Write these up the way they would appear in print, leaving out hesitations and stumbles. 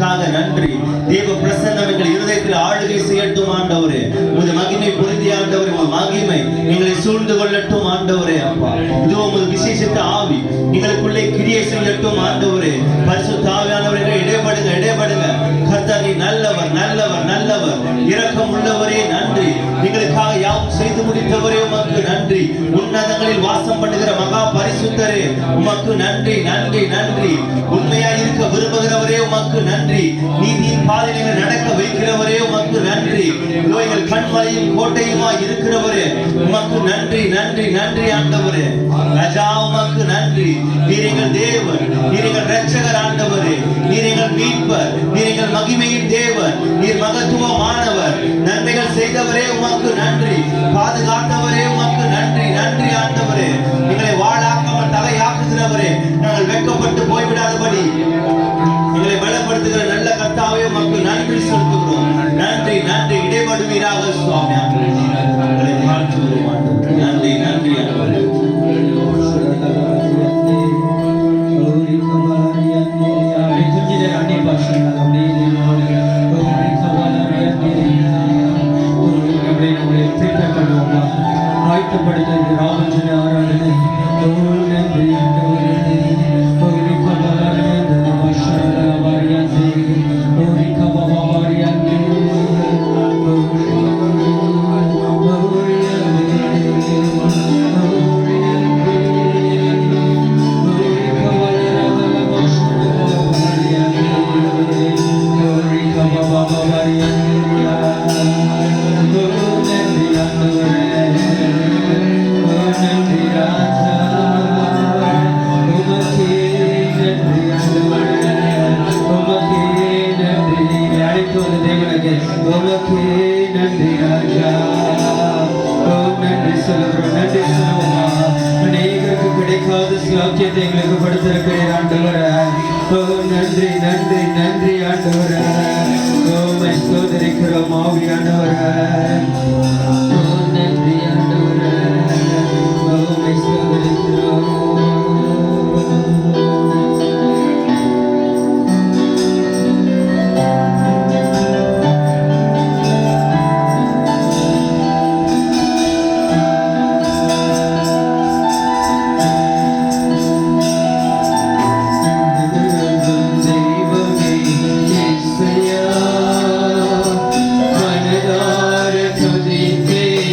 செய்ததற்காக நன்றி. தேவ பிரசன்னம் எங்கள் இருதயத்தில் ஆளுகை செய்யட்டும் ஆண்டவரே. உமது மகிமை பொருந்தி ஆண்டவரே, உமது மகிமை எங்களை சூழ்ந்து கொள்ளட்டும் ஆண்டவரே. அப்பா இதோ உமது விசேஷித்த ஆவி எங்களுக்குள்ளே கிரியை செய்யட்டும் ஆண்டவரே. பரிசுத்த ஆவியானவரே, இடைபடுங்க. கர்த்தர் நீ நல்லவர் நல்லவர் நல்லவர், இரக்கம் உள்ளவரே நன்றி. எங்களுக்காக யாவும் செய்து முடித்தவரே உமக்கு நன்றி. உன்னதங்களில் வாசம் பண்ணுகிற மகா பரிசுத்தரே உமக்கு நன்றி நன்றி நன்றி. உண்மையாய் இருக்க விரும்புகிறவரே உமக்கு நன்றி. நீதியின் பாதையில் நடக்க வைக்கிறவரே உமக்கு நன்றி. எங்கள் கண்மலையும் கோட்டையுமாய் இருக்கிறவரே உமக்கு நன்றி நன்றி நன்றி ஆண்டவரே. ராஜா உமக்கு நன்றி. நீர் எங்கள் தேவன், நீர் எங்கள் இரட்சகர் ஆண்டவரே. நீர் எங்கள் மீட்பர், நீர் எங்கள் மகிமையின் தேவன், நீர் மகத்துவமானவர். நன்மைகள் செய்தவரே உமக்கு நன்றி. பாதுகாத்தவரே உமக்கு நன்றி நன்றி ஆண்டவரே. எங்களை வாழாக்காமல் தலையாக்குகிறவரே, நாங்கள் வெட்கப்பட்டு போய்விடாதபடி எங்களை பலப்படுத்துகிற நல்ல கர்த்தாவே உமக்கு நன்றி செலுத்துகிறோம். நன்றி நன்றி. இடைபடுவீராக சுவாமி. எங்களை வாழ்த்துகிறோம் ஆண்டவரே. நன்றி நன்றி ஆண்டவரே. நன்றி நன்றி நன்றி ஆண்டவரே. உம்மை ஸ்தோத்திரிக்கிறோம் ஆவியானவரே. நன்றி ஆண்டவரே. உம்மை ஸ்தோத்திரிக்கிறோம். Tuzi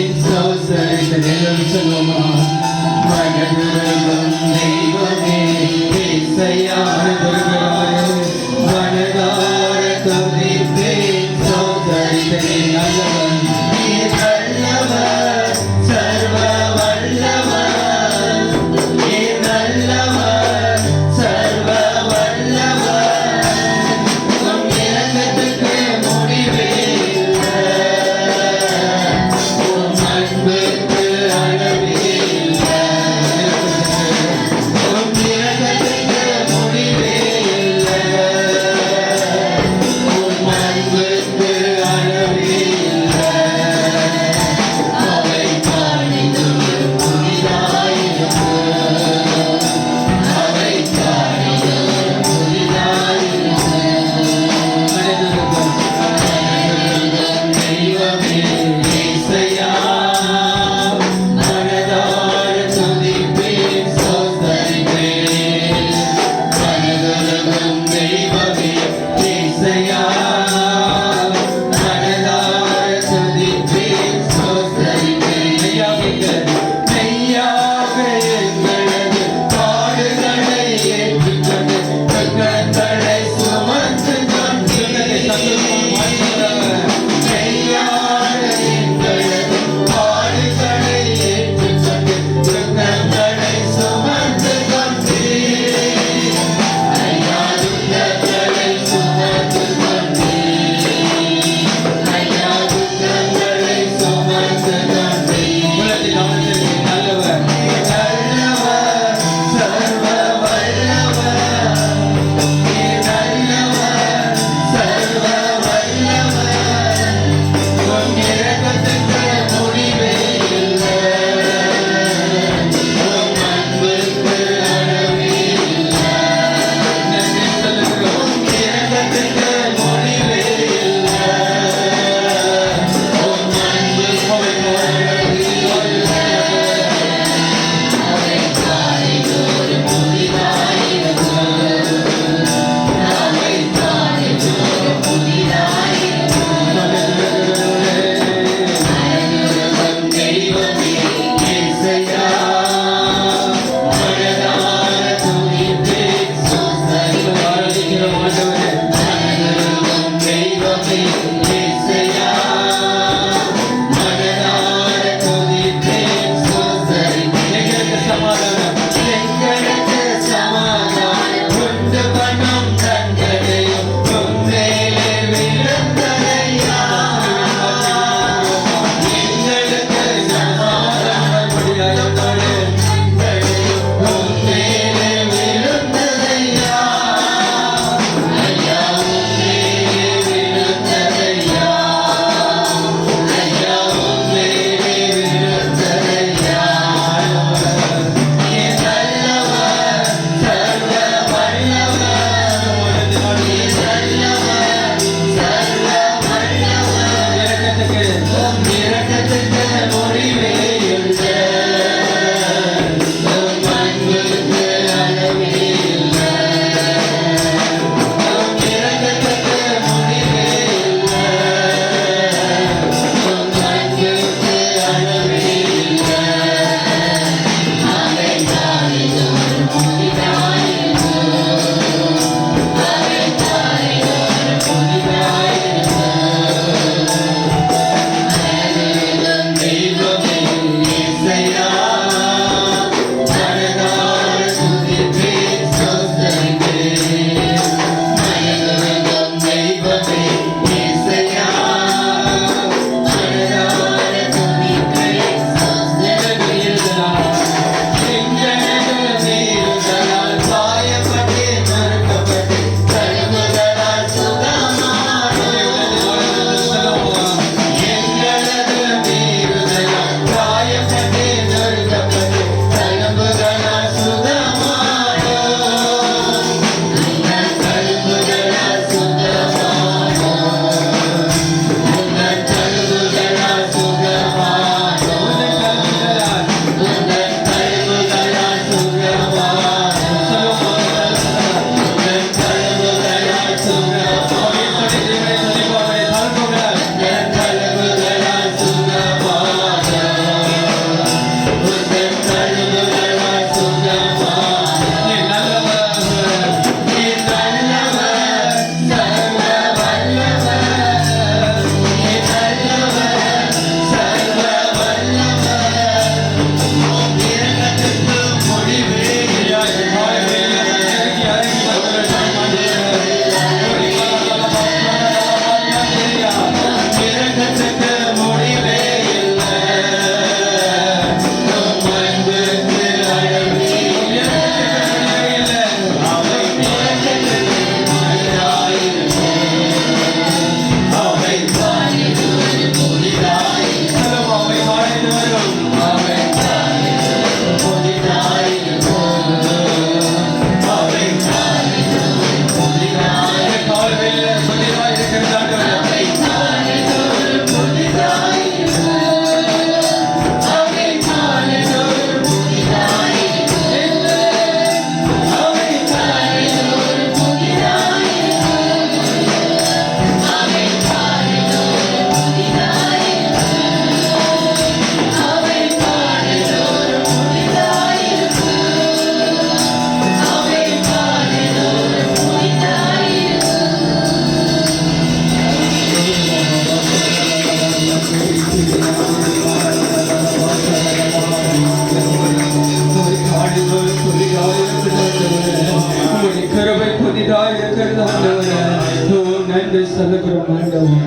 நன்றி சொல்லுகிறோம் ஆண்டவரே.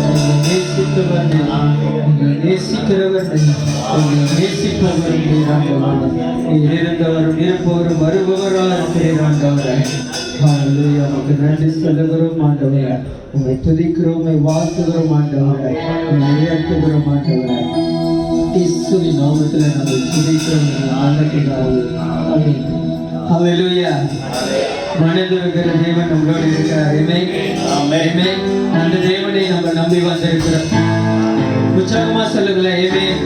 எங்களை நேசித்தவர் நீர், எங்களை நேசிக்கிறவர் நீர், எங்களை நேசிப்பவர் நீர் ஆண்டவரே. நீர் இருந்தவரும் இருப்பவரும் வருபவராக இருக்கிறீர் ஆண்டவரே. ஹல்லேலூயா. உமக்கு நன்றி சொல்லுகிறோம் ஆண்டவரே. உம்மை துதிக்கிறோம், உம்மை வாழ்த்துகிறோம் ஆண்டவரே. உம்மை உயர்த்துகிறோம் ஆண்டவரே. இயேசுவின் நாமத்தில் நாங்கள் துதிக்கிறோம் நல்ல பிதாவே. ஆமென். ஹல்லேலூயா. மனதிருக்கிற தேவன் நம்மளோடு இருக்கிறார். ஆமென். அந்த தேவனை நம்ம நம்பி வந்திருக்கிறோம். உற்சாகமா சொல்லுங்களேன். ஆமென்.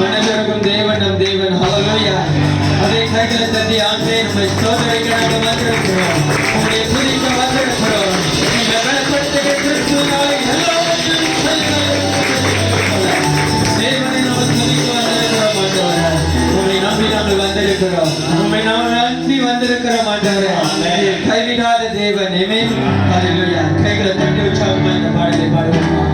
மனதிருக்கும் தேவன் நம் தேவன். ஹல்லேலூயா. அதே கைகளை தட்டி ஆண்டவரே நம்மை ஸ்தோத்திரிக்க நாங்கள் வந்திருக்கிறோம். உம்முடைய துதிக்க வந்திருக்கிறோம். நீங்கள் பலப்படுத்துகிற கிறிஸ்துவினாலே எல்லாவற்றையும் செய்கிறோம். தேவனை நாம் துதிக்க வந்திருக்கிறோம் ஆண்டவரே. உம்மை நம்பி நாங்கள் வந்திருக்கிறோம். உம்மை நாம் நம்பி வந்திருக்கிறோம் ஆண்டவரே. கைவிடாத தேவன். ஆமென். ஹல்லேலூயா. கைகளை தட்டி உற்சாகமா இந்த பாடலை பாடுவோமா?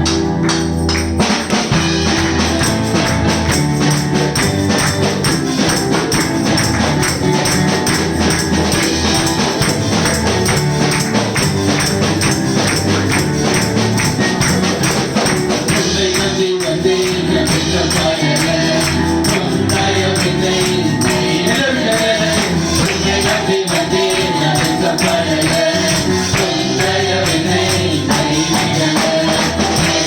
Hey,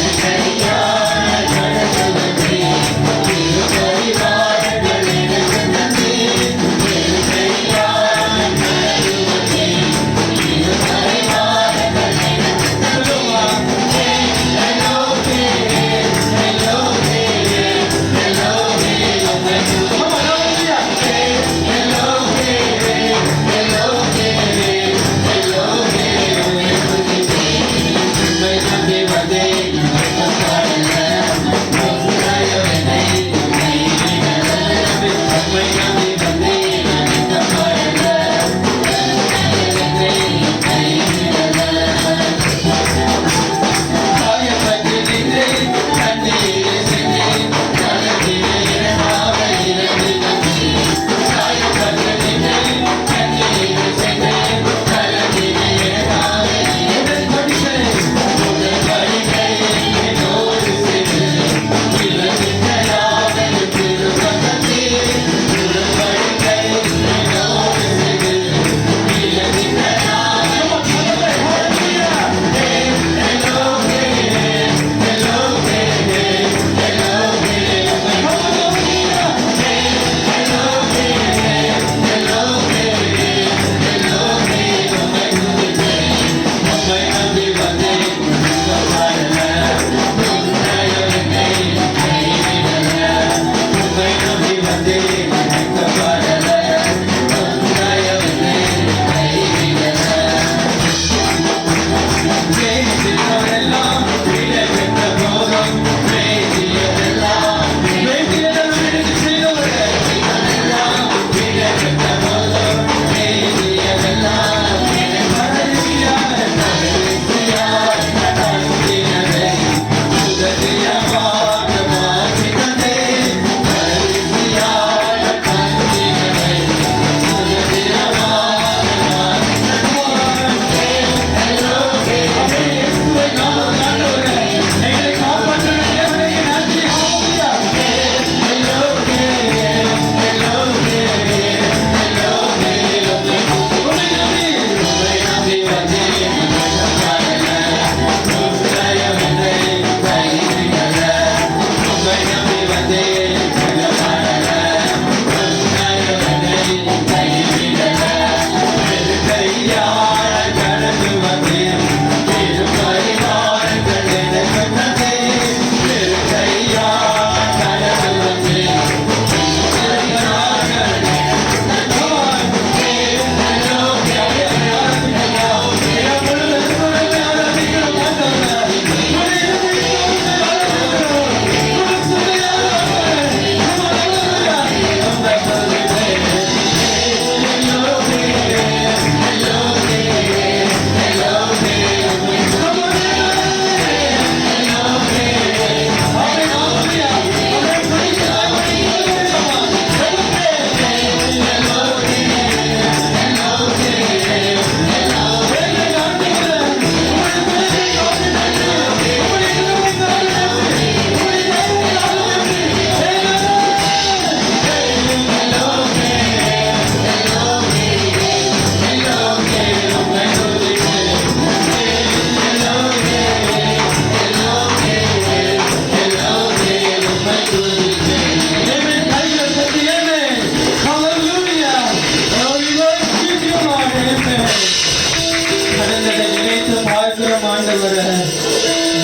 ஸ்தோத்திரம் ஆண்டவரே.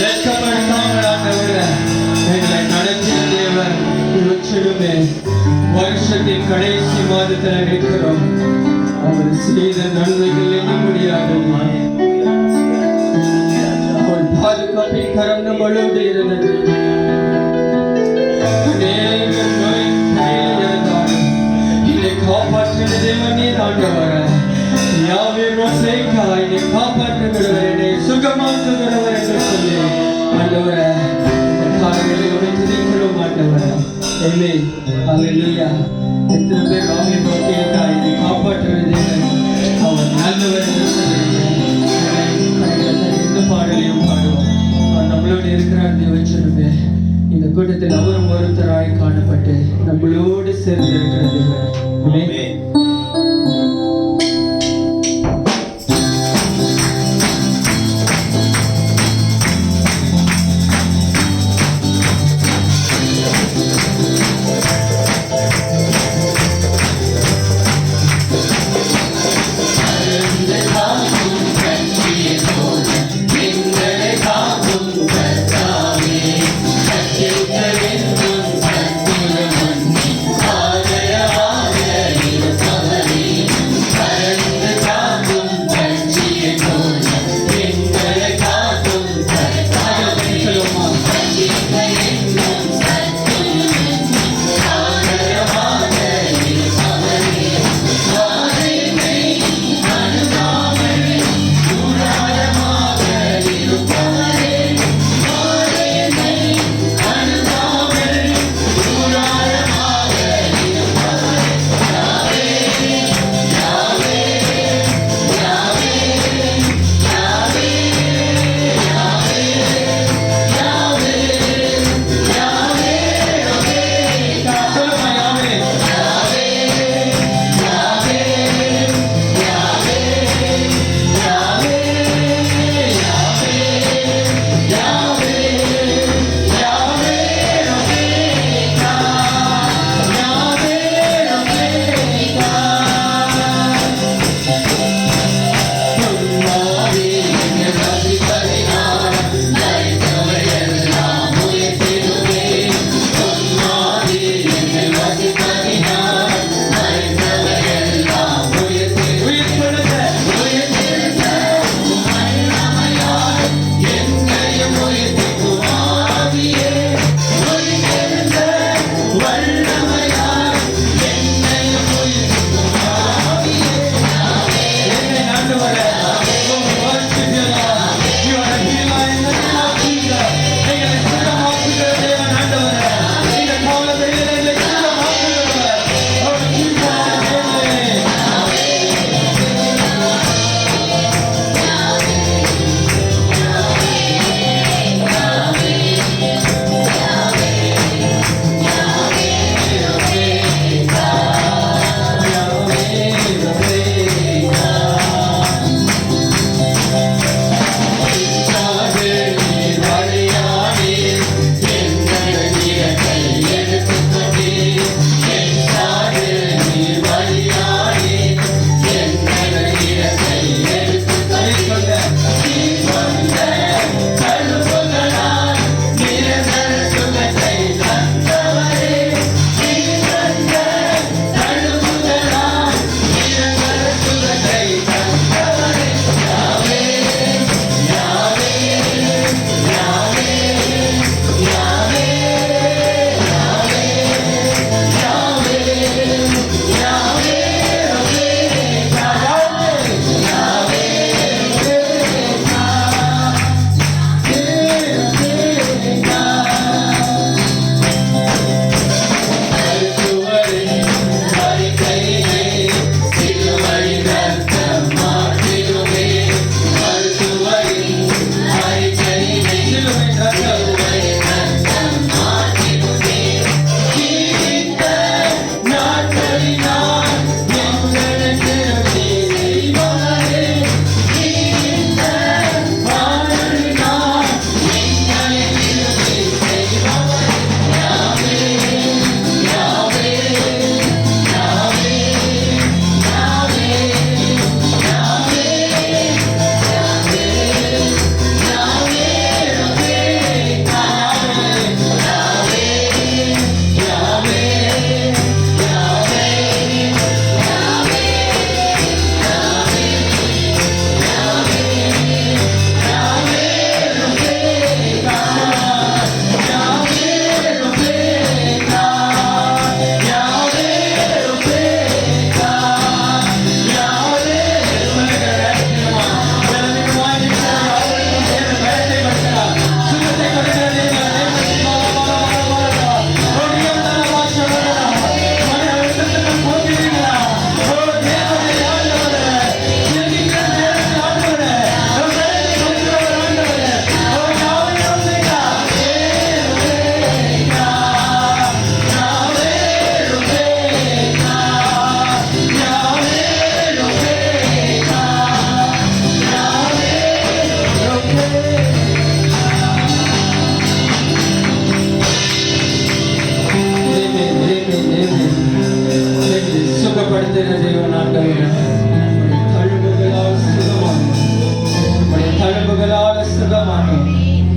வெட்கப்படுத்தாமல் ஆண்டவரே எங்களை நடத்திய தேவன். இவற்றிலுமே வருஷத்தின் கடைசி மாதத்தில் நிற்கிறோம். அவர் செய்த நன்மைகள் எண்ண முடியாதது. அவர் பாதுகாப்பின் கரம் நம்மளோடு இருந்தது. அநேக நோய் கையில் இருந்தாலும் என்னை காப்பாற்றின தேவன் நீர் ஆண்டவரே. யாவே ரோசேக்கா என்னை காப்பாற்றுகிறவர், என்னை சுகமாக்குகிறவர் என்று சொல்லி ஆண்டவரே இந்த காரியங்களை உடைத்து நீக்கிறோம் ஆண்டவரே. ஆமென். ஹல்லேலூயா. எத்தனை பேர் ஆவே ரோசேக்கா என்னை காப்பாற்றுகிறது அவர் நல்லவர் என்று சொல்லுகிறேன். இந்த பாடலையும் பாடுவோம். அவர் நம்மளோடு இருக்கிறார் தேவச்சனமே. இந்த கூட்டத்தில் அவரும் ஒருத்தராய் காணப்பட்டு நம்மளோடு சேர்ந்து இருக்கிறது. ஆமென். ஆகையால்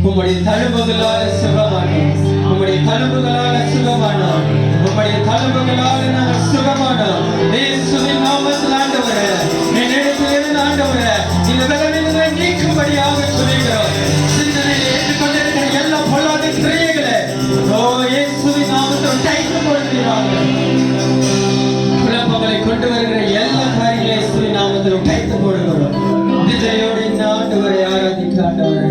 உம்முடைய தழும்புகளால் சுகமானோம், உம்முடைய தழும்புகளால் சுகமானோம், உம்முடைய தழும்புகளால் நாங்கள் சுகமானோம். இயேசுவின் நாமத்தில் ஆண்டவரே, என்னிடத்திலிருந்து ஆண்டவரே இந்த பலவீனங்களை நீக்கும்படியாக சொல்லுகிறோம். சிந்தனையில் ஏற்றுக்கொண்டிருக்கிற எல்லா பொல்லாத கிரியைகளை ஓ இயேசுவின் நாமத்தில் டைத்து கொடுக்கிறாங்க. குழப்பங்களை கொண்டு வருகிற எல்லா காரியங்களை இயேசுவின் நாமத்தில் டைத்து போடுகிறோம். விஜயோடு இந்த ஆண்டவரை ஆராதிக்க ஆண்டவரை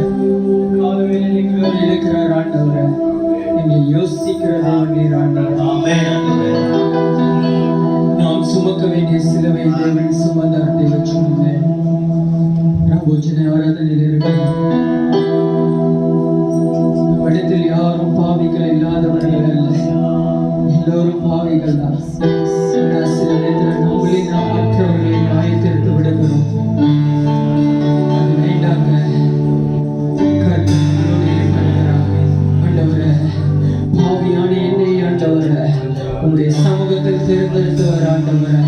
காலவேளை நீங்கள் இருக்கிறார் ஆண்டவரை எங்களை யோசிக்கிறதா நீர் ஆண்டவரே. நாம் சுமக்க வேண்டிய சிலுவை தேவன் சுமந்தார் தேவச்சுமே பிரபோஜன ஆராதனையில் இருக்கிறோம். நம்மிடத்தில் யாரும் பாவிகள் இல்லாதவர்கள் அல்ல, எல்லோரும் பாவிகள் தான். சில நேரத்தில் நம்மளே நாம் மற்றவர்களை நியாயத்திற்கு விடுகிறோம். அது வேண்டாங்க. கர்த்தரோடு இருக்கிறார் ஆண்டவரே. பாவியான என்னை ஆண்டவரே உம்முடைய சமூகத்தில் தேர்ந்தெடுத்தவர் ஆண்டவரே.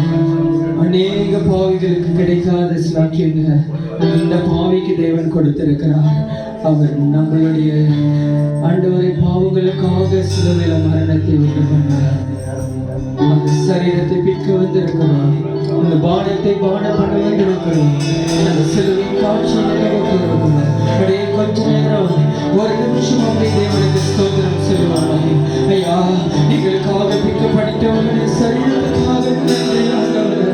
அநேக பாவிகளுக்கு கிடைக்காத சாட்சியங்க இந்த பாவிக்கு தேவன் கொடுத்திருக்கிறார். அவர் நம்மளுடைய ஆண்டவரை பாவங்களுக்காக சிலுவையில மரணத்தை உண்டு பண்ணார். அந்த சரீரத்தை பிற்க வந்திருக்கிறோம், அந்த பானத்தை பானம் பண்ண வந்திருக்கிறோம். அந்த சிலுவை காட்சி நினைவுக்கு இருக்கிறோம். அப்படியே கொஞ்ச நேரம் ஒரு நிமிஷம் அப்படி தேவனுக்கு ஸ்தோத்திரம் சொல்லுவாங்க. ஐயா எங்களுக்காக பிற்கப்பட்டவர்களுடைய சரீரத்துக்காக நன்றி ஆண்டவரே.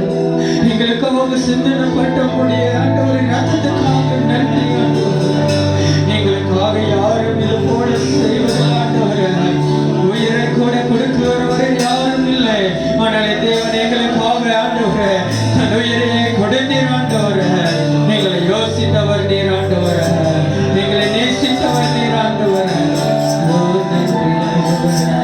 எங்களுக்காக சிந்தனைப்பட்டவருடைய ஆண்டவரின் ரத்தத்துக்காக நன்றி ஆண்டவரே. எங்களுக்காக யாரும் இது போல செய்வது ஆண்டவரே. உயிரை கூட கொடுக்கிறவரை யாரும் இல்லை. ஆனால் தேவன் எங்களுக்காக ஆண்டவரே தன் உயிரையே கொடுத்தீர் ஆண்டவரே. எங்களை யோசித்தவர் நீர் ஆண்டவரே, எங்களை நேசித்தவர் நீர் ஆண்டவரே. ஓ நன்றி ஆண்டவரே.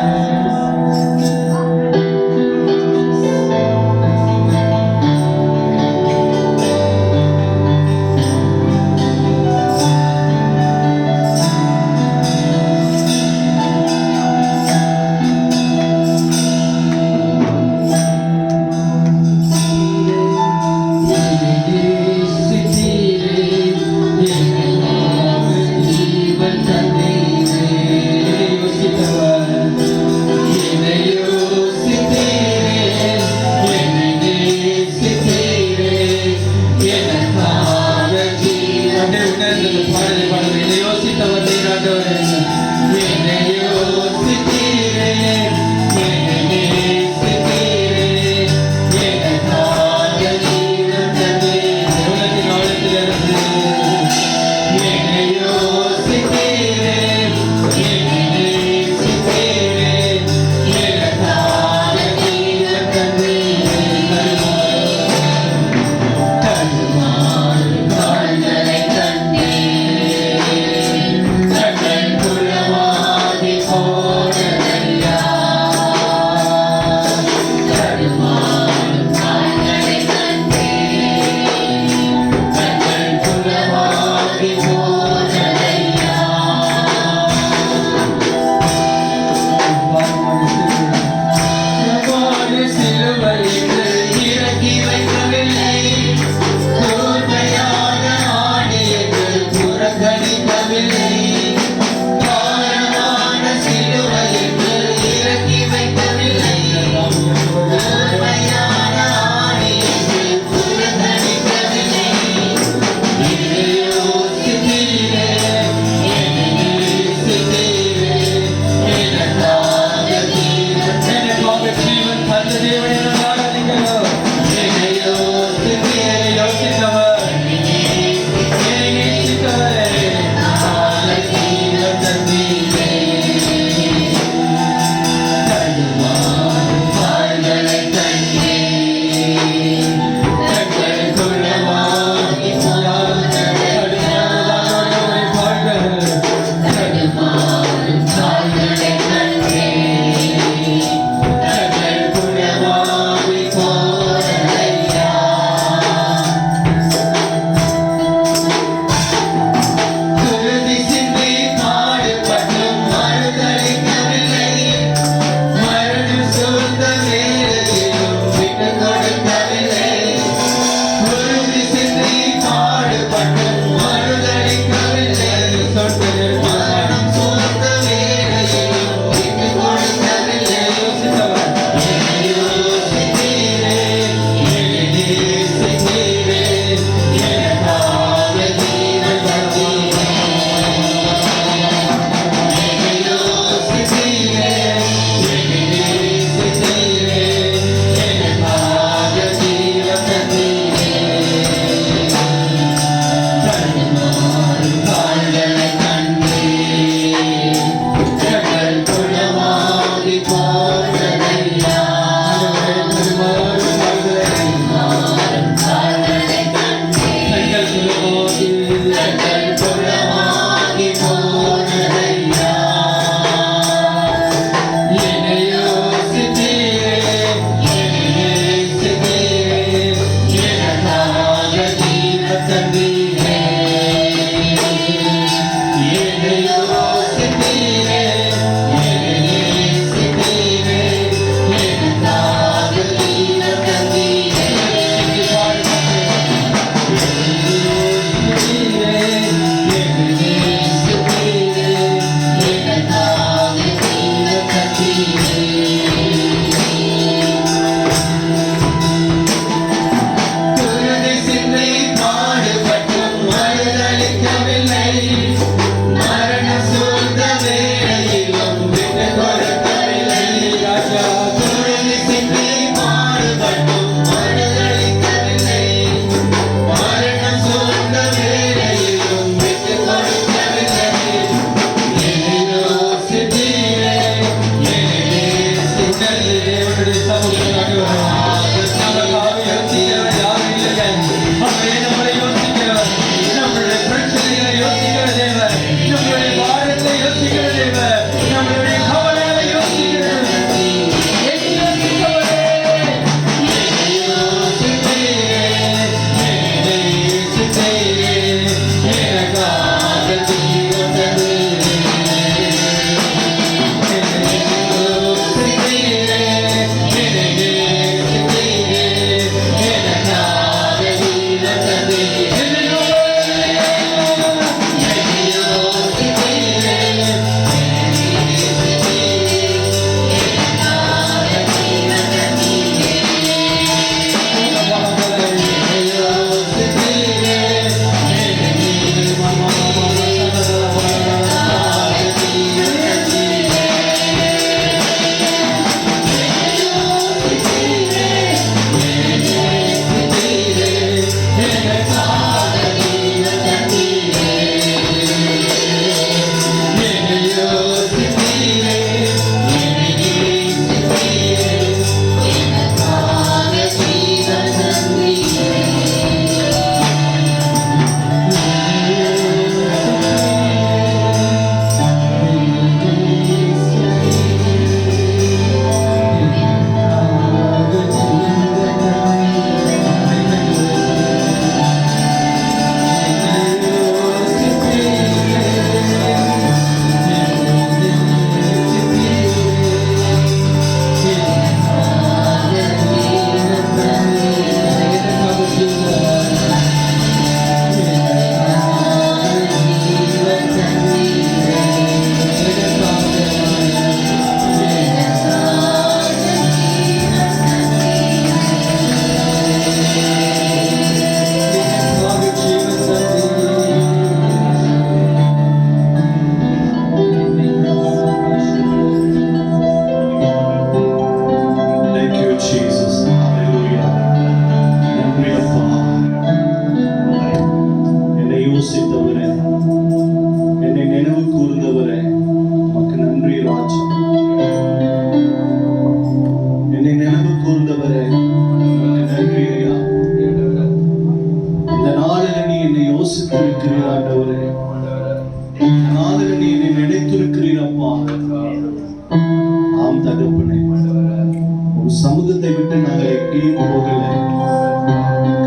சமூகத்தை விட்டு நாங்கள் எங்கேயும் போகல.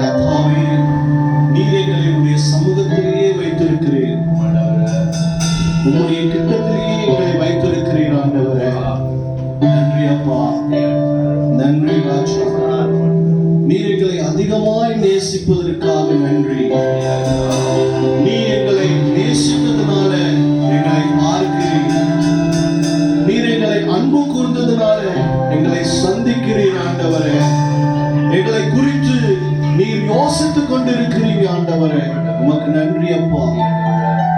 கர்த்தாவே, நீர் எங்களை உடைய சமூகத்திலேயே வைத்திருக்கிறீர். உம்முடைய திட்டத்திலேயே எங்களை வைத்திருக்கிறீர் ஆண்டவரே. நன்றி அப்பா, நன்றி ராஜா. நீர் எங்களை அதிகமாய் நேசிப்பதற்காக நன்றி. நீ எங்களை நேசித்ததுனால எங்களை பார்க்கிறீர். நீர் எங்களை அன்பு கூர்ந்ததுனால எங்களை சந்திக்கிறீர் ஆண்டவரே. எங்களை குறித்து நீர் யோசித்துக் கொண்டிருக்கிறீங்க ஆண்டவரே. உமக்கு நன்றி அப்பா,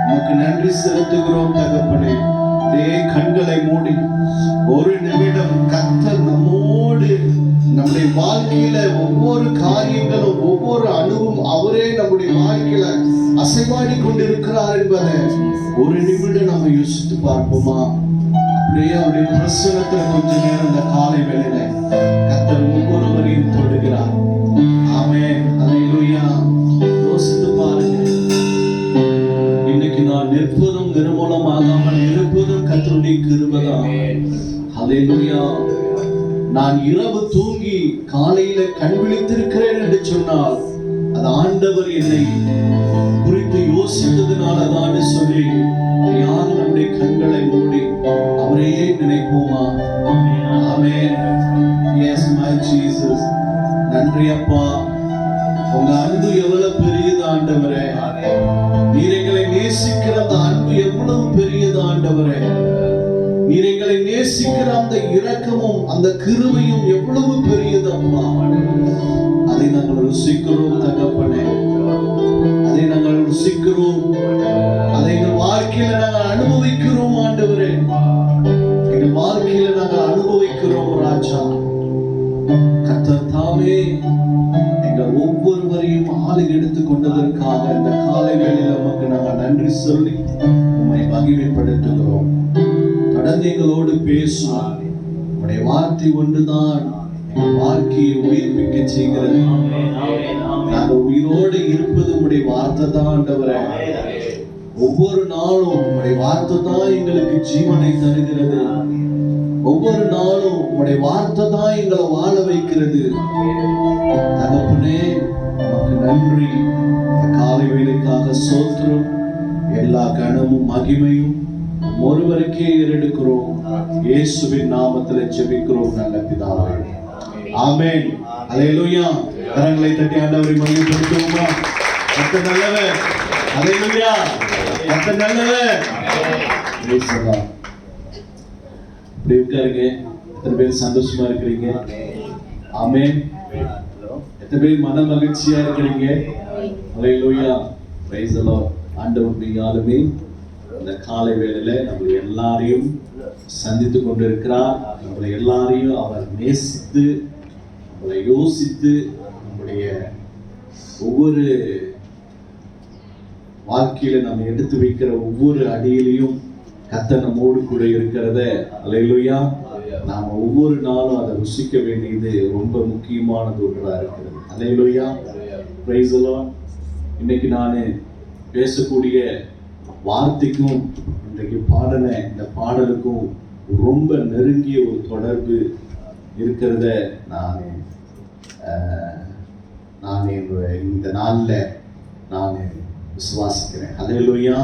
உமக்கு நன்றி செலுத்துகிறோம் தகப்பனே. கண்களை மூடி ஒரு நிமிடம் கர்த்தர் நம்மோடு நம்முடைய வாழ்க்கையில ஒவ்வொரு காரியங்களும் ஒவ்வொரு அணுவும் அவரே நம்முடைய வாழ்க்கையில அசைவாடி கொண்டிருக்கிறார் என்பதை ஒரு நிமிடம் நம்ம யோசித்து பார்ப்போமா? அப்படியே அவருடைய பிரசனத்துல கொஞ்ச நேரம் இந்த காலை வேளையில கர்த்தர் ஒவ்வொருவரையும் தொடுகிறார். ஆமென், அல்லேலூயா. யோசித்து பாருங்க. இன்னைக்கு நான் நிற்பதும் நிர்மூலமாகாமல் இருப்பதும் கர்த்தருடைய கிருபைதான். அல்லேலூயா. நான் இரவு தூங்கி காலையில கண் விழித்திருக்கிறேன் என்று சொன்னால் அது ஆண்டவர் என்னை குறித்து யோசித்ததுனாலதான் சொல்லி யார் நம்முடைய கண்களை மூடி அவரையே நினைப்போமா? ஆமென். Yes my Jesus. நன்றி அப்பா, உங்க அன்பு எவ்வளவு பெரியது ஆண்டவரே. நீர் எங்களை நேசிக்கிற அந்த அன்பு எவ்வளவு பெரியது ஆண்டவரே. நீர் எங்களை நேசிக்கிற அந்த இரக்கமும் அந்த கிருபையும் எவ்வளவு பெரியது அப்பா. அதை நாங்கள் ருசிக்கிறோம் தகப்பனே, அதை நாங்கள் ருசிக்கிறோம். அதை எங்கள் வாழ்க்கையில நாங்கள் அனுபவிக்கிறோம் ஆண்டவரே. எங்கள் வாழ்க்கையில நாங்கள் அனுபவிக்கிறோம் ராஜா. கர்த்தர் தாமே எங்கள் ஒவ்வொருவரையும் ஆளு எடுத்துக் கொண்டதற்காக இந்த காலை வேளையில் நமக்கு நாங்கள் நன்றி சொல்லி உம்மை மகிமைப்படுத்துகிறோம். தொடர்ந்து எங்களோடு பேசும் உடைய வார்த்தை ஒன்றுதான் எங்கள் வாழ்க்கையை உயிர்ப்பிக்க செய்கிறது. நாங்கள் உயிரோடு இருப்பது உடைய வார்த்தை தான் ஆண்டவரே. ஒவ்வொரு நாளும் உடைய வார்த்தை தான் எங்களுக்கு ஜீவனை தருகிறது. ஒவ்வொரு நாளும் உடைய வார்த்தை தான் எங்களை வாழ வைக்கிறது. தகப்பனே, நமக்கு நன்றி. இந்த காலை வேளைக்காக ஸ்தோத்திரம். எல்லா கனமும் மகிமையும் ஒருவருக்கே ஏறெடுக்கிறோம். இயேசுவின் நாமத்தில் ஜெபிக்கிறோம் நல்ல பிதாவே. ஆமென், அல்லேலூயா. கரங்களை தட்டி ஆண்டவரை மகிமைப்படுத்துவோமா? கர்த்தர் நல்லவர். அல்லேலூயா. கர்த்தர் நல்லவர். பிரைஸ் இப்படி உட்காருங்க. எத்தனை பேர் சந்தோஷமா இருக்கிறீங்க? ஆமென். எத்தனை பேர் மன மகிழ்ச்சியா இருக்கிறீங்க? அல்லேலூயா. Praise the Lord. ஆண்டவர் நீயாலுமே இந்த காலை வேளையில நம்ம எல்லாரையும் சந்தித்து கொண்டிருக்கிறார். நம்மளை எல்லாரையும் அவர் நேசித்து நம்மளை யோசித்து நம்முடைய ஒவ்வொரு வாழ்க்கையில நம்ம எடுத்து வைக்கிற ஒவ்வொரு அடியிலையும் கர்த்தர் நம்மோடு கூட இருக்கிறத அல்லேலூயா நாம ஒவ்வொரு நாளும் அதை ருசிக்க வேண்டியது ரொம்ப முக்கியமானது ஒன்றா இருக்கிறது. அல்லேலூயா. Praise the Lord. இன்னைக்கு நான் பேசக்கூடிய வார்த்தைக்கும் இன்றைக்கு பாடின இந்த பாடலுக்கும் ரொம்ப நெருங்கிய ஒரு தொடர்பு இருக்கிறத நான் இந்த நாளில் நான் விசுவாசிக்கிறேன். அல்லேலூயா.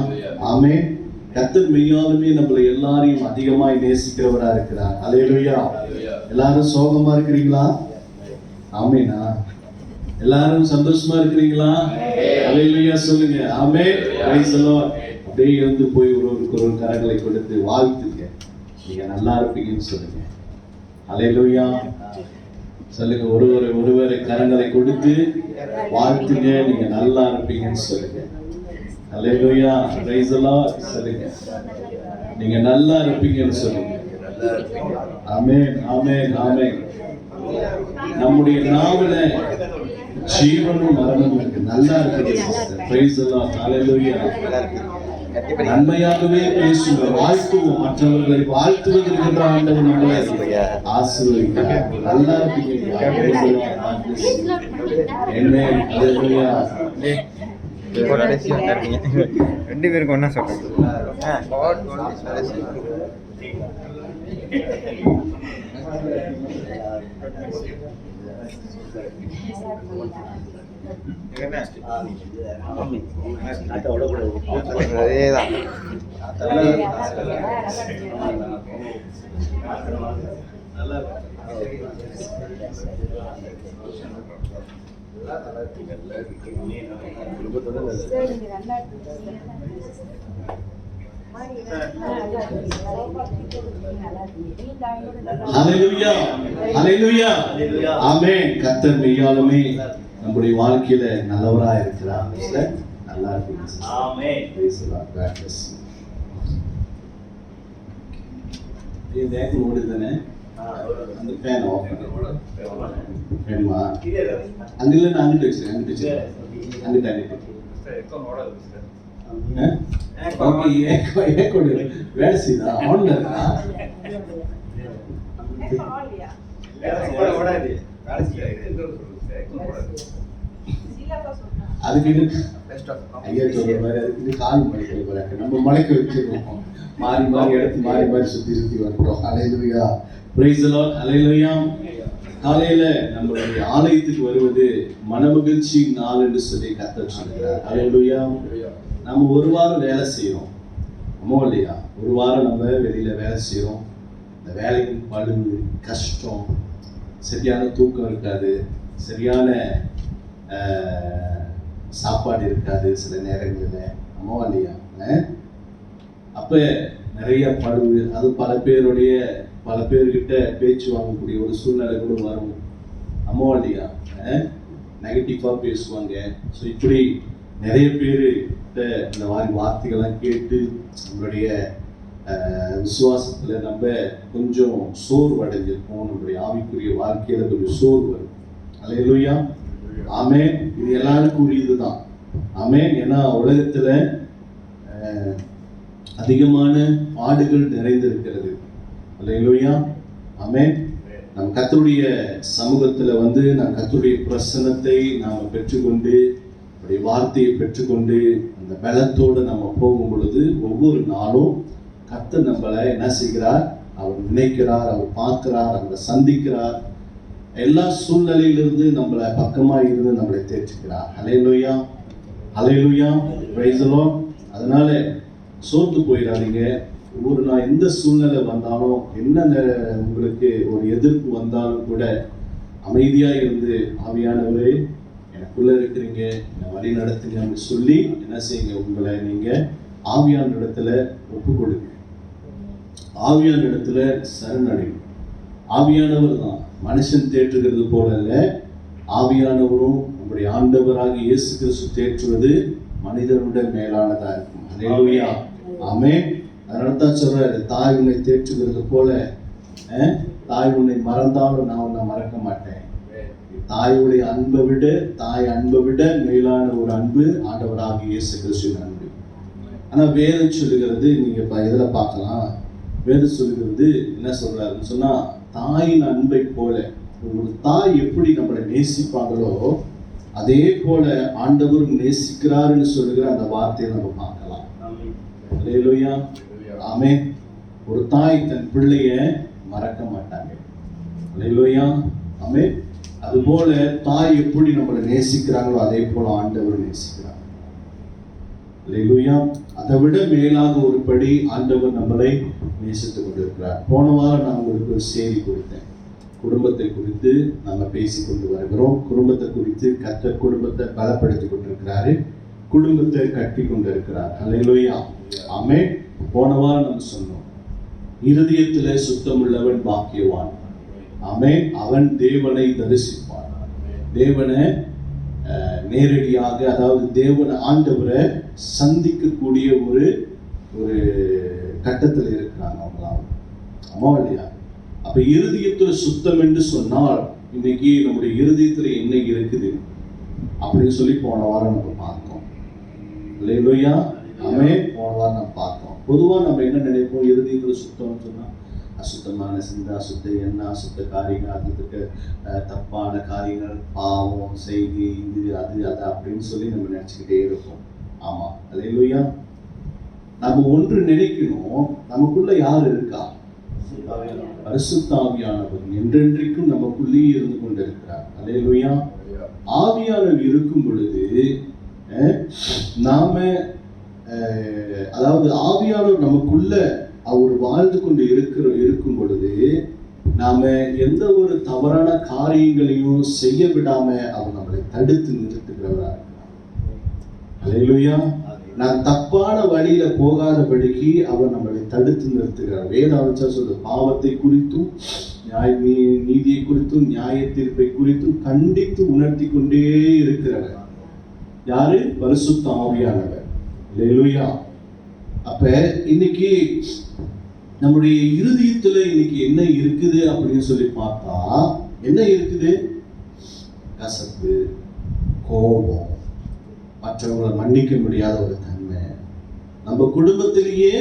ஆமென். கர்த்தர் மெய்யாலுமே நம்மளை எல்லாரையும் அதிகமாய் நேசிக்கிறவரா இருக்கிறார். அல்லேலூயா. எல்லாரும் சோகமா இருக்கிறீங்களா? ஆமெனா. எல்லாரும் சந்தோஷமா இருக்கிறீங்களா? அல்லேலூயா சொல்லுங்க. ஆமென். Praise the Lord. அப்படியே எழுந்து போய் ஒருவருக்கு ஒரு கரங்களை கொடுத்து வாழ்த்துங்க. நீங்க நல்லா இருப்பீங்கன்னு சொல்லுங்க. அல்லேலூயா சொல்லுங்க. ஒருவரை கரங்களை கொடுத்து வாழ்த்துங்க. நீங்க நல்லா இருப்பீங்கன்னு சொல்லுங்க. அல்லேலூயா. பிரைஸ் தி லார்ட் சொல்லுங்க. நீங்க நல்லா இருப்பீங்கன்னு சொல்லுங்க. ஆமென், ஆமென், ஆமென். நம்முடைய நாவல ஜீவனும் மரணமும் இருக்கு. நல்லா இருக்குது. Price the Lord. அல்லேலூயா. நன்மையாகவே பேசுவோம், வாழ்த்துவோம். மற்றவர்களை வாழ்த்துவதற்கு ஆண்டவர் நம்மளை ஆசீர்வதிக்கிறார். நல்லா இருப்பீங்க. ரெண்டு பேருக்கு ஒன்னா சொல்றேன். அதேதான். ஹல்லேலூயா, ஹல்லேலூயா, ஆமென். கர்த்தர் மெய்யாலுமே நம்முடைய வாழ்க்கையில நல்லவரா இருக்கிறார். சிஸ்டர் நல்லா இருக்கீங்க sister. Amen. Praise the lord. God bless you. இந்த ஏக் ஓடுதுனே அந்த ஃபேன் ஆஃப் பண்ணு. ஃபேன்மா அங்கல நான் அங்கிட்டு வச்சிருக்கேன். அங்கிட்டு ஏக்கம் ஓடாது சிஸ்டர். ஓகே, ஏக் ஓடு. வேற சீதா ஆன்ல இருக்கா? அதுக்கு ஐயா சொல்ற மாதிரி அதுக்கு கால் மலைக்கல் பிறகு நம்ம மலைக்க வச்சிருக்கோம். மாறி மாறி எடுத்து மாறி மாறி சுத்தி சுத்தி வந்துட்டோம். ஹல்லேலூயா, பிரைஸ் தி லார்ட், ஹல்லேலூயா. காலையில நம்மளுடைய ஆலயத்துக்கு வருவது மனமகிழ்ச்சி நாள் என்று சொல்லி கர்த்தர் சொல்கிறார். ஹல்லேலூயா. நம்ம ஒரு வாரம் வேலை செய்யறோம், ஆமா இல்லையா? ஒரு வாரம் நம்ம வெளியில வேலை செய்யறோம். இந்த வேலையின் பழுவு, கஷ்டம், சரியான தூக்கம் இருக்காது, சரியான சாப்பாடு இருக்காது சில நேரங்களில், ஆமா இல்லையா? அப்ப நிறைய பழுவு, அது பல பேர்கிட்ட பேச்சு வாங்கக்கூடிய ஒரு சூழ்நிலை கூட வரும், ஆமா இல்லையா? நெகட்டிவா பேசுவாங்க. ஸோ இப்படி நிறைய பேர்கிட்ட இந்த மாதிரி வார்த்தைகள்லாம் கேட்டு நம்மளுடைய விசுவாசத்துல நம்ம கொஞ்சம் சோர்வடைஞ்சிருப்போம். நம்முடைய ஆவிக்குரிய வாழ்க்கையில கொஞ்சம் சோர்வு வரும். ஹல்லேலூயா, ஆமென். இது எல்லாருக்கும் உரியதுதான், ஆமென். ஏன்னா உலகத்துல அதிகமான பாடுகள் நிறைந்திருக்கிறது. ஹல்லேலூயா, ஆமென். நம் கர்த்தருடைய சமூகத்துல நம் கர்த்தருடைய பிரசன்னத்தை நாம பெற்றுக்கொண்டு, அவருடைய வார்த்தையை பெற்றுக்கொண்டு அந்த பலத்தோடு நம்ம போகும் பொழுது ஒவ்வொரு நாளும் கர்த்தர் நம்மளை என்ன செய்கிறார்? அவர் நினைக்கிறார், அவர் பார்க்கிறார், அவரை சந்திக்கிறார். எல்லா சூழ்நிலையிலிருந்து நம்மளை பக்கமா இருந்து நம்மளை தேற்றுகிறார். ஹல்லேலூயா, ஹல்லேலூயா, பிரைஸ் தி லார்ட். அதனால சோர்ந்து போயிடாதீங்க. ஒவ்வொரு நாள் எந்த சூழ்நிலை வந்தாலும், என்ன உங்களுக்கு ஒரு எதிர்ப்பு வந்தாலும் கூட அமைதியா இருந்து, ஆவியானவரே எனக்குள்ள இருக்கிறீங்க, என்னை வழி நடத்துங்க அப்படின்னு சொல்லி என்ன செய்யுங்க? உங்களை நீங்க ஆவியான இடத்துல ஒப்பு கொடுங்க, ஆவியான இடத்துல சரணடையும். ஆவியானவர் தான் மனுஷன் தேற்றுகிறது போல அல்ல, ஆவியானவரும் நம்முடைய ஆண்டவராக இயேசு கிறிஸ்து தேற்றுவது மனிதனுடைய மேலானதா இருக்கும். ஹல்லேலூயா, ஆமென். அதனால தான் சொல்றாரு, தாய் உன்னை தேற்றுகிறது போல தாய் உன்னை மறந்தாலும் நான் உன்னை மறக்க மாட்டேன். தாய் அன்பை விட மேலான ஒரு அன்பு ஆண்டவராக இயேசு கிறிஸ்துவின் அன்பு. ஆனா வேதம் சொல்லுகிறது, நீங்க இதுல பார்க்கலாம், வேதம் சொல்லுகிறது என்ன சொல்றாருன்னு சொன்னா, தாயின் அன்பை போல, ஒரு தாய் எப்படி நம்மளை நேசிப்பாங்களோ அதே போல ஆண்டவரும் நேசிக்கிறாருன்னு சொல்லுகிற அந்த வார்த்தையை நம்ம பார்க்கலாம். ஹல்லேலூயா, ஆமென். ஒரு தாய் தன் பிள்ளைய மறக்க மாட்டாங்க. ஹல்லேலூயா, ஆமென். அதுபோல தாய் எப்படி நம்மளை நேசிக்கிறாங்களோ அதே போல ஆண்டவர் நேசிக்கிறார். ஹல்லேலூயா. அதை விட மேலாக ஒரு படி ஆண்டவர் நம்மளை நேசித்துக் கொண்டிருக்கிறார். போன வாரம் நான் உங்களுக்கு ஒரு செய்தி கொடுத்தேன். குடும்பத்தை குறித்து நம்ம பேசி கொண்டு வருகிறோம். குடும்பத்தை குறித்து கர்த்தர் குடும்பத்தை பலப்படுத்தி கொண்டிருக்கிறாரு, குடும்பத்தை கட்டி கொண்டிருக்கிறார். ஹல்லேலூயா, ஆமென். போன வாரம் நம்ம சொன்னோம், இருதயத்திலே சுத்தமுள்ளவன் பாக்கியவான், ஆமென். அவன் தேவனை தரிசிப்பான். தேவனை நேரடியாக, அதாவது தேவன் ஆண்டவரை சந்திக்கக்கூடிய ஒரு கட்டத்தில் இருக்கிறாங்க அவங்களாம், ஆமா இல்லையா? அப்ப இருதயத்துல சுத்தம் என்று சொன்னால் இன்னைக்கு நம்முடைய இருதயத்துல என்ன இருக்குது அப்படின்னு சொல்லி போன வாரம் நம்ம பார்த்தோம். ஹல்லேலூயா, ஆமென். போன வாரம் நம்ம பார்த்தோம். பொதுவா நம்ம என்ன நினைப்போம்? இருதயத்துல சுத்தம்னு சொன்னா அசுத்தமான சிந்தை, அசுத்த எண்ணெய், அசுத்த காரியங்கள், அதுக்கு தப்பான காரியங்கள், பாவம், செய்தி, இது அது அப்படின்னு சொல்லி நம்ம நினைச்சுக்கிட்டே இருப்போம். ஆமா, ஹல்லேலூயா. நம்ம ஒன்று நினைக்கணும், நமக்குள்ள யார் இருக்கா? பரிசுத்த ஆவியானவர் என்றென்றைக்கும் நமக்குள்ளே இருந்து கொண்டிருக்கிறார். அல்லேலூயா. ஆவியானவர் இருக்கும் பொழுது நாம அதாவது ஆவியானவர் நமக்குள்ள அவர் வாழ்ந்து கொண்டு இருக்கும் பொழுது நாம எந்த ஒரு தவறான காரியங்களையும் செய்ய விடாம அவர் நம்மளை தடுத்து நிறுத்துகிறவரா இருக்கிறார். அல்லேலூயா. நான் தப்பான வழியில போகாதபடிக்கு அவர் நம்மளை தடுத்து நிறுத்துகிறார். வேதம் சொல்றது பாவத்தை குறித்தும் நீதியை குறித்தும் நியாய தீர்ப்பை குறித்தும் கண்டித்து உணர்த்தி கொண்டே இருக்கிறவர் யாரு? பரிசுத்த ஆவியானவர். அல்லேலூயா. அப்ப இன்னைக்கு நம்முடைய இருதயத்துல இன்னைக்கு என்ன இருக்குது அப்படின்னு சொல்லி பார்த்தா என்ன இருக்குது? கசப்பு, கோபம், மற்றவங்களை மன்னிக்க முடியாத ஒரு தன்மை நம்ம குடும்பத்திலேயே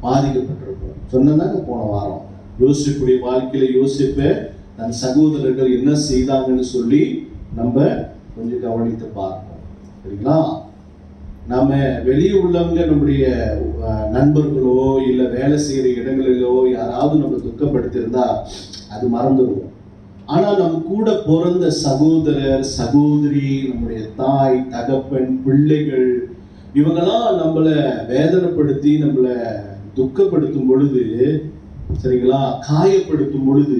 பாதிக்கப்பட்டிருக்கோம். சொன்னதாங்க போன வாரம் யோசிப்புடைய வாழ்க்கையில யோசிப்ப தன் சகோதரர்கள் என்ன செய்தாங்கன்னு சொல்லி நம்ம கொஞ்சம் கவனித்து பார்ப்போம். சரிங்களா? நாம வெளியே உள்ளவங்க நம்முடைய நண்பர்களோ இல்ல வேலை செய்யற இடங்களிலோ யாராவது நம்ம துக்கப்படுத்திருந்தா அது மறந்துடுவோம். ஆனா நம்ம கூட பிறந்த சகோதரர் சகோதரி, நம்முடைய தாய் தகப்பன் பிள்ளைகள் இவங்கெல்லாம் நம்மளை வேதனைப்படுத்தி நம்மளை துக்கப்படுத்தும் பொழுது, சரிங்களா, காயப்படுத்தும் பொழுது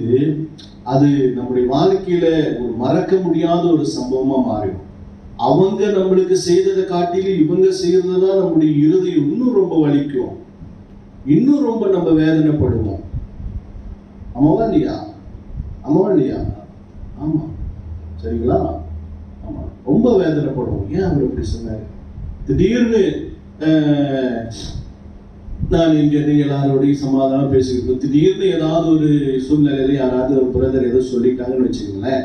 அது நம்முடைய வாழ்க்கையில ஒரு மறக்க முடியாத ஒரு சம்பவமா மாறிடும். அவங்க நம்மளுக்கு செய்ததை காட்டிலும் இவங்க செய்யறதுதான் நம்முடைய இருதயம் இன்னும் ரொம்ப வலிக்கும், இன்னும் ரொம்ப நம்ம வேதனைப்படுவோம். ஆமாவா இல்லையா? ஆமாவா இல்லையா? ஆமா. சரிங்களா? ஆமா, ரொம்ப வேதனைப்படுவோம். ஏன் அவர் இப்படி சொன்னாரு? திடீர்னு நான் இங்க எல்லாரோடையும் சமாதானம் பேசிக்கிட்டு திடீர்னு ஏதாவது ஒரு சூழ்நிலையில யாராவது ஒரு பிரதர் ஏதோ சொல்லிட்டாங்கன்னு வச்சுக்கோங்களேன்,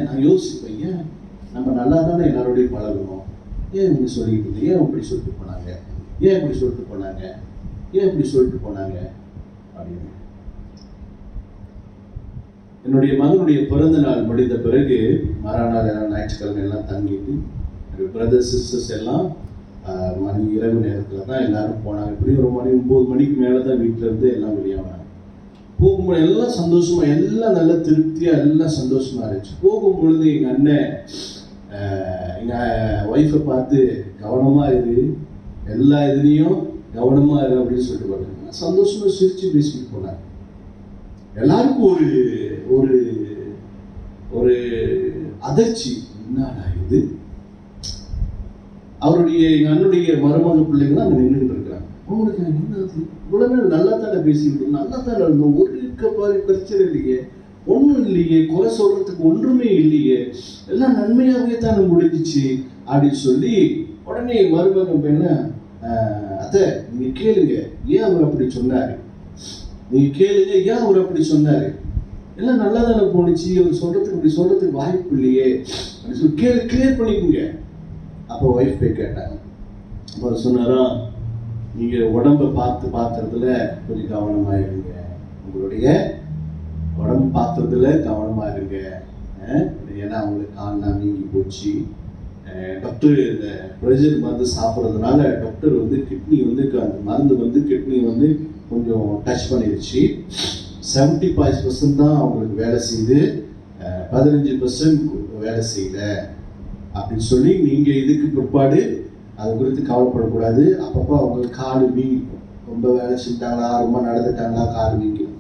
நான் யோசிப்பேன், ஏன் நம்ம நல்லா தானே எல்லாரோடையும் பழகணும், ஏன் இப்படி சொல்லிட்டு, ஏன் இப்படி சொல்லிட்டு போனாங்க, ஏன் இப்படி சொல்லிட்டு போனாங்க, ஏன் இப்படி சொல்லிட்டு போனாங்க அப்படின்னு. என்னுடைய மகனுடைய பிறந்த நாள் முடிந்த பிறகு மறுநாள் எல்லாம் ஞாயிற்றுக்கிழமை எல்லாம் தங்கிட்டு பிரதர் சிஸ்டர்ஸ் எல்லாம் மணி இரவு நேரத்தில் தான் எல்லாரும் போனாங்க. இப்படியும் ஒரு மணி 9 மணிக்கு மேலே தான் வீட்டில் இருந்து எல்லாம் வெளியானாங்க. போகும்போது எல்லாம் சந்தோஷமா, எல்லாம் நல்ல திருப்தியா, எல்லாம் சந்தோஷமா இருந்துச்சு. போகும்பொழுது எங்க அண்ணன் எங்க ஒய்ஃபை பார்த்து கவனமா இரு, எல்லா இதுலேயும் கவனமா இரு அப்படின்னு சொல்லிட்டு பாருங்க. சந்தோஷமா சிரிச்சு பேசிட்டு போனாங்க. எல்லாருக்கும் ஒரு ஒரு ஒரு அதிர்ச்சி, என்னடா இது. அவருடைய எங்க அண்ணனுடைய மருமக பிள்ளைங்க அங்கே நின்றுட்டு இருக்கிறாங்க. அவங்களுக்கு என்னது இவ்வளவு நேரம் நல்லா தானே பேசிக்கிட்டு, நல்லா தானே இருந்தோம், ஒரு பிரச்சனை இல்லையே, ஒன்றும் இல்லையே, குறை சொல்றதுக்கு ஒன்றுமே இல்லையே, எல்லாம் நன்மையாகவே தானே முடிஞ்சிச்சு அப்படின்னு சொல்லி உடனே மருமகன் என்ன, அத்தை நீங்க கேளுங்க ஏன் அவர் அப்படி சொன்னாரு, நீங்க கேளுங்க ஏன் அவர் அப்படி சொன்னாரு, எல்லாம் நல்லா தானே போனிச்சு, அவர் சொல்றதுக்கு இப்படி சொல்றதுக்கு வாய்ப்பு இல்லையே அப்படின்னு சொல்லி கிளியர் பண்ணிக்கோங்க. அப்போ ஒய்ஃப் போய் கேட்டாங்க. அப்போ சொன்னாரா, நீங்க உடம்ப பார்க்கறதுல கொஞ்சம் கவனமா இருங்க, உங்களுடைய உடம்பு பார்க்கறதுல கவனமா இருங்க, ஏன்னா அவங்களுக்கு கால்லாம் வீங்கி போச்சு. டாக்டர் இந்த ப்ரெஷர் மருந்து சாப்பிட்றதுனால டாக்டர் வந்து கிட்னி வந்து அந்த மருந்து வந்து கிட்னி வந்து கொஞ்சம் டச் பண்ணிடுச்சு. 75% தான் அவங்களுக்கு வேலை செய்யுது, 15% வேலை செய்யல அப்படின்னு சொல்லி நீங்க இதுக்கு பிற்பாடு அது குறித்து கவலைப்படக்கூடாது. அப்பப்போ அவங்களுக்கு கால் வீங்கிக்கும், ரொம்ப வேலை செஞ்சாங்களா, ரொம்ப நடந்துட்டாங்களா, கால் வீங்கிக்கும்.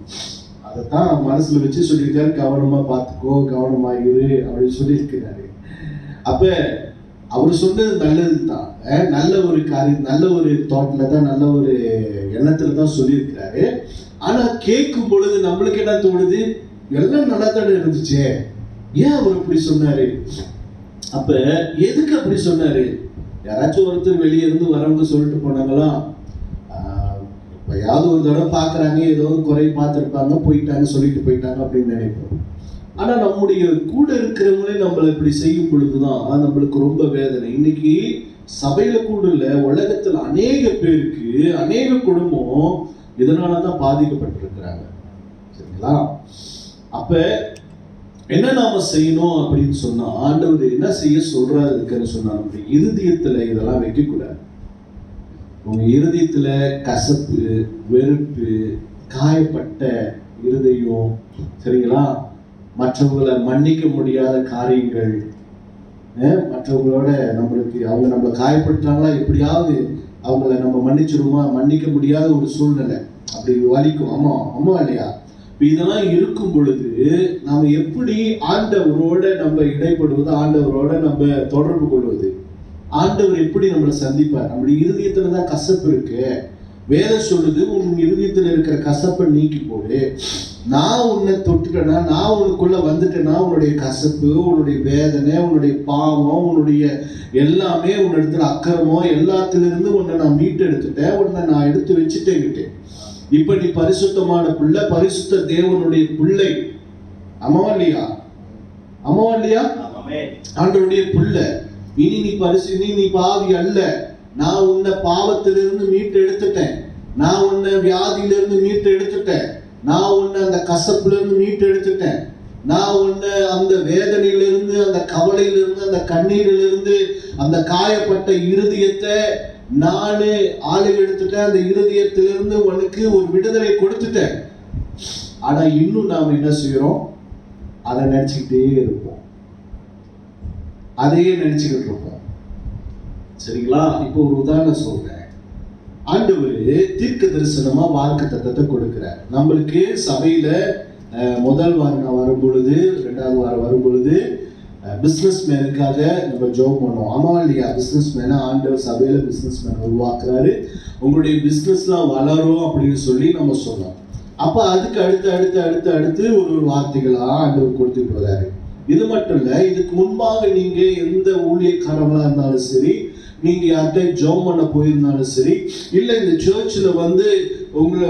அதைத்தான் மனசுல வச்சு சொல்லியிருக்காரு, கவனமா பார்த்துக்கோ, கவனமா இரு அப்படின்னு சொல்லியிருக்கிறாரு. அப்ப அவர் சொன்னது நல்லது தான், நல்ல ஒரு காரியம், நல்ல ஒரு தாட்ல தான், நல்ல ஒரு எண்ணத்துல தான் சொல்லியிருக்கிறாரு. ஆனா கேட்கும் பொழுது நம்மளுக்கு என்ன தோணுது, எல்லாம் நல்லா தானே இருந்துச்சு, ஏன் அவர் இப்படி சொன்னாரு? அப்ப எதுக்கு அப்படி சொன்னாரு? யாராச்சும் ஒருத்தர் வெளியே இருந்து வரவங்க சொல்லிட்டு போனாங்களா, எப்பயாவது ஒரு தடவை பாக்குறாங்க, ஏதோ ஒரு குறை பார்த்துருப்பாங்க, போயிட்டாங்க, சொல்லிட்டு போயிட்டாங்க அப்படின்னு நினைப்போம். ஆனா நம்முடைய கூட இருக்கிறவங்களே நம்மளை இப்படி செய்யும் பொழுதுதான் நம்மளுக்கு ரொம்ப வேதனை. இன்னைக்கு சபையில கூட இல்ல, உலகத்துல அநேக பேருக்கு, அநேக குடும்பம் இதனாலதான் பாதிக்கப்பட்டிருக்கிறாங்க. சரிங்களா? அப்ப என்ன நாம செய்யணும் அப்படின்னு சொன்னா, ஆண்டவர் என்ன செய்ய சொல்றாரு இருக்குன்னு சொன்னா, நம்முடைய இருதயத்துல இதெல்லாம் வைக்க கூடாது. உங்க இருதயத்துல கசப்பு, வெறுப்பு, காயப்பட்ட இருதயம், சரிங்களா, மற்றவங்களை மன்னிக்க முடியாத காரியங்கள், மற்றவங்களோட அவங்க நம்மளை காயப்படுத்தாங்களா, எப்படியாவது அவங்கள நம்ம மன்னிச்சிருமா, மன்னிக்க முடியாத ஒரு சூழ்நிலை, அப்படி வலிக்கும். அம்மா இல்லையா? இதெல்லாம் இருக்கும் பொழுது நாம எப்படி ஆண்டவரோட நம்ம இடைப்படுவது, ஆண்டவரோட நம்ம தொடர்பு கொள்வது, ஆண்டவர் எப்படி நம்மளை சந்திப்பார்? நம்முடைய இருதயத்துலதான் கசப்பு இருக்கு. வேதம் சொல்லுது, உன் இருதயத்துல இருக்கிற கசப்பை நீக்கி போடு. நான் உன்னை தொட்டுட்டேன்னா, நான் உனக்குள்ள வந்துட்டேன்னா, உன்னுடைய கசப்பு, உன்னுடைய வேதனை, உன்னுடைய பாவம், உன்னுடைய எல்லாமே, உன்னிடத்துல அக்கிரமம், எல்லாத்திலிருந்து உன்னை நான் மீட்டு எடுத்துட்டேன், உன்னை நான் எடுத்து வச்சுட்டேங்கிட்டேன். இப்ப நீ பரிசுத்தமான பிள்ளை, பரிசுத்த தேவனுடைய பிள்ளை. அம்மாவா இல்லையா? ஆண்டவருடைய பிள்ளை. இனி நீ பாவி அல்ல. நான் உன்னை பாவத்திலிருந்து மீட்டு எடுத்துட்டேன். நான் உன்னை வியாதியிலிருந்து மீட்டு எடுத்துட்டேன். நான் உன்னை அந்த கசப்புல இருந்து மீட்டு எடுத்துட்டேன். நான் உன்னை அந்த வேதனையிலிருந்து, அந்த கவலையிலிருந்து, அந்த கண்ணீரிலிருந்து, அந்த காயப்பட்ட இருதயத்தை நானே ஆளு எடுத்துட்டேன். அந்த இருதயத்திலிருந்து உனக்கு ஒரு விடுதலை கொடுத்துட்டேன். ஆனா இன்னும் நாம் என்ன செய்யறோம்? அதை நினைச்சுக்கிட்டே இருப்போம், அதையே நினைச்சுக்கிட்டு இருப்போம். சரிங்களா? இப்போ ஒரு உதாரணம் சொல்றேன். ஆண்டவர் தீர்க்க தரிசனமா வாக்கு தத்தத்தை கொடுக்கிறார் நம்மளுக்கு. சபையில முதல் வாரம் வரும் பொழுது, 2வது வாரம் வரும் பொழுது பிசினஸ் மேனுக்காக நம்ம ஜோம் பண்ணோம். ஆமா இல்லையா? பிசினஸ் மேன ஆண்டவர் சபையில பிசினஸ் மேன் உருவாக்குறாரு. உங்களுடைய பிசினஸ்லாம் வளரும் அப்படின்னு சொல்லி நம்ம சொன்னோம். அப்ப அதுக்கு அடுத்து அடுத்து அடுத்து அடுத்து ஒரு வார்த்தைகளா ஆண்டவர் கொடுத்துட்டு வராரு. இது மட்டும் இல்ல, இதுக்கு முன்பாக நீங்க எந்த ஊழியக்காரங்களா இருந்தாலும் சரி, நீங்க யார்கிட்ட ஜோம் பண்ண போயிருந்தாலும் சரி, இல்ல இந்த சர்ச்சில் வந்து உங்களை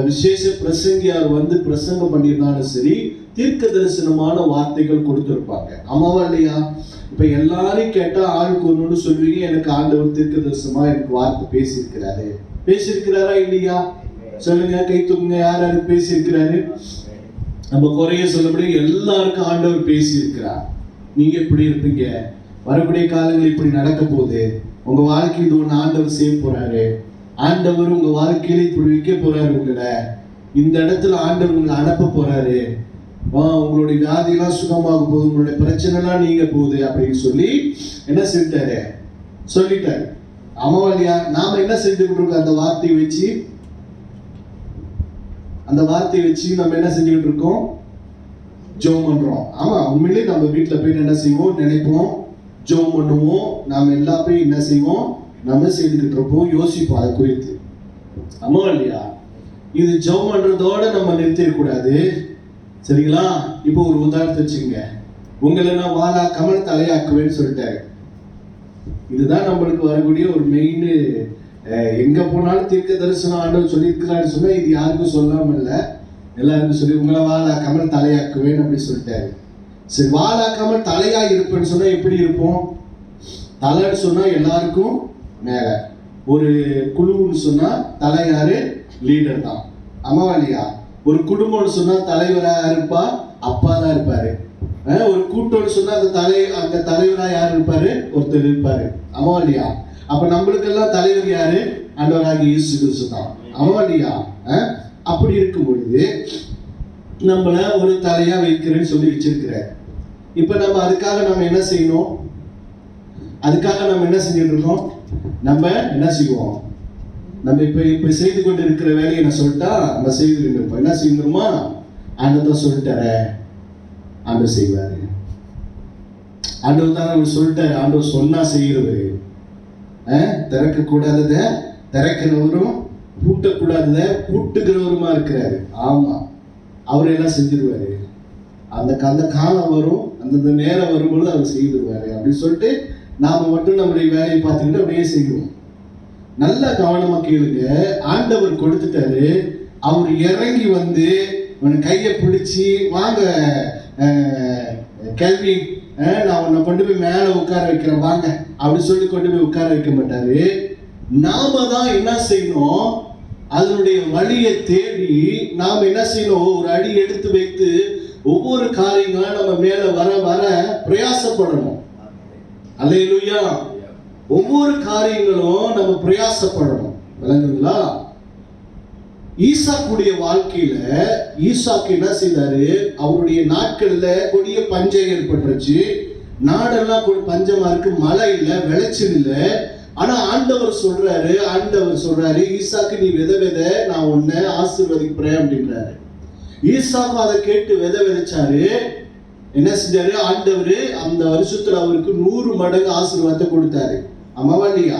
விசேஷ பிரசங்கியார் வந்து பிரசங்கம் பண்ணியிருந்தாலும் சரி, தீர்க்க தரிசனமான வார்த்தைகள் கொடுத்திருப்பாங்க. ஆமாவா இல்லையா? இப்ப எல்லாரும் கேட்டா ஆளுக்கு ஒண்ணு சொல்லுவீங்க, எனக்கு ஆண்டவர் தீர்க்க தரிசனமா எனக்கு வார்த்தை பேசியிருக்கிறாரா இல்லையா? சொல்லுங்க, கை தூக்குங்க. யார் யாரு பேசியிருக்கிறாரு? நம்ம குறைய சொல்லபடி எல்லாருக்கும் ஆண்டவர் பேசியிருக்கிறார். நீங்க எப்படி இருப்பீங்க? வரக்கூடிய காலங்கள் இப்படி நடக்க போகுது. உங்க வாழ்க்கையில் இது ஒண்ணு ஆண்டவர் செய்ய போறாரு. ஆண்டவர் உங்க வாழ்க்கையில இப்படி வைக்க போறாரு. உங்களை இந்த இடத்துல ஆண்டவர் உங்களை அனுப்ப போறாரு. உங்களுடைய வியாதியெல்லாம் சுகமாக போகுது, உங்களுடைய பிரச்சனை எல்லாம் நீங்க போகுது அப்படின்னு சொல்லி என்ன சொல்லிட்டாரு. ஆமாவா இல்லையா? நாம என்ன செஞ்சுக்கிட்டு இருக்கோம்? அந்த வார்த்தையை வச்சு நம்ம என்ன செஞ்சுக்கிட்டு இருக்கோம்? ஜெபம் பண்றோம். ஆமா, உண்மையிலே நம்ம வீட்டுல போய் என்ன செய்வோம்? நினைப்போம், ஜெபம் பண்ணுவோம். நாம எல்லா போய் என்ன செய்வோம்? நம்ம செய்துக்கிட்டு இருப்போம், யோசிப்போம் அதை குறித்து. ஆமா இல்லையா? இது ஜெபம் பண்றதோட நம்ம நிறுத்திடக்கூடாது. சரிங்களா? இப்போ ஒரு உதாரணத்தை வச்சுங்க. உங்களை நான் வாழாக்காமல் தலையாக்குவேன்னு சொல்லிட்டாரு. இதுதான் நம்மளுக்கு வரக்கூடிய ஒரு மெயின். எங்க போனாலும் தீர்க்க தரிசனம் ஆண்டவர் சொல்லியிருக்கிறாரு சொன்னா, இது யாருக்கும் சொல்லாம இல்ல, எல்லாருக்கும் சொல்லி உங்களை வாழாக்காமல் தலையாக்குவேன் அப்படி சொல்லிட்டாரு. சரி, வாழாக்காமல் தலையா இருப்பேன்னு சொன்னா எப்படி இருப்போம்? தலைன்னு சொன்னா எல்லாருக்கும் மேல, ஒரு குழுன்னு சொன்னா தலை யாரு? லீடர் தான். ஆமாவா இல்லையா? ஒரு குடும்பம்னு சொன்னா தலைவரா யாரு இருப்பா? அப்பா தான் இருப்பாரு. ஒரு கூட்டம்னு சொன்னா அந்த தலைவரா யாரு இருப்பாரு? ஒருத்தர் இருப்பாரு. ஆமாவா இல்லையா? அப்ப நம்மளுக்கெல்லாம் தலைவர் யாரு? ஆண்டவராகிய இயேசு கிறிஸ்து தான். ஆமாவா இல்லையா? அப்படி இருக்கும் பொழுது நம்மள ஒரு தலையா வைக்கிறேன்னு சொல்லி வச்சிருக்கிறார். இப்ப நம்ம அதுக்காக நம்ம என்ன செய்யணும்? அதுக்காக நம்ம என்ன செஞ்சுட்டு இருக்கோம்? நம்ம என்ன செய்வோம்? நம்ம இப்ப செய்து கொண்டு இருக்கிற வேலையை என்ன சொல்லிட்டா நம்ம செய்து இருப்போம். என்ன செய்யணுமா? ஆண்டவர் சொல்லிட்டாரு, ஆண்டவர் செய்வாரு. ஆண்டவர் தான் அவர் சொல்லிட்டாரு. ஆண்டவர் சொன்னா செய்யறவரு. திறக்க கூடாதத திறக்கிறவரும், பூட்டக்கூடாதத பூட்டுகிறவருமா இருக்கிறாரு. ஆமா, அவர் எல்லாம் செஞ்சிருவாரு. அந்த காலம் வரும், அந்த நேரம் வரும்பொழுது அவர் செய்திருவாரு அப்படின்னு சொல்லிட்டு நாம மட்டும் நம்முடைய வேலையை பார்த்துக்கிட்டு அப்படியே செய்வோம். நல்ல கவனமா கேளுங்க. ஆண்டவர் கொடுத்துட்டாரு. அவர் இறங்கி வந்து கையை பிடிச்சி, வாங்க கேள்வி, நான் உன்னை கொண்டு போய் மேல உட்கார வைக்கிறேன் வாங்க அப்படின்னு சொல்லி கொண்டு போய் உட்கார வைக்க மாட்டாரு. நாம தான் என்ன செய்யணும்? அதனுடைய வழியை தேடி நாம என்ன செய்யணும்? ஒரு அடி எடுத்து வைத்து ஒவ்வொரு காரியங்களும் நம்ம மேல வர வர பிரயாசப்படணும். அல்லேலூயா. ஒவ்வொரு காரியங்களும் நம்ம பிரயாசப்படணும். விளங்குங்களா? ஈசாக்குடைய வாழ்க்கையில ஈசாக்கு என்ன செய்தாரு? அவருடைய நாட்கள்ல கொடிய பஞ்சம் ஏற்பட்டுருச்சு. நாடெல்லாம் பஞ்சமா இருக்கு, மழை இல்லை, விளைச்சல் இல்லை. ஆனா ஆண்டவர் சொல்றாரு ஈசாக்கு நீ வித நான் உன்னை ஆசீர்வதிக்கிறேன் அப்படின்றாரு. ஈசாக்கு அதை கேட்டு விதைச்சாரு. என்ன செஞ்சாரு? ஆண்டவர் அந்த வருஷத்துல அவருக்கு 100 மடங்கு ஆசீர்வாதத்தை கொடுத்தாரு. ஆமாவா இல்லையா?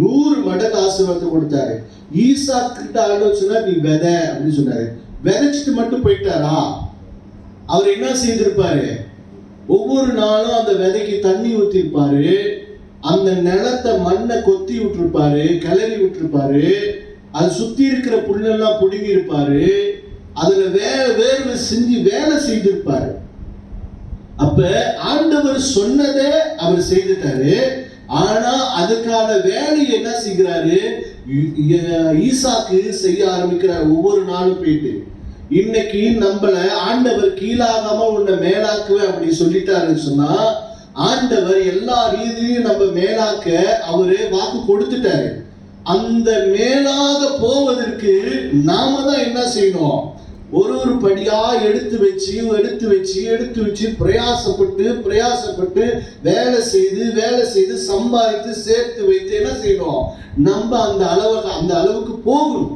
100 மடங்கு ஆசீர்வாதத்தை கொடுத்தாரு. ஈசாக்கு கிட்ட ஆலோசனை நீ விதை அப்படின்னு சொன்னாரு. விதைச்சிட்டு மட்டும் போயிட்டாரா? அவர் என்ன செய்திருப்பாரு? ஒவ்வொரு நாளும் அந்த விதைக்கு தண்ணி ஊத்திருப்பாரு, அந்த நிலத்தை மண்ணை கொத்தி விட்டுருப்பாரு, கிளறி விட்டுருப்பாரு, அது சுத்தி இருக்கிற புல்லெல்லாம் புடுங்கி இருப்பாரு, அதுல வேர்வை செஞ்சு வேலை செய்திருப்பாரு. அப்ப ஆண்டவர் சொன்னதை அவர் செய்துட்டாரு. ஆனா அதுக்கான வேலை என்ன செய்கிறாரு? ஈசாக்கு செய்ய ஆரம்பிக்கிறார். ஒவ்வொரு நாளும் போயிட்டு இன்னைக்கு நம்மள ஆண்டவர் கீழாகாம உன்னை மேலாக்குவேன் அப்படி சொல்லிட்டாருன்னு சொன்னா, ஆண்டவர் எல்லா ரீதியிலும் நம்ம மேலாக்க அவரு வாக்கு கொடுத்துட்டாரு. அந்த மேலாக போவதற்கு நாம தான் என்ன செய்யணும்? ஒரு படியா எடுத்து வச்சு பிரயாசப்பட்டு வேலை செய்து சம்பாதித்து சேர்த்து வைத்து என்ன செய்யணும்? நம்ம அந்த அளவுக்கு போகணும்.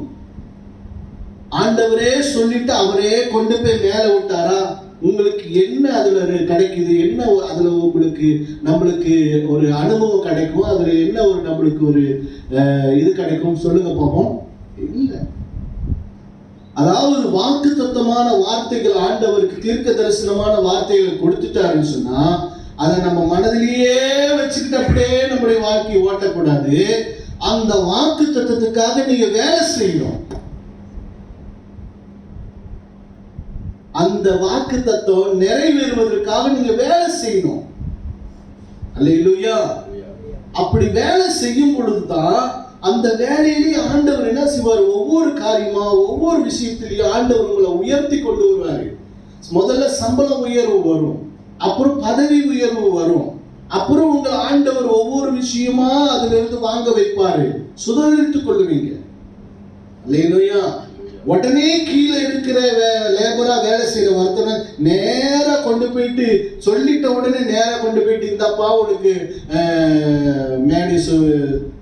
ஆண்டவரே சொல்லிட்டு அவரே கொண்டு போய் மேல விட்டாரா? உங்களுக்கு என்ன அதுல கிடைக்குது? என்ன அதுல நம்மளுக்கு ஒரு அனுபவம் கிடைக்கும்? அதுல என்ன நம்மளுக்கு ஒரு இது கிடைக்கும்? சொல்லுங்க பாப்போம். இல்ல. அதாவது வாக்குத்தத்தமான வார்த்தைகள், ஆண்டவருக்கு தீர்க்க தரிசனமான வார்த்தைகள் கொடுத்துட்டாருன்னு சொன்னா, அதை நம்ம மனதிலேயே வச்சுக்கிட்டு அப்படியே நம்முடைய வாழ்க்கையை ஓட்டக்கூடாது. அந்த வாக்குத்தத்தத்துக்காக நீங்க வேலை செய்யணும். அந்த வாக்குத்தத்தம் நிறைவேறுவதற்காக நீங்க வேலை செய்யணும். அல்லேலூயா. அப்படி வேலை செய்யும் பொழுதுதான் அந்த வேலையிலேயே ஆண்டவர் என்ன செய்வார்? ஒவ்வொரு காரியமா ஒவ்வொரு விஷயத்திலையும் ஆண்டவர் உங்களை உயர்த்தி கொண்டு வருவாரு. முதல்ல சம்பள உயர்வு வரும், அப்புறம் பதவி உயர்வு வரும், அப்புறம் உங்கள் ஆண்டவர் ஒவ்வொரு விஷயமா அதுல இருந்து வாங்க வைப்பாரு, சுதந்திரித்துக் கொள்ளுவீங்க. அல்லேலூயா. உடனே கீழே இருக்கிற லேபரா வேலை செய்யற ஒருத்தனை நேரா கொண்டு போயிட்டு சொல்லிட்ட உடனே நேரா கொண்டு போயிட்டு இந்தப்பா உனக்கு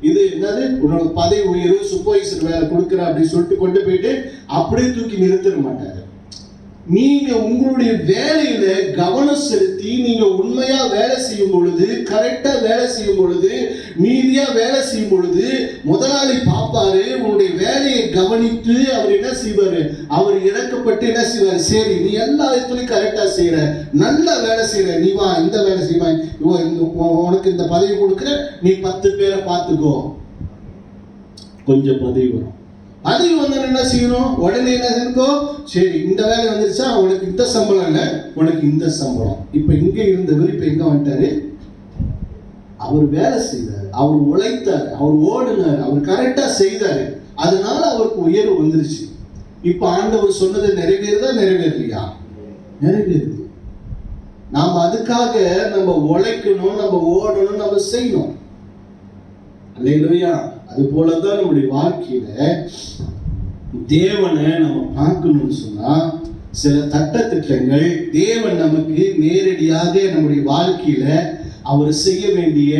இது என்னது உனக்கு பதவி உயர்வு சூப்பர்வைசர் வேலை கொடுக்குற அப்படின்னு சொல்லிட்டு கொண்டு போயிட்டு அப்படியே தூக்கி நிறுத்திட மாட்டாரு. நீங்க உங்களுடைய வேலையில கவனம் செலுத்தி நீங்க உண்மையா வேலை செய்யும் பொழுது, கரெக்டா வேலை செய்யும் பொழுது, நீதியா வேலை செய்யும் பொழுது முதலாளி பார்ப்பாரு. உங்களுடைய வேலையை கவனித்து அவர் என்ன செய்வாரு? அவர் இறக்கப்பட்டு என்ன செய்வாரு? சரி, நீ எல்லா இடத்துலையும் கரெக்டா செய்யற, நல்ல வேலை செய்யற, நீ வா இந்த வேலை செய்வாய், உனக்கு இந்த பதவி கொடுக்குற, நீ 10 பேரை பார்த்துக்கோ. கொஞ்சம் பதவி வரும். பதவி வந்தா என்ன செய்யணும்? உடனே என்ன செய்யணும்? சரி, இந்த வேலை வந்துருச்சா, உனக்கு இந்த சம்பளம் இல்லை, உனக்கு இந்த சம்பளம். இப்ப இங்க இருந்தவர் இப்ப எங்க வந்துட்டாரு? அவர் வேலை செய்தார், அவர் உழைத்தார், அவர் ஓடினார், அவர் கரெக்டா செய்தாரு. அதனால அவருக்கு உயர்வு வந்துருச்சு. இப்ப ஆண்டவர் சொன்னது நிறைவேறுதா நிறைவேறலையா? நிறைவேறுது. நாம அதுக்காக நம்ம உழைக்கணும், நம்ம ஓடணும், நம்ம செய்யணும். அல்லேலூயா. அது போலதான் நம்முடைய வாழ்க்கையில தேவனை நம்ம பார்க்கணும்னு சொன்னா, சில சட்டதிட்டங்கள் தேவன் நமக்கு நேரடியாக நம்முடைய வாழ்க்கையில அவர் செய்ய வேண்டிய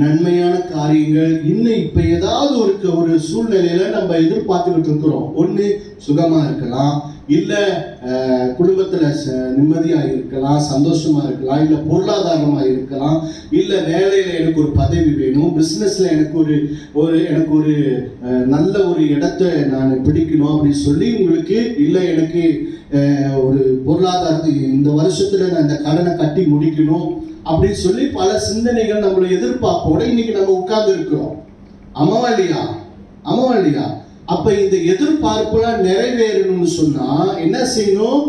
நன்மையான காரியங்கள் இன்னும் இப்ப ஏதாவது ஒரு சூழ்நிலையில நம்ம எதிர்பார்த்துக்கிட்டு இருக்கிறோம். ஒண்ணு சுகமா இருக்கலாம், இல்ல குடும்பத்துல நிம்மதியா இருக்கலாம், சந்தோஷமா இருக்கலாம், இல்ல பொருளாதாரமா இருக்கலாம், இல்ல வேலையில எனக்கு ஒரு பதவி வேணும், பிசினஸ்ல எனக்கு ஒரு நல்ல ஒரு இடத்தை நான் பிடிக்கணும் அப்படின்னு சொல்லி உங்களுக்கு, இல்ல எனக்கு ஒரு பொருளாதாரத்துக்கு இந்த வருஷத்துல நான் இந்த கடனை கட்டி முடிக்கணும் அப்படின்னு சொல்லி பல சிந்தனைகள் நம்மளை எதிர்பார்ப்போட இன்னைக்கு நம்ம உட்கார்ந்து இருக்கிறோம். ஆமாவா இல்லையா? அப்ப இந்த எதிர்பார்ப்புலாம் நிறைவேறணும்னு சொன்னா என்ன செய்யணும்?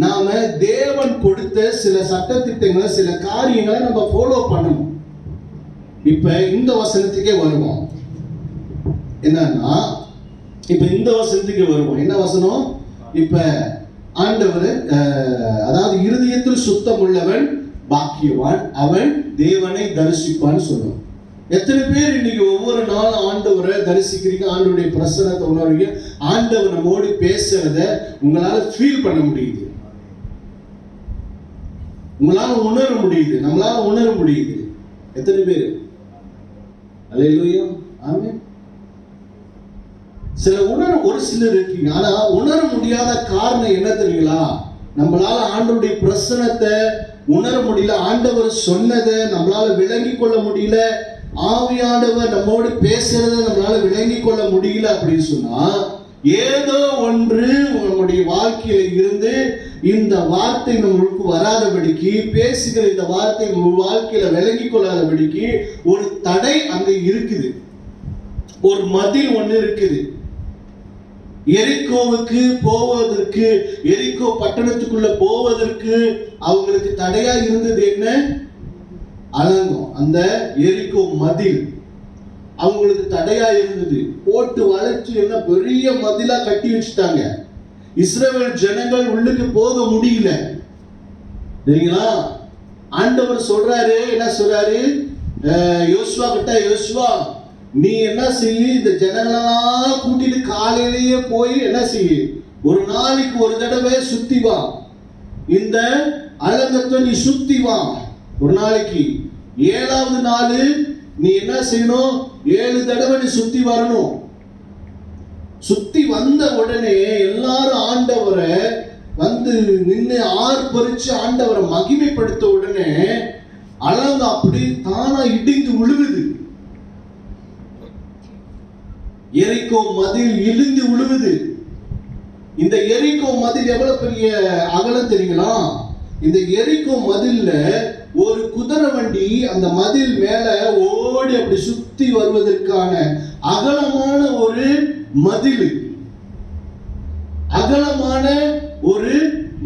நாம தேவன் கொடுத்த சில சட்டதிட்டங்களை, சில காரியங்களை நம்ம ஃபாலோ பண்ணணும். இப்ப இந்த வசனத்துக்கே வருவோம். என்னன்னா, இப்ப இந்த வசனத்துக்கு வருவோம். என்ன வசனம்? இப்ப ஆண்டவர் அதாவது இருதயத்தில் சுத்தம் உள்ளவன் பாக்கியவான், அவன் தேவனை தரிசிப்பான்னு சொல்லுவோம். எத்தனை பேர் இன்னைக்கு ஒவ்வொரு நாளும் ஆண்டவரை தரிசிக்கிறீங்க, ஆண்டவருடைய பிரசன்னத்தை உணர்றீங்க, ஆண்டவர் நம்மோடு பேசுறத உங்களால ஃபீல் பண்ண முடியுது, உங்களால உணர முடியுது, நம்மளால உணர முடியுது. எத்தனை பேர்? அல்லேலூயா, ஆமென். சில ஒரு சிலர் இருக்கீங்க, ஆனா உணர முடியாத காரணம் என்ன தெரியுங்களா? நம்மளால ஆண்டவருடைய பிரசன்னத்தை உணர முடியல, ஆண்டவர் சொன்னதை நம்மளால விளங்கி கொள்ள முடியல, ஆவியானவர் நம்மோடு பேசுறத நம்மளால விளங்கி கொள்ள முடியல அப்படின்னு சொன்னா, ஏதோ ஒன்று நம்முடைய வாழ்க்கையில இருந்து இந்த வார்த்தை நம்மளுக்கு வராதபடிக்கு, பேசுகிற இந்த வார்த்தை நம்ம வாழ்க்கையில விளங்கி கொள்ளாதபடிக்கு ஒரு தடை அங்க இருக்குது, ஒரு மதில் ஒண்ணு இருக்குது. எரிகோவுக்கு போவதற்கு, எரிகோ பட்டணத்துக்குள்ள போவதற்கு அவங்களுக்கு தடையா இருந்தது என்ன? அலங்கம். அந்த எரிகோ மதில் அவங்களுக்கு தடையா இருந்தது. போட்டு வளைச்சு என்ன பெரிய மதிலா கட்டி வச்சுட்டாங்க. இஸ்ரவேல் ஜனங்கள் உள்ளுக்கு போக முடியல. சரிங்களா? ஆண்டவர் சொல்றாரு, என்ன சொல்றாரு யோசுவா கிட்ட, யோசுவா நீ என்ன செய்ய, இந்த ஜனங்களெல்லாம் கூட்டிட்டு காலையிலேயே போய் என்ன செய்ய, ஒரு நாளைக்கு ஒரு தடவை சுத்தி வா, இந்த அலங்கத்தை நீ சுத்தி வா ஒரு நாளைக்கு. 7வது நாள் நீ என்ன செய்யணும், 7 தடவை நீ சுத்தி வரணும். சுத்தி வந்த உடனே எல்லாரும் ஆண்டவரை வந்து நின்று ஆர்ப்பரிச்சு ஆண்டவரை மகிமைப்படுத்த உடனே அலங்க அப்படி தானா இடிந்து விழுவுது. எரிகோ மதில் இடிந்து விழுவுது. இந்த எரிகோ மதில் எவ்வளவு பெரிய அகலம் தெரியுங்களா? இந்த எரிகோ மதில்ல ஒரு குதிரை வண்டி அந்த மதில் மேல ஓடி அப்படி சுத்தி வருவதற்கான அகலமான ஒரு மதில், அகலமான ஒரு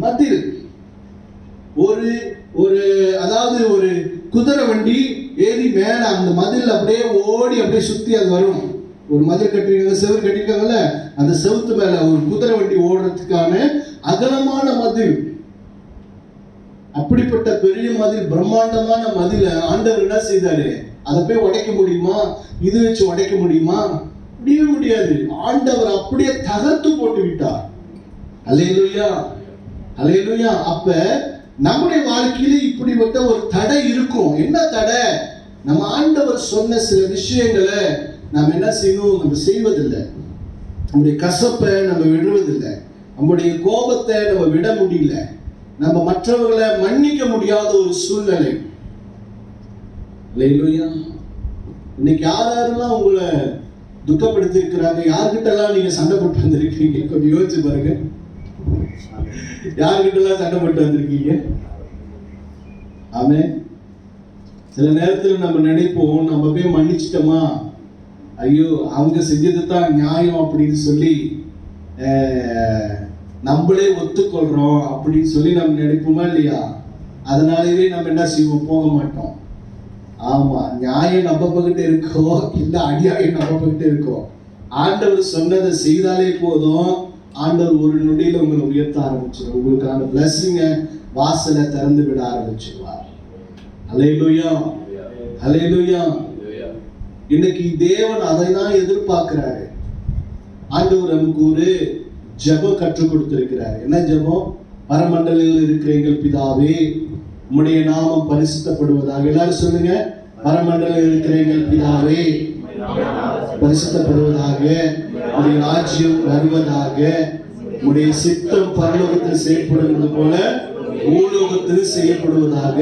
மதில், ஒரு ஒரு அதாவது ஒரு குதிரை வண்டி ஏறி மேல அந்த மதில் அப்படியே ஓடி அப்படியே சுத்தி அது வரும். ஒரு மதில் கட்டிருக்காங்க, செவுரு கட்டிருக்காங்கல்ல, அந்த செவுத்து மேல ஒரு குதிரை வண்டி ஓடுறதுக்கான அகலமான மதில். அப்படிப்பட்ட பெரிய மதில், பிரம்மாண்டமான மதில ஆண்டவர் என்ன செய்தாரு? அதை போய் உடைக்க முடியுமா? இது வச்சு உடைக்க முடியுமா? முடியவே முடியாது. ஆண்டவர் அப்படியே தகர்த்து போட்டு விட்டார். அல்லேலூயா, அல்லேலூயா. அப்ப நம்முடைய வாழ்க்கையில இப்படிப்பட்ட ஒரு தடை இருக்கும். என்ன தடை? நம்ம ஆண்டவர் சொன்ன சில விஷயங்களை நம்ம என்ன செய்யணும்? நம்ம செய்வதில்லை. நம்முடைய கசப்பை நம்ம விடுவதில்லை, நம்முடைய கோபத்தை நம்ம விட முடியல, நம்ம மற்றவர்களை மன்னிக்க முடியாத ஒரு சூழ்நிலை. அல்லேலூயா. இன்னைக்கு யாரெல்லாம் உங்களை துக்கப்படுத்தி இருக்கிறாங்க? யார்கிட்ட எல்லாம் நீங்க சண்டை போட்டு வந்திருக்கீங்க? கொஞ்சம் யோசிச்சு பாருங்க. யார்கிட்ட எல்லாம் சண்டை போட்டு வந்திருக்கீங்க? ஆமென். சில நேரத்துல நம்ம நினைப்போம், நம்ம போய் மன்னிச்சிட்டோமா, ஐயோ அவங்க செஞ்சது தான் நியாயம் அப்படின்னு சொல்லி நம்மளே ஒத்துக்கொள்றோம் அப்படின்னு சொல்லி நம்ம நினைப்போமா இல்லையா? அதனாலவே நம்ம என்ன செய்வோம்? போக மாட்டோம். ஆமா, நியாயம் நம்ம பகிட்டு இருக்கோ இல்ல அநியாயம் நம்ம பகிட்டு இருக்கோ, ஆண்டவர் சொன்னதை செய்தாலே போதும், ஆண்டவர் ஒரு நொடியில உங்களை உயர்த்த ஆரம்பிச்சிடும். உங்களுக்கான பிளஸிங்க வாசலை திறந்து விட ஆரம்பிச்சிருவார். அல்லேலூயா, அல்லேலூயா. இன்னைக்கு தேவன் அதை தான் எதிர்பார்க்கிறாரு. ஆண்டவர் நமக்கு ஒரு ஜெபம் கற்றுக் கொடுத்திருக்கிறார். என்ன ஜெபம்? பரமண்டலில் இருக்கிற எங்கள் பிதாவே, உம்முடைய நாமம் பரிசுத்தப்படுவதாக. எல்லாரும் சொல்லுங்க, பரமண்டலில் இருக்கிற எங்கள் பிதாவே பரிசுத்தப்படுவதாக, உம்முடைய ராஜ்யம் வருவதாக, உம்முடைய சித்தம் பரலோகத்தில் செய்யப்படுவது போல பூலோகத்தில் செய்யப்படுவதாக.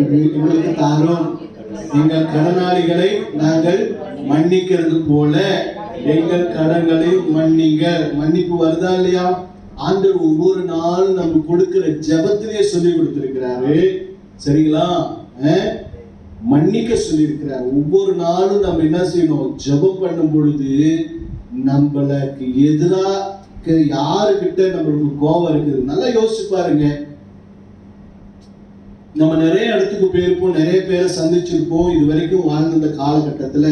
எங்களுக்கு தாரும், எங்கள் கடனாளிகளை நாங்கள் மன்னிக்கிறது போல எங்கள் கடன்களை மன்னிங்க. மன்னிப்பு வருதா இல்லையா? ஆண்டவர் ஒவ்வொரு நாளும் நம்ம கொடுக்கிற ஜெபத்திலேயே சொல்லி கொடுத்திருக்கிறாரு. சரிங்களா? மன்னிக்க சொல்லி இருக்கிறார். ஒவ்வொரு நாளும் நம்ம என்ன செய்யணும்? ஜெபம் பண்ணும் பொழுது நம்மளுக்கு எதிராக யாருக்கிட்ட நம்மளுக்கு கோபம் இருக்குது நல்லா யோசிச்சு பாருங்க. நம்ம நிறைய இடத்துக்கு போயிருப்போம், நிறைய பேரை சந்திச்சிருப்போம். இது வரைக்கும் வாழ்ந்த காலகட்டத்துல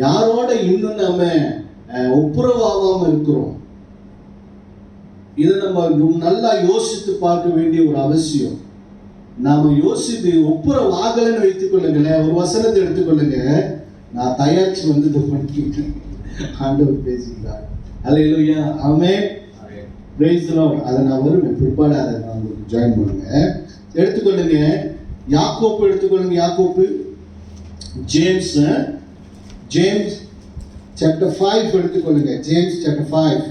யாரோட இன்னும் நம்ம ஒப்புரவாகாம இருக்கிறோம். இதை நம்ம நல்லா யோசித்து பார்க்க வேண்டிய ஒரு அவசியம். நாம யோசித்து ஒப்புரவாகலன்னு வைத்துக் கொள்ளுங்களேன். ஒரு வசனத்தை எடுத்துக்கொள்ளுங்க, நான் தயாரிச்சு வந்தது பண்ணிக்கிட்டேன். ஆண்டவர் பேசிக்கிறார். அல்லேலூயா, ஆமென், பிரைஸ் தி லார்ட். அதை நான் வருவேன் பிற்பாடு, அதை நான் உங்களுக்கு ஜாயின் பண்ணுங்க. எடுத்துக்கொள்ளுங்க, யாக்கோப்பு எடுத்துக்கொள்ளுங்க. யாக்கோப்பு, ஜேம்ஸ் சாப்டர் 5 எடுத்துக்கொள்ளுங்க. James chapter 5.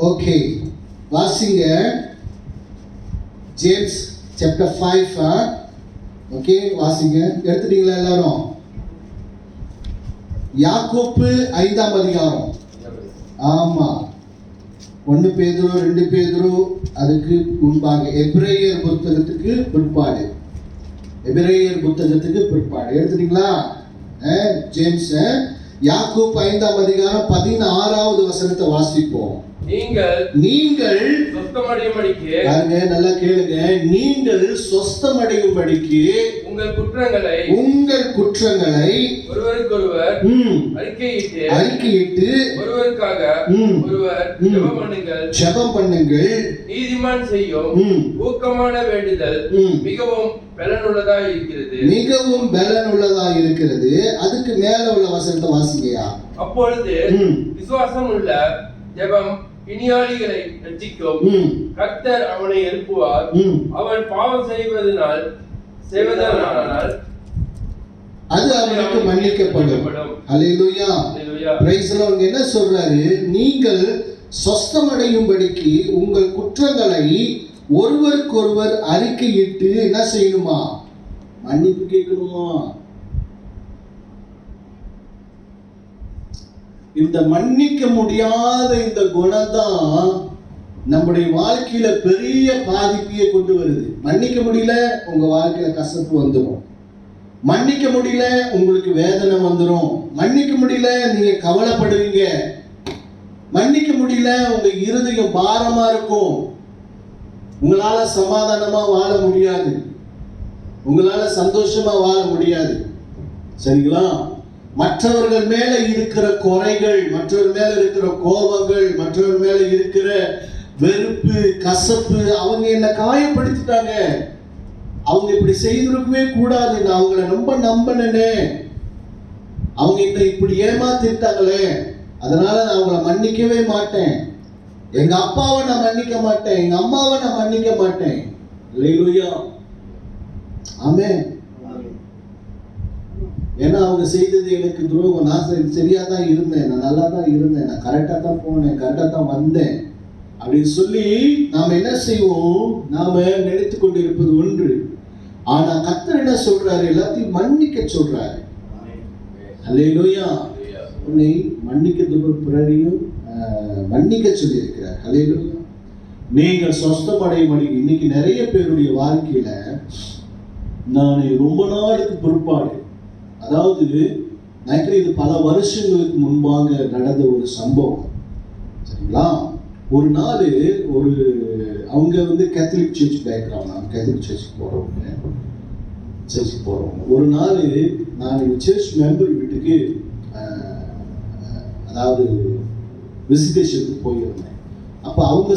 ஓகே வாசிங்க. James chapter 5. ஓகே வாசிங்க. எடுத்துட்டீங்களா எல்லாரும்? யாக்கோப்பு 5ஆம் அதிகாரம். ஆமா, 1 பேதுரு 2 பேதுரு அதுக்கு முன்பாக எபிரேயர் புத்தகத்துக்கு பிற்பாடு. எடுத்துட்டீங்களா? ஜேம்ஸ் யாக்கோப்பு 5ஆம் அதிகாரம் 16வது வசனத்தை வாசிப்போம். நீங்கள் பாருங்க, நல்லா கேளுங்க. நீங்கள் சொஸ்தமடையும்படிக்கு உங்கள் குற்றங்களை ஒருவருக்கொருவர் அறிக்கையிட்டு ஒருவருக்காக ஒருவர் ஜெபம் பண்ணுங்கள். நீதிமான் செய்யும் ஊக்கமான வேண்டுதல் மிகவும் பலனுள்ளதா இருக்கிறது. அதுக்கு மேல உள்ள வசனத்தை வாசிங்கயா. அப்பொழுது விசுவாசம் உள்ள ஜெபம் பிணியாளிகளை ரட்சிக்கும். கர்த்தர் அவனை எழுப்புவார். அவன் பாவம் செய்வதனால் அது அவனுக்கு மன்னிக்கப்படும். அல்லேலூயா, பிரைஸ் தி லார்ட். என்ன சொல்றாரு? நீங்கள் சொஸ்தமடையும்படிக்கு உங்கள் குற்றங்களை ஒருவருக்கொருவர் அறிக்கையிட்டு என்ன செய்யணுமா? மன்னிப்பு கேட்கணுமா? இந்த மன்னிக்க முடியாத இந்த குணம் தான் நம்முடைய வாழ்க்கையில பெரிய பாதிப்பையே கொண்டு வருது. மன்னிக்க முடியல, உங்க வாழ்க்கையில கசப்பு வந்துடும். மன்னிக்க முடியல, உங்களுக்கு வேதனை வந்துடும். மன்னிக்க முடியல, நீங்க கவலைப்படுவீங்க. மன்னிக்க முடியல, உங்க இருதயம் பாரமா இருக்கும். உங்களால சமாதானமா வாழ முடியாது. உங்களால சந்தோஷமா வாழ முடியாது. சரிங்களா? மற்றவர்கள் மேல இருக்கிற குறைகள், மற்றவர்கள் மேல இருக்கிற கோபங்கள், மற்றவர்கள் மேல இருக்கிற வெறுப்பு, கசப்பு, அவங்க என்ன காயப்படுத்திட்டாங்க, அவங்க இப்படி செய்திருக்கவே கூடாது, நான் அவங்கள ரொம்ப நம்பினேனே, அவங்க என்ன இப்படி ஏமாத்திட்டாங்களே, அதனால நான் அவங்கள மன்னிக்கவே மாட்டேன். எங்க அப்பாவை நான் மன்னிக்க மாட்டேன், எங்க அம்மாவை நான் மன்னிக்க மாட்டேன். அல்லேலூயா, ஆமென். ஏன்னா அவங்க செய்தது எனக்கு துரோகம். நான் சரியா தான் இருந்தேன், நான் நல்லா தான் இருந்தேன், நான் கரெக்டா தான் போனேன், கரெக்டா தான் வந்தேன் அப்படின்னு சொல்லி நாம என்ன செய்வோம்? நாம நினைத்து கொண்டு இருப்பது ஒன்று. ஆனா கர்த்தர் என்ன சொல்றாரு? எல்லாத்தையும் மன்னிக்க சொல்றாரு. அல்லேலூயா. உன்னை மன்னிக்கிறதுக்கு பிறரையும் மன்னிக்க சொல்லி இருக்கிறார். அல்லேலூயா. நீங்கள் சொஸ்தமடையும்படி. இன்னைக்கு நிறைய பேருடைய வாழ்க்கையில நான் ரொம்ப நாளுக்கு பிற்பாடு, அதாவது நினைக்கிறேன் இது பல வருஷங்களுக்கு முன்பாக நடந்த ஒரு சம்பவம். சரிங்களா? ஒரு நாள் அவங்க கேத்தலிக் சர்ச் பேக்ரவுண்ட், நான் கேத்தலிக் சர்ச்சுக்கு போகிறவங்க. ஒரு நாள் நான் சர்ச் மெம்பர் வீட்டுக்கு அதாவது விசிட்டேஷனுக்கு போயிருந்தேன். அப்போ அவங்க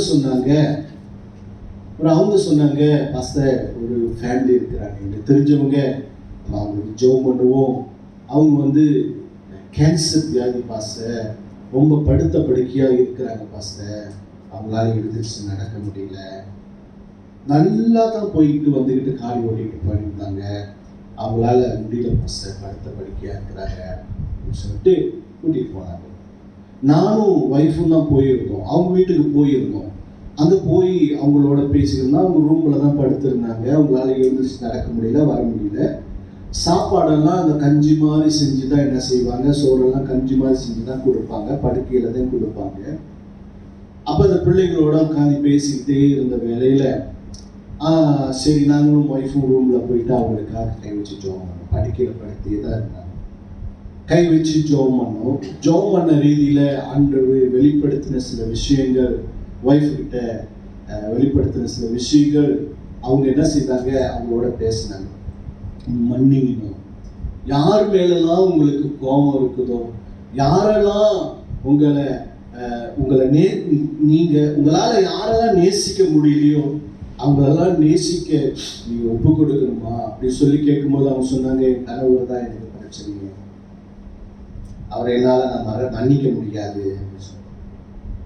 சொன்னாங்க, பாஸ்டர் ஒரு ஃபேமிலி இருக்கிறாங்க, எனக்கு தெரிஞ்சவங்க, அவங்களுக்கு ஜெபம் பண்ணுவோம். அவங்க கேன்சர் வியாதி பாஸ்டர், ரொம்ப படுத்த படுக்கையாக இருக்கிறாங்க பாஸ்டர், அவங்களால எழுந்திரிச்சு நடக்க முடியல, நல்லா தான் போய்கிட்டு வந்துக்கிட்டு காடி ஓட்டிக்கிட்டு போயிருந்தாங்க, அவங்களால முடியல பாஸ்டர், படுத்த படுக்கையாக இருக்கிறாங்க அப்படின்னு சொல்லிட்டு கூட்டிகிட்டு போனாங்க. நானும் ஒய்ஃபும் தான் போயிருந்தோம், அவங்க வீட்டுக்கு போயிருந்தோம். அங்கே போய் அவங்களோட பேசியிருந்தோம். அவங்க ரூமில் தான் படுத்திருந்தாங்க, அவங்களால எழுந்திரிச்சு நடக்க முடியல, வர முடியல. சாப்பாடெல்லாம் அந்த கஞ்சி மாதிரி செஞ்சு தான் என்ன செய்வாங்க, சோறெல்லாம் கஞ்சி மாதிரி செஞ்சு தான் கொடுப்பாங்க, படுக்கையில் தான் கொடுப்பாங்க. அப்போ அந்த பிள்ளைங்களோட உட்காந்து பேசிக்கிட்டே இருந்த வேலையில் சரி நாங்களும் ஒய்ஃபும் ரூமில் போயிட்டு அவங்களுக்காக கை வச்சு ஜோம் பண்ணோம். படுக்கையில் படுத்தே தான் இருந்தாங்க. கை வச்சு ஜோம் பண்ணோம். ஜோம் பண்ண ரீதியில் ஆண்டவர் வெளிப்படுத்தின சில விஷயங்கள், ஒய்ஃப் கிட்ட வெளிப்படுத்தின சில விஷயங்கள் அவங்க என்ன செய்தாங்க, அவங்களோட பேசினாங்க. மன்னிக்கணும், யார் மேலெல்லாம் உங்களுக்கு கோபம் இருக்குதோ, யாரெல்லாம் உங்களை உங்களால யாரெல்லாம் நேசிக்க முடியலையோ அவங்களெல்லாம் நேசிக்க நீங்க ஒப்பு கொடுக்கணுமா அப்படி சொல்லி கேட்கும்போது அவங்க சொன்னாங்க, என் கணவர் தான் எனக்கு பிரச்சனை, அவரை என்னால நான் மன்னிக்க முடியாது.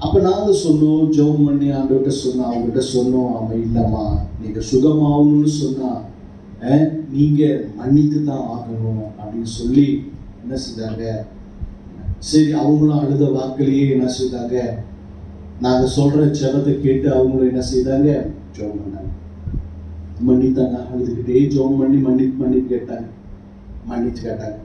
அப்ப நாங்க சொன்னோம், ஜெபம் பண்ணி ஆண்டவர்கிட்ட சொன்னோம், அவங்ககிட்ட சொன்னோம், அவன் இல்லம்மா நீங்க சுகமாகணும்னு சொன்னா நீங்க மன்னித்து தான் ஆகணும் அப்படின்னு சொல்லி என்ன செய்தாங்க. சரி, அவங்களும் அழுத வாக்கிலேயே என்ன செய்தாங்க, நாங்க சொல்ற ஜெபத்தை கேட்டு அவங்களும் என்ன செய்தாங்க, ஜெபம் பண்ணாங்க, மன்னித்தாங்க. அழுதுகிட்டே ஜெபம் பண்ணி மன்னிப்பு கேட்டாங்க, மன்னிச்சு கேட்டாங்க.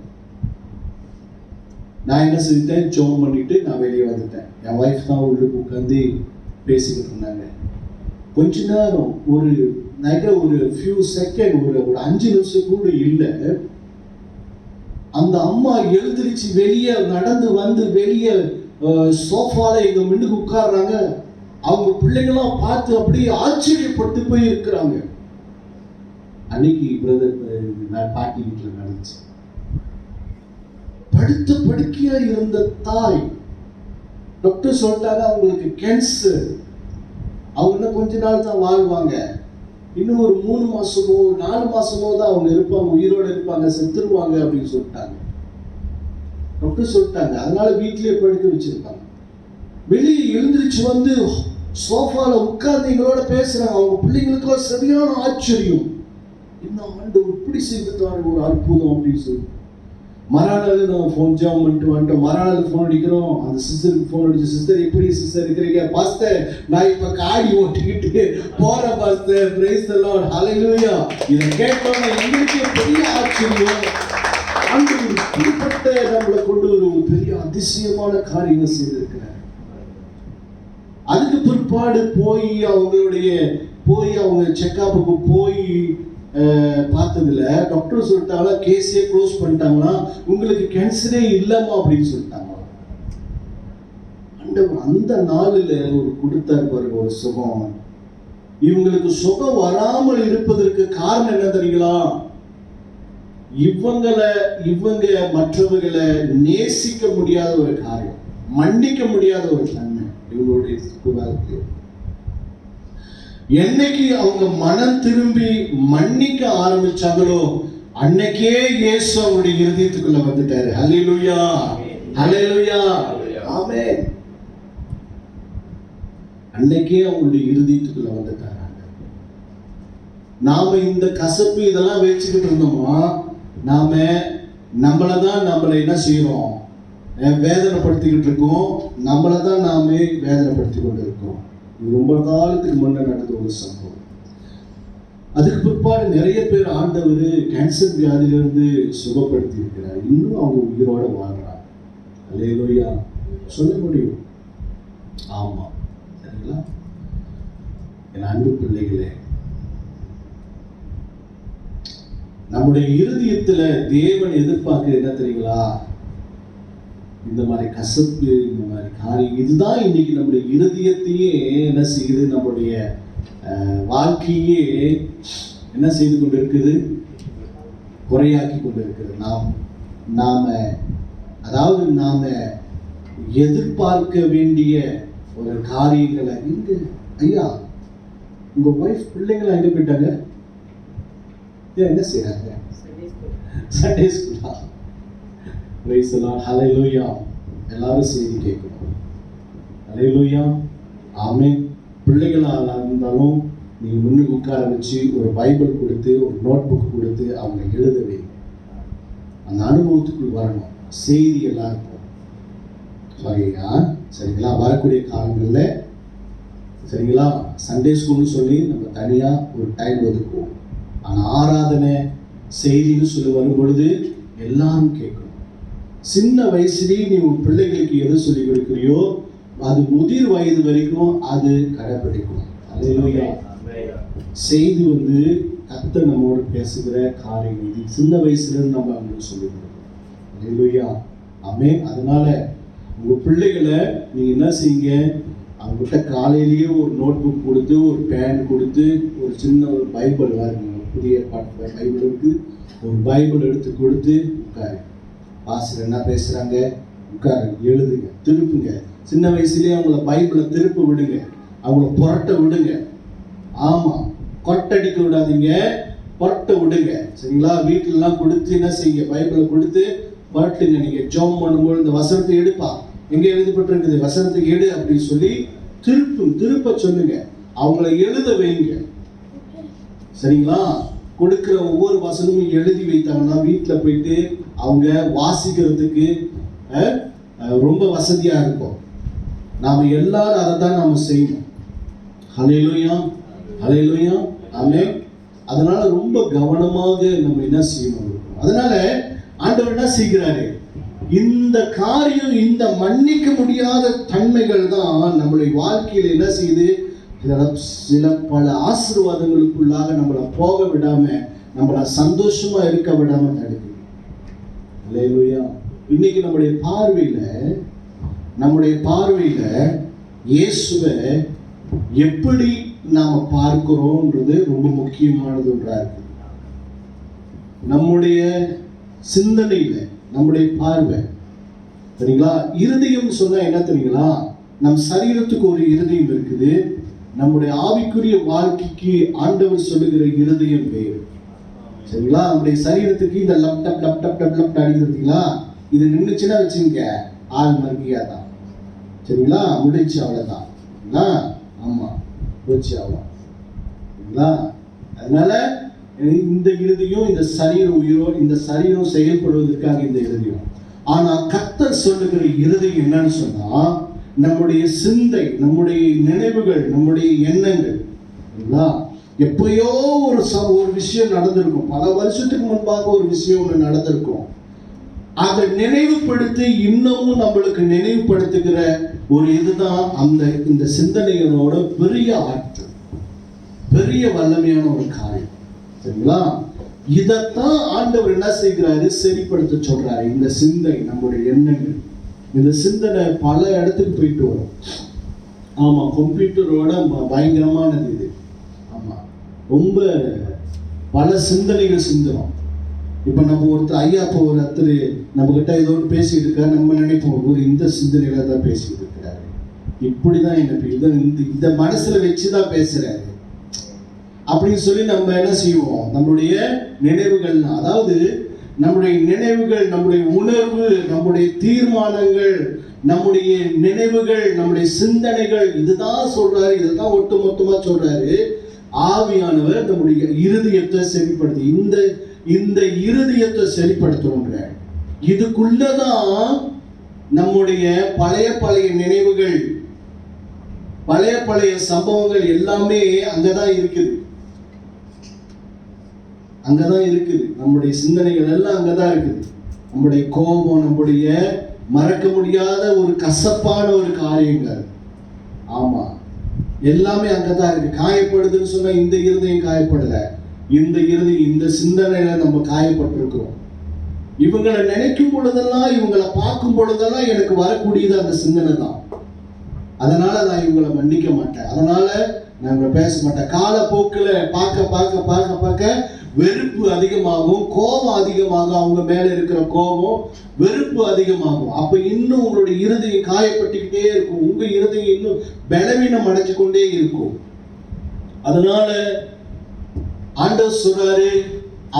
நான் என்ன செஞ்சுட்டேன், ஜெபம் பண்ணிட்டு நான் வெளியே வந்துட்டேன். என் ஒய்ஃப் தான் உள்ளுக்கு உட்காந்து பேசிக்கிட்டு இருந்தாங்க. கொஞ்ச நேரம் ஒரு ஃபியூ செகண்ட், ஒரு 5 நிமிஷம் கூட இல்லை, அந்த அம்மா எழுந்திருச்சு வெளியே நடந்து வந்து வெளியே சோஃபால எங்க முன்னுக்கு உட்கார்றாங்க. அவங்க பிள்ளைங்களாம் பார்த்து அப்படியே ஆச்சரியப்பட்டு போய் இருக்கிறாங்க. அன்னைக்கு பிரதர் நான் பாட்டி வீட்டில் நடந்துச்சு. படுத்த படுக்கையா இருந்த தாய், டாக்டர் சொல்லிட்டாங்க அவங்களுக்கு கேன்சர், அவங்க இன்னும் கொஞ்ச நாள் தான் வாழ்வாங்க, இன்னும் ஒரு 3 மாசமோ 4 மாசமோ தான் அவங்க இருப்பாங்க, உயிரோடு இருப்பாங்க, செத்துருவாங்க அப்படின்னு சொல்லிட்டாங்க. டாக்டர் சொல்லிட்டாங்க. அதனால வீட்லயே படுக்க வச்சிருப்பாங்க. வெளியே எழுந்திருச்சு வந்து சோஃபால உட்கார்ந்து எங்களோட பேசுறாங்க. அவங்க பிள்ளைங்களுக்குலாம் சரியான ஆச்சரியம், என்ன ஆண்டவர் இப்படி செய்துட்டாரு, ஒரு அற்புதம் அப்படின்னு சொல்லி. மறுநாள் நான் ஃபோன் ஜாம் பண்ணிட்டு வந்துட்டோம். மறுநாள் ஃபோன் அடிக்கிறோம், அந்த சிஸ்டருக்கு ஃபோன் அடிச்சு, சிஸ்டர் எப்படி சிஸ்டர் இருக்கிறீங்க? பாஸ்டர் நான் இப்ப காடி ஓட்டிக்கிட்டு போறேன் பாஸ்டர், பிரைஸ் தி லார்ட், ஹalleluya. இதை கேட்டோம்னா எங்களுக்கு பெரிய ஆச்சரியம். ஆண்டவர் இப்படிப்பட்ட நம்மளை கொண்டு ஒரு பெரிய அதிசயமான காரியங்கள் செய்திருக்கிறார். அதுக்கு பிற்பாடு அவங்க செக்அப்புக்கு போய் பார்த்ததுல டாக்டர் சொல்லிட்டாங்களா, கேஸே க்ளோஸ் பண்ணிட்டாங்களா, உங்களுக்கு கேன்சரே இல்லம்மா அப்படின்னு சொல்லிட்டாங்க. அந்த நாளில் ஒரு கொடுத்தார் பாருங்க ஒரு சுகம். இவங்களுக்கு சுகம் வராமல் இருப்பதற்கு காரணம் என்ன தெரியுங்களா? இவங்க மற்றவர்களை நேசிக்க முடியாத ஒரு காரியம், மன்னிக்க முடியாத ஒரு தன்மை இவங்களுடைய. என்னைக்கு அவங்க மனம் திரும்பி மன்னிக்க ஆரம்பிச்சாங்களோ அன்னைக்கே இயேசு அவருடைய இருதயத்துக்குள்ள வந்துட்டாரு. ஹல்லேலூயா, ஹல்லேலூயா, ஆமென். அன்னைக்கே அவங்களுடைய இருதயத்துக்குள்ள வந்துட்டாரு. நாம இந்த கசப்பு இதெல்லாம் வச்சுக்கிட்டு இருந்தோமா, நம்மளை என்ன செய்யறோம், வேதனைப்படுத்திக்கிட்டு இருக்கோம், நம்மளைதான் நாமே வேதனைப்படுத்தி கொண்டு இருக்கோம். ரொம்ப காலத்துக்கு முன்ன நடந்த ஒரு சம்பவம். அதுக்கு பிற்பாடு நிறைய பேர் ஆண்டவர் கேன்சர் வியாதியிலிருந்து சுகப்படுத்தி இருக்கிறார். இன்னும் அவங்க உயிரோட வாழ்றாங்க. அல்லேலூயா சொல்ல முடியும். ஆமா, சரிங்களா? என் அன்பு பிள்ளைகளே, நம்முடைய இருதயத்துல தேவன் எதிர்பார்க்க என்ன தெரியுங்களா? இந்த மாதிரி கசப்பு, இந்த மாதிரி காரியம், இதுதான் இன்னைக்கு நம்முடைய இருதயத்தையே என்ன செய்யுது, நம்முடைய வாழ்க்கையே என்ன செய்து கொண்டு இருக்குது, குறையாக்கி கொண்டு இருக்குது. நாம எதிர்பார்க்க வேண்டிய ஒரு காரியங்களை இங்க ஐயா உங்க ஒய்ஃப் பிள்ளைங்களை எங்க போயிட்டாங்க? என்ன செய்யறாங்க? சண்டே ஸ்கூலா? பிரைஸ் தி லார்ட், ஹalleluya. எல்லாரும் செய்தி கேட்கணும். ஹalleluya, ஆமென். பிள்ளைகளா இருந்தாலும் நீங்க முன்னுக்கு உட்கார வச்சு ஒரு பைபிள் கொடுத்து ஒரு நோட் புக் கொடுத்து அவங்க எழுதவே, அந்த அனுபவத்துக்குள் வரணும். செய்தி எல்லாருக்கும் சரிங்களா? வரக்கூடிய காலங்களில் சரிங்களா, சண்டே ஸ்கூல்னு சொல்லி நம்ம தனியா ஒரு டைம் ஒதுக்குவோம். ஆனால் ஆராதனை செய்தின்னு சொல்லி வரும் பொழுது எல்லாரும் கேட்கணும். சின்ன வயசுலேயே நீ உன் பிள்ளைகளுக்கு எது சொல்லி கொடுக்குறியோ அது முதிர் வயது வரைக்கும் அது கடைபிடிக்கும். அல்லேலூயா. செய்தி கர்த்தர் நம்மோடு பேசுகிற காரியம். இது சின்ன வயசுல நம்ம அவங்களுக்கு சொல்லி கொடுக்கணும். அல்லேலூயா, ஆமென். அதனால உங்க பிள்ளைகளை நீங்க என்ன செய்யுங்க, அவங்ககிட்ட காலையிலேயே ஒரு நோட் புக் கொடுத்து ஒரு பேன் கொடுத்து ஒரு சின்ன ஒரு பைபிள் வாருங்க, புதிய ஏற்பாட்டு பைபிள் இருக்கு, ஒரு பைபிள் எடுத்து கொடுத்து உட்காரு. பாஸ்டர் என்ன பேசுறாங்க, உட்காருங்க, எழுதுங்க, திருப்புங்க. சின்ன வயசுலயே அவங்கள பைபிளை திருப்ப விடுங்க, அவங்கள புரட்ட விடுங்க. ஆமா, கொட்டடிக்க விடாதீங்க, புரட்ட விடுங்க. சரிங்களா? வீட்டிலலாம் கொடுத்து என்ன செய்யுங்க, பைபிளை கொடுத்து புரட்டுங்க. நீங்க ஜெபம் பண்ணும்போது இந்த வசனத்தை எடுப்பா, எங்க எழுதப்பட்டிருக்குது, வசனத்துக்கு எடு அப்படின்னு சொல்லி திருப்ப சொல்லுங்க. அவங்கள எழுத வைங்க. சரிங்களா? கொடுக்கிற ஒவ்வொரு வசனமும் எழுதி வைத்தாங்கன்னா வீட்டில் போயிட்டு அவங்க வாசிக்கிறதுக்கு ரொம்ப வசதியா இருக்கும். நாம எல்லாரும் அதை தான் நாம செய்யணும். ஹல்லேலூயா, ஹல்லேலூயா, ஆமென். அதனால ரொம்ப கவனமாக நம்ம என்ன செய்யணும். அதனால ஆண்டவர் என்ன செய்கிறாரு, இந்த காரியம், இந்த மன்னிக்க முடியாத தன்மைகள் தான் நம்மளுடைய வாழ்க்கையில என்ன செய்யுது, சில பல ஆசீர்வாதங்களுக்குள்ளாக நம்மளை போக விடாம, நம்மளை சந்தோஷமா இருக்க விடாம தடுக்குது. ஹல்லேலூயா. இன்னைக்கு நம்முடைய பார்வையில இயேசுவை எப்படி நாம பார்க்கிறோம்ன்றது ரொம்ப முக்கியமானது ஒன்றா இருக்கு. நம்முடைய சிந்தனையில நம்முடைய பார்வை, சரிங்களா? இருதயம் சொன்னா என்ன தெரியுங்களா, நம் சரீரத்துக்கு ஒரு இருதயம் இருக்குது, நம்முடைய ஆவிக்குரிய வாழ்க்கைக்கு ஆண்டவர் சொல்லுகிற இருதயம் வேறு. சரிங்களா? நம்முடைய சரீரத்துக்கு இந்த லப்டப் லப்டப் லப்டப் அடிக்கிறதுங்களா, இது நின்றுச்சுன்னா வச்சுங்க ஆள் மர்கியா தான். சரிங்களா? முடிச்சு அவ்வளவுதான். ஆமா, போச்சு அவ்வளோ. அதனால இந்த இருதயம், இந்த சரீரம் உயிரோ, இந்த சரீரம் செயல்படுவதற்காக இந்த இருதயம். ஆனா கர்த்தர் சொல்லுகிற இருதயம் என்னன்னு சொன்னா, நம்முடைய சிந்தை, நம்முடைய நினைவுகள், நம்முடைய எண்ணங்கள். எப்பயோ ஒரு விஷயம் நடந்திருக்கும், பல வருஷத்துக்கு முன்பாக ஒரு விஷயம் ஒன்று நடந்திருக்கும். அதை நினைவுபடுத்தி இன்னமும் நம்மளுக்கு நினைவுபடுத்துகிற ஒரு இதுதான் இந்த சிந்தனைகளோட பெரிய ஆற்றல், பெரிய வல்லமையான ஒரு காரியம். சரிங்களா? இதைத்தான் ஆண்டவர் என்ன செய்கிறாரு, சரிப்படுத்த சொல்றாரு. இந்த சிந்தை, நம்முடைய எண்ணங்கள், இந்த சிந்தனை பல இடத்துக்கு போயிட்டு வரும். ஆமா, கம்ப்யூட்டரோட பயங்கரமானது இது. ஆமா, ரொம்ப பல சிந்தனைகள் சிந்துறோம். இப்ப நம்ம ஒருத்தர் ஐயா ஒருத்தர் நம்ம கிட்ட ஏதோ ஒன்று பேசிட்டு இருக்காரு, நம்ம நினைப்போம் ஒரு இந்த சிந்தனையில தான் பேசிட்டு இருக்கிறாரு, இப்படிதான் இந்த மனசுல வச்சுதான் பேசுறாரு அப்படின்னு சொல்லி நம்ம என்ன செய்வோம், நம்முடைய நினைவுகள், அதாவது நம்முடைய நினைவுகள், நம்முடைய உணர்வு, நம்முடைய தீர்மானங்கள், நம்முடைய நினைவுகள், நம்முடைய சிந்தனைகள், இதுதான் சொல்றாரு. இதுதான் ஒட்டு மொத்தமா சொல்றாரு. ஆவியானவர் நம்முடைய இருதயத்தை சரிப்படுத்தி, இந்த இருதயத்தை சரிப்படுத்துறோங்க. இதுக்குள்ளதான் நம்முடைய பழைய நினைவுகள், பழைய சம்பவங்கள் எல்லாமே அங்கதான் இருக்குது. நம்முடைய சிந்தனைகள் எல்லாம் அங்கதான் இருக்குது. நம்முடைய கோபம், நம்முடைய மறக்க முடியாத ஒரு கசப்பான ஒரு காரியங்கள், ஆமா, எல்லாமே அங்கதான் இருக்கு. காயப்படுதுன்னு சொன்னா இந்த இருதயம் காயப்படல, இந்த சிந்தனையில நம்ம காயப்பட்டிருக்கிறோம். இவங்களை நினைக்கும் பொழுதெல்லாம், இவங்களை பார்க்கும் பொழுதெல்லாம் எனக்கு வரக்கூடியது அந்த சிந்தனை தான். அதனால நான் இவங்களை மன்னிக்க மாட்டேன், அதனால நான் இவங்களை பேச மாட்டேன். காலப்போக்கில் பார்க்க வெறுப்பு அதிகமாகும், கோபம் அதிகமாகும், அவங்க மேல இருக்கிற கோபம், வெறுப்பு அதிகமாகும். அப்ப இன்னும் உங்களுடைய இருதயம் காயப்பட்டுக்கிட்டே இருக்கும், உங்க இருதயம் இன்னும் பலவீனம் அடைஞ்சு கொண்டே இருக்கும். அதனால ஆண்டவர் சொல்றாரு,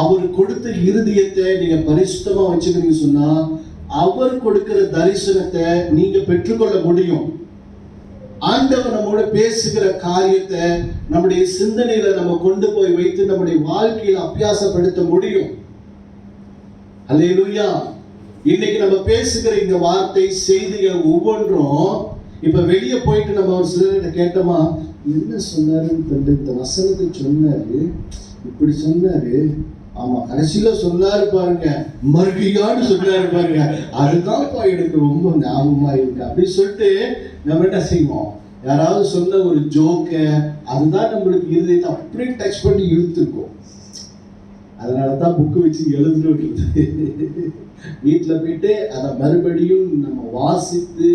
அவர் கொடுத்த இருதயத்தை நீங்க பரிசுத்தமா வச்சுக்கிறீங்க சொன்னா, அவர் கொடுக்கிற தரிசனத்தை நீங்க பெற்றுக்கொள்ள முடியும். ஆண்டவர் நம்மோட பேசுகிற காரியத்தை நம்முடைய சிந்தனையில நம்ம கொண்டு போய் வைத்து நம்முடைய வாழ்க்கையில் அபியாசப்படுத்த முடியும். அல்லேலூயா. இன்னைக்கு நம்ம பேசுகிற இந்த வார்த்தை, செய்திகள் ஒவ்வொன்றும் இப்ப வெளியே போயிட்டு நம்ம ஒரு சிலர்கிட்ட கேட்டோமா, என்ன சொன்னாருன்னு, இந்த வசனத்தை சொன்னாரு, இப்படி சொன்னாரு, ஆமா கடைசியில சொன்னாரு பாருங்க, மர்கியான்னு சொன்னாரு பாருங்க, அதுதான் எனக்கு ரொம்ப ஞாபகமா இருக்கு அப்படின்னு சொல்லிட்டு நம்ம என்ன செய்வோம், யாராவது சொன்ன ஒரு ஜோக்க, அதுதான் நம்மளுக்கு இருதயத்தை அப்படியே டச் பண்ணி இழுத்துருக்கோம். அதனாலதான் புக்கு வச்சு எழுதுறது. வீட்டில் போயிட்டு அதை மறுபடியும் நம்ம வாசித்து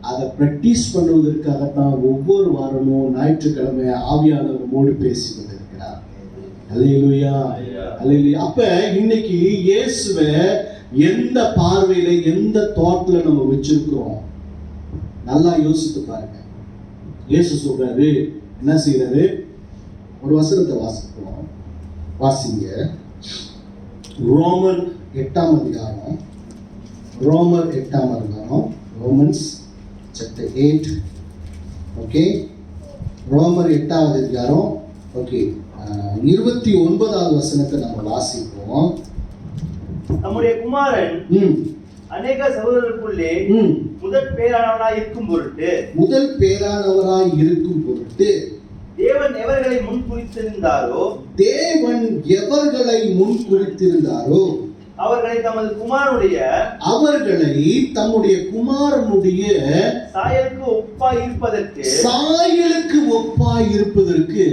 அதை பிராக்டிஸ் பண்ணுவதற்காகத்தான் ஒவ்வொரு வாரமும் ஞாயிற்றுக்கிழமை ஆவியானவர் நம்மோடு பேசி கொண்டிருக்கிறார். அல்லேலூயா, அல்லேலூயா. அப்ப இன்னைக்கு இயேசுவை எந்த பார்வையில எந்த தாட்ல நம்ம வச்சிருக்கிறோம்? நல்லா யோசித்து பாருங்க. இயேசு சொல்றாரு, என்ன செய்யறாரு? ஒரு வசனத்தை வாசிப்போம், வாசிங்க. ரோமர் 8ஆம் அதிகாரம், ரோமர் 8ஆம் அதிகாரம், ரோமன்ஸ் chapter 8. ஓகே, ரோமர் 8ஆவது அதிகாரம், ஓகே, 29வது வசனத்தை நம்ம வாசிப்போம். நம்முடைய குமாரன் அநேக சகோதரர்களுக்குள்ளே முதல் பேரானவராய் இருக்கும் பொருட்டு தேவன் எவர்களை முன் குறித்திருந்தாரோ அவர்களை தம்முடைய குமாரனுடைய சாயலுக்கு ஒப்பாய் இருப்பதற்கு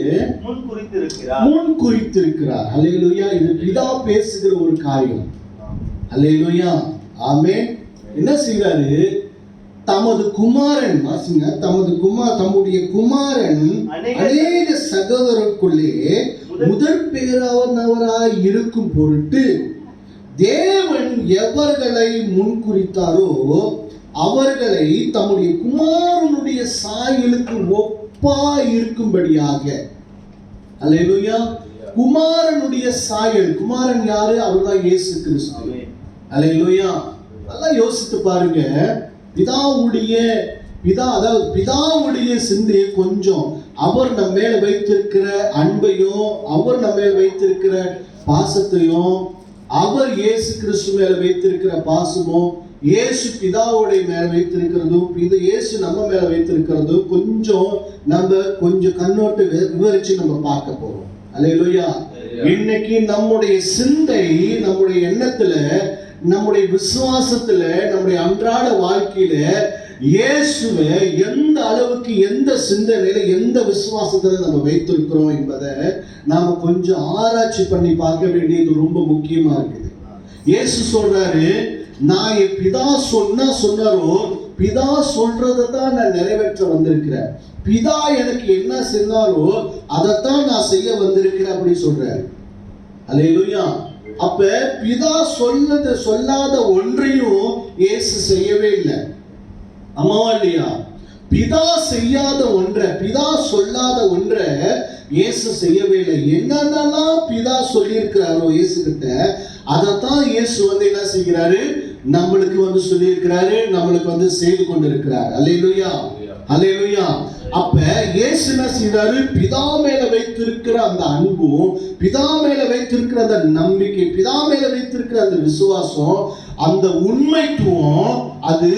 முன் குறித்திருக்கிறார். அல்லேலூயா. இது பிதா பேசுகிற ஒரு காரியம். அல்லேலூயா, ஆமென். என்ன செய்றாரு? தமது குமாரன், வாசிங்க, தம்முடைய குமாரன் அநேக சகோதரருக்குள்ளே முதற் பேரானவராய் இருக்கும் பொருட்டு தேவன் எவர்களை முன்குறித்தாரோ அவர்களை தம்முடைய குமாரனுடைய சாயலுக்கு ஒப்பாய் இருக்கும்படியாக. அல்லேலூயா. குமாரனுடைய சாயல். குமாரன் யாரு? அவர்தான் இயேசு கிறிஸ்து. அல்லேலூயா. நல்லா யோசித்து பாருங்க. பிதாவுடைய சிந்தையை கொஞ்சம், அவர் நம்ம மேல வைத்திருக்கிற அன்பையும், அவர் நம்ம மேல வைத்திருக்கிற பாசத்தையும், அவர் இயேசு கிறிஸ்து மேல வைத்திருக்கிற பாசமும், இயேசு பிதாவுடைய மேல வைத்திருக்கிறதும், இயேசு நம்ம மேல வைத்திருக்கிறதும் கொஞ்சம் கண்ணோட்டு விவரிச்சு நம்ம பார்க்க போறோம். அல்லேலூயா. இன்னைக்கு நம்முடைய சிந்தை, நம்முடைய எண்ணத்துல, நம்முடைய விசுவாசத்துல, நம்முடைய அன்றாட வாழ்க்கையில இயேசுவை எந்த அளவுக்கு, எந்த சிந்தனையில, எந்த விசுவாசத்துல நம்ம வைத்திருக்கிறோம் என்பதை நாம கொஞ்சம் ஆராய்ச்சி பண்ணி பார்க்க வேண்டியது ரொம்ப முக்கியமா இருக்குது. இயேசு சொல்றாரு, நான் என் பிதா சொன்னாரோ பிதா சொல்றதை தான் நான் நிறைவேற்ற வந்திருக்கிறேன். பிதா எனக்கு என்ன சொன்னாரோ அதைத்தான் நான் செய்ய வந்திருக்கிறேன் அப்படி சொல்றாரு. அல்லேலூயா. அப்ப பிதா சொல்லாத ஒன்றையும் இயேசு செய்யவே இல்லை. ஆமாவா இல்லையா? பிதா செய்யாத ஒன்றை, பிதா சொல்லாத ஒன்றை இயேசு செய்யவே இல்லை. என்னென்னலாம் பிதா சொல்லியிருக்கிறாரோ இயேசு கிட்ட, அதைத்தான் இயேசு என்ன செய்கிறாரு? நம்மளுக்கு சொல்லியிருக்கிறாரு, நம்மளுக்கு செய்து கொண்டிருக்கிறார். அல்லேலூயா, அல்லேலூயா. அப்ப இயேசு என்ன செய்றாரு? பிதா மேல வைத்திருக்கிற அந்த அன்பும், பிதா மேல வைத்திருக்கிற அந்த நம்பிக்கை, பிதா மேல வைத்திருக்கிற அந்த விசுவாசம், அந்த உண்மைத்துவம், அது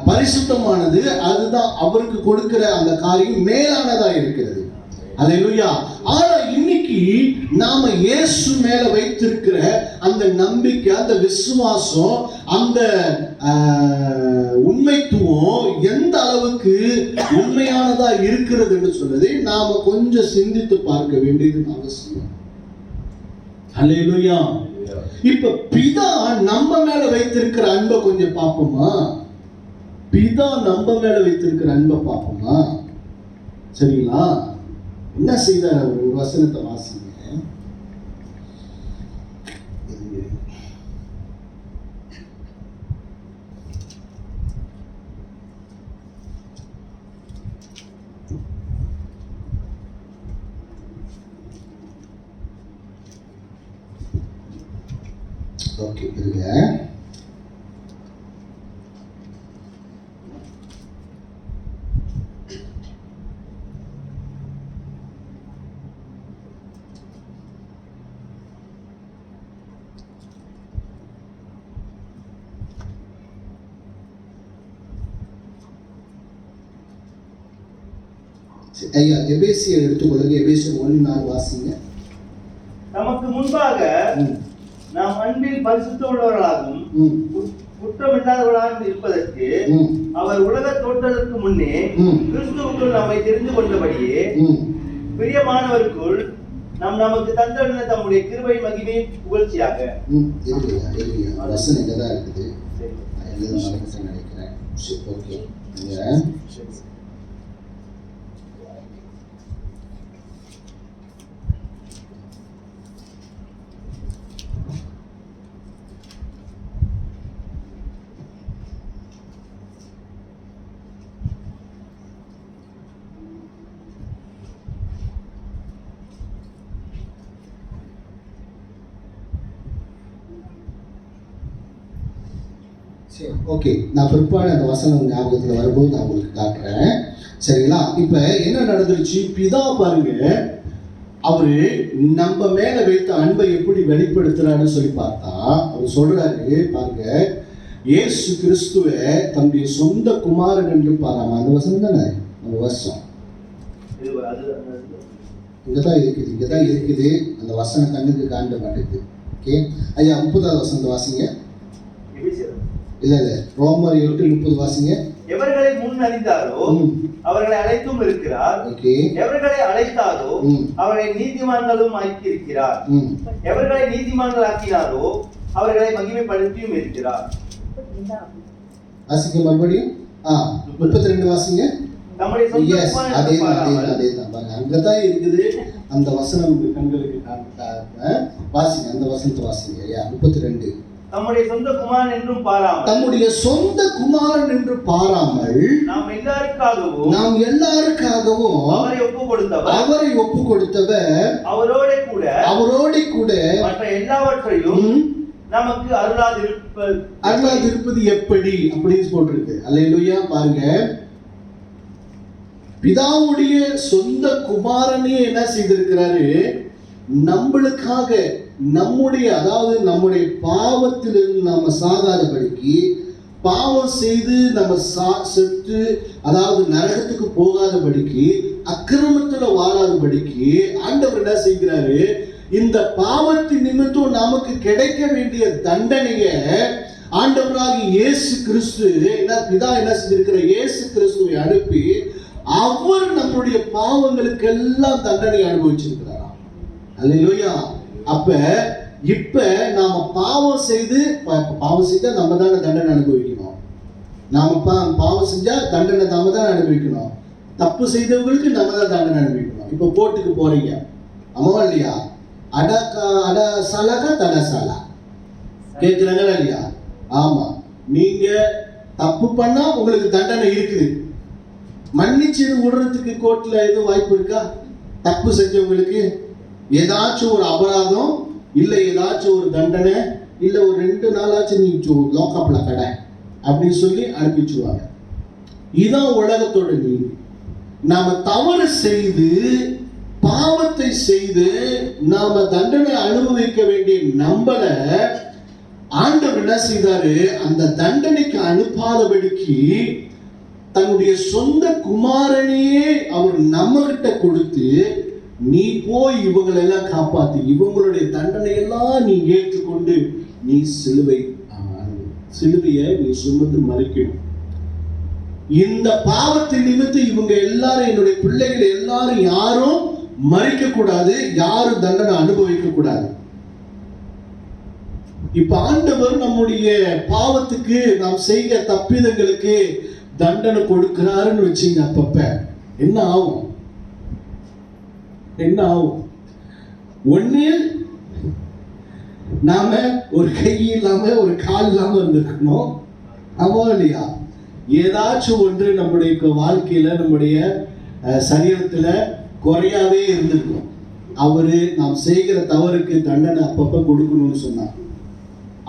பரிசுத்தமானது. அதுதான் அவருக்கு கொடுக்கிற அந்த காரியம் மேலானதா இருக்கிறது. அல்லேலூயா. ஆனா இன்னைக்கு நாம இயேசு மேல வைத்திருக்கிற அந்த நம்பிக்கை, அந்த விசுவாசம், அந்த உண்மைத்துவம் எந்த அளவுக்கு உண்மையானதா இருக்கிறது என்று சொல்றதை நாம கொஞ்சம் சிந்தித்து பார்க்க வேண்டியது அவசியம். அல்லேலூயா. இப்ப பிதா நம்ம மேல வைத்திருக்கிற அன்பை கொஞ்சம் பார்ப்போமா? பிதா நம்ம மேல வைத்திருக்கிற அன்பை பார்ப்போமா? சரிங்களா? என்ன செய்தார்? ஒரு வசனத்தை வாசிங்க. ஓகே, இருங்க. ஐயா, எபேசியர் எடுத்துக்கொள்ளுங்க. எபேசியர் 1:4 வாசிங்க. நமக்கு முன்பாக நாம் அன்பில் பரிசுத்த உள்ளவர்களாகவும் குற்றமில்லாதவர்களாகவும் இருப்பதற்கு அவர் உலக தோற்றத்திற்கு முன்னே கிறிஸ்துவுக்குள் நம்மை தெரிந்து கொண்டபடியே பிரியமானவருக்குள் நமக்கு தந்தன தம்முடைய கிருபை மகிமை புகழ்ச்சியாக. வசனம் இங்கதான் இருக்குது. நினைக்கிறேன். ஓகே, சரி, ஓகே. நான் பிற்பாடு அந்த வசனம் ஞாபகத்தில் வரும்போது நான் உங்களுக்கு காட்டுறேன். சரிங்களா? இப்ப என்ன நடந்துருச்சு? பிதா பாருங்க, அவரு நம்ம மேல வைத்த அன்பை எப்படி வெளிப்படுத்துறாருன்னு சொல்லி பார்த்தா, அவர் சொல்றாரு பாருங்க, இயேசு கிறிஸ்துவை தன்னுடைய சொந்த குமாரன் என்று பாராம. அந்த வசனம் தானே அந்த வருஷம் இங்கதான் இருக்குது. அந்த வசனம் கண்ணுக்கு காண்ட மாட்டேங்குது. ஓகே ஐயா, 30வது வசனத்தை வாசிங்க. இல்ல ரோமர் 8:30 வாசிங்க. எவர்களை முன் அறிந்தாரோ அவர்களை அழைத்தும் இருக்கிறார். எவர்களை அழைத்தாரோ அவர்களை நீதிமான்களும் ஆக்கியிருக்கிறார். எவர்களை நீதிமான்கள் ஆக்கினாரோ அவர்களை மகிமைப்படுத்தியும் இருக்கிறார். வாசிங்க மறுபடியும். 32 வாசிங்க. அங்கதான் இருக்குது அந்த வசனம் கண்களுக்கு வாசிங்க. அந்த வசனத்தை வாசிங்க. 32. தம்முடைய சொந்த குமாரன் என்றும் பாராமல், தம்முடைய சொந்த குமாரன் என்று பாராமல் நாம் எல்லாருக்காகவும் அவரை ஒப்பு கொடுத்தவர் அவரோட கூட மற்ற எல்லாவற்றையும் நமக்கு அருளாதிருப்பது எப்படி அப்படின்னு போட்டிருக்கு. அல்லேலூயா. பாருங்க, பிதாவுடைய சொந்த குமாரனே என்ன செய்திருக்கிறாரு? நம்மளுக்காக நம்முடைய பாவத்திலிருந்து நம்ம சாகாதபடிக்கு, பாவம் செய்து நம்ம செத்து நரகத்துக்கு போகாதபடிக்கு, அக்கிரமத்துல வாழாதபடிக்கு ஆண்டவர் என்ன செய்கிறாரு? இந்த பாவத்தின் நிமித்தம் நமக்கு கிடைக்க வேண்டிய தண்டனைய ஆண்டவராகிய இயேசு கிறிஸ்து பிதா என்ன செஞ்சிருக்கிற? இயேசு கிறிஸ்துவை அனுப்பி அவர் நம்முடைய பாவங்களுக்கு எல்லாம் தண்டனை அனுபவிச்சிருக்கிறாராம். அல்லேலூயா. அப்ப இப்ப நாம பாவம் செஞ்சா நம்ம தானே தண்டனை அனுபவிக்கணும். நாம பாவம் செஞ்சா தண்டனை நாம தான் அனுபவிக்கணும். தப்பு செய்தவங்களுக்கு நம்ம தான் தண்டனை அனுபவிக்கணும். இப்ப போட்டுக்கு போறீங்க, ஆமாவா இல்லையா? அடசாலா தடசாலா கேட்கிறாங்களா இல்லையா? ஆமா. நீங்க தப்பு பண்ணா உங்களுக்கு தண்டனை இருக்குது. மன்னிச்சு விடுறதுக்கு கோர்ட்ல எதுவும் வாய்ப்பு இருக்கா? தப்பு செஞ்சவங்களுக்கு ஏதாச்சும் ஒரு அபராதம், இல்ல ஏதாச்சும் ஒரு தண்டனை, இல்ல ஒரு 2 நாளாச்சும் நீ லோக்கப்ல கடை அப்படின்னு சொல்லி அனுப்பிச்சுவாங்க. இதான் உலகத்தோட நீதி. நாம தவறு செய்து பாவத்தை செய்து நாம தண்டனை அனுபவிக்க வேண்டிய நம்மள ஆண்டவர் என்ன செய்தாரு? அந்த தண்டனைக்கு அனுப்பாதபடிக்கு தன்னுடைய சொந்த குமாரனையே அவர் நம்ம கிட்ட கொடுத்து, நீ போய் இவங்களெல்லாம் காப்பாத்து, இவங்களுடைய தண்டனை எல்லாம் நீ ஏற்றுக்கொண்டு நீ சிலுவையை நீ சுமந்து மறைக்கணும். இந்த பாவத்தின் நிமித்தம் இவங்க எல்லாரும், என்னுடைய பிள்ளைகள் எல்லாரும் யாரும் மறிக்க கூடாது, யாரும் தண்டனை அனுபவிக்க கூடாது. இப்ப ஆண்டவர் நம்முடைய பாவத்துக்கு, நாம் செய்ய தப்பிதங்களுக்கு தண்டனை கொடுக்கிறாருன்னு வச்சுங்க. அப்பப்ப என்ன ஆகும்? ஒண்ணு, நாம ஒரு கை இல்லாம ஒரு கால் இல்லாம இருந்திருக்கணும், ஆமா இல்லையா? ஏதாச்சும் ஒன்று நம்முடைய வாழ்க்கையில, நம்முடைய சரீரத்துல குறையாவே இருந்திருக்கும். அவரு நாம் செய்கிற தவறுக்கு தண்டனை அப்பப்ப கொடுக்கணும்னு சொன்னார்.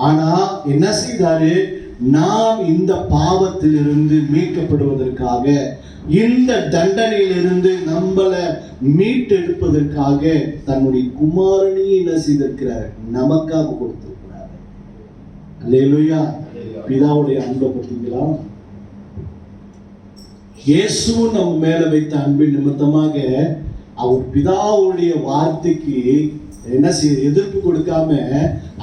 ஆனா என்ன செய்தாரு? நாம் இந்த பாவத்திலிருந்து மீட்கப்படுவதற்காக, இந்த தண்டனையிலிருந்து நம்மளை மீட்டெடுப்பதற்காக தன்னுடைய குமாரனையே என்ன செய்திருக்கிறார்? நமக்காக கொடுத்திருக்கிறார். அல்லேலூயா. பிதாவுடைய அன்பை பார்த்தீங்களா? இயேசுவும் நம்ம மேல வைத்த அன்பின் நிமித்தமாக அவர் பிதாவுடைய வார்த்தைக்கு என்ன செய்ய எதிர்ப்பு கொடுக்காம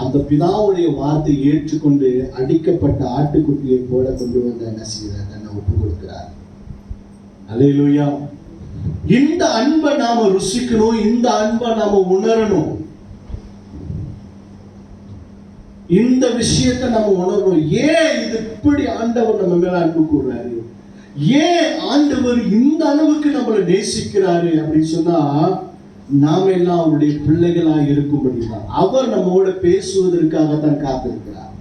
அந்த பிதாவுடைய வார்த்தை ஏற்றுக்கொண்டு அடிக்கப்பட்ட ஆட்டுக்குட்டியை போல கொண்டு வந்து என்ன செய்யறார்? தன்னை ஒப்பு கொடுக்கிறார். அல்லேலூயா. இந்த அன்பை நாம ருசிக்கணும், இந்த அன்பை நாம உணரணும், இந்த விஷயத்தை நம்ம உணரணும். ஏன் இது இப்படி ஆண்டவர் நம்ம மேல அன்பு கூறுறாரு? ஏன் ஆண்டவர் இந்த அளவுக்கு நம்மளை நேசிக்கிறாரு அப்படின்னு சொன்னா, நாம எல்லாம் அவருடைய பிள்ளைகளா இருக்கும்படிதான். அவர் நம்மோட பேசுவதற்காகத்தான் காத்திருக்கிறார்.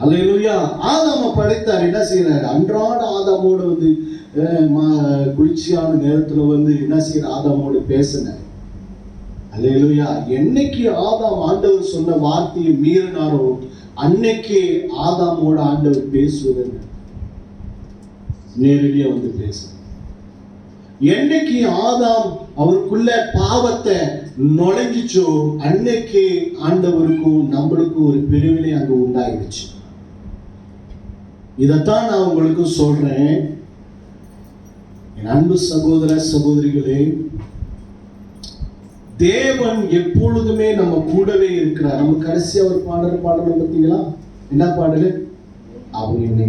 அல்லேலூயா. ஆதாம படைத்தார். என்ன செய்யறாரு? அன்றாட ஆதாமோட வந்து குளிர்ச்சியான நேரத்துல வந்து என்ன செய்யற? ஆதாமோட பேசினார். அல்லேலூயா. என்னைக்கு ஆதாம் ஆண்டவர் சொன்ன வார்த்தையை மீறினாரோ, அன்னைக்கு ஆதாமோட ஆண்டவர் பேசுவது நேரடியா வந்து பேச. என்னைக்கு ஆதாம் அவருக்குள்ள பாவத்தை நுழைஞ்சிச்சோ அன்னைக்கு ஆண்டவருக்கும் நம்மளுக்கும் ஒரு பிரிவினை அங்க உண்டாயிடுச்சு. இதைத்தான் நான் உங்களுக்கு சொல்றேன். என் அன்பு சகோதர சகோதரிகளே, தேவன் எப்பொழுதுமே நம்ம கூடவே இருக்கிறார். நம்ம கடைசியா ஒரு பாடல் பார்த்தீங்களா? என்ன பாடல்? அவர் என்னை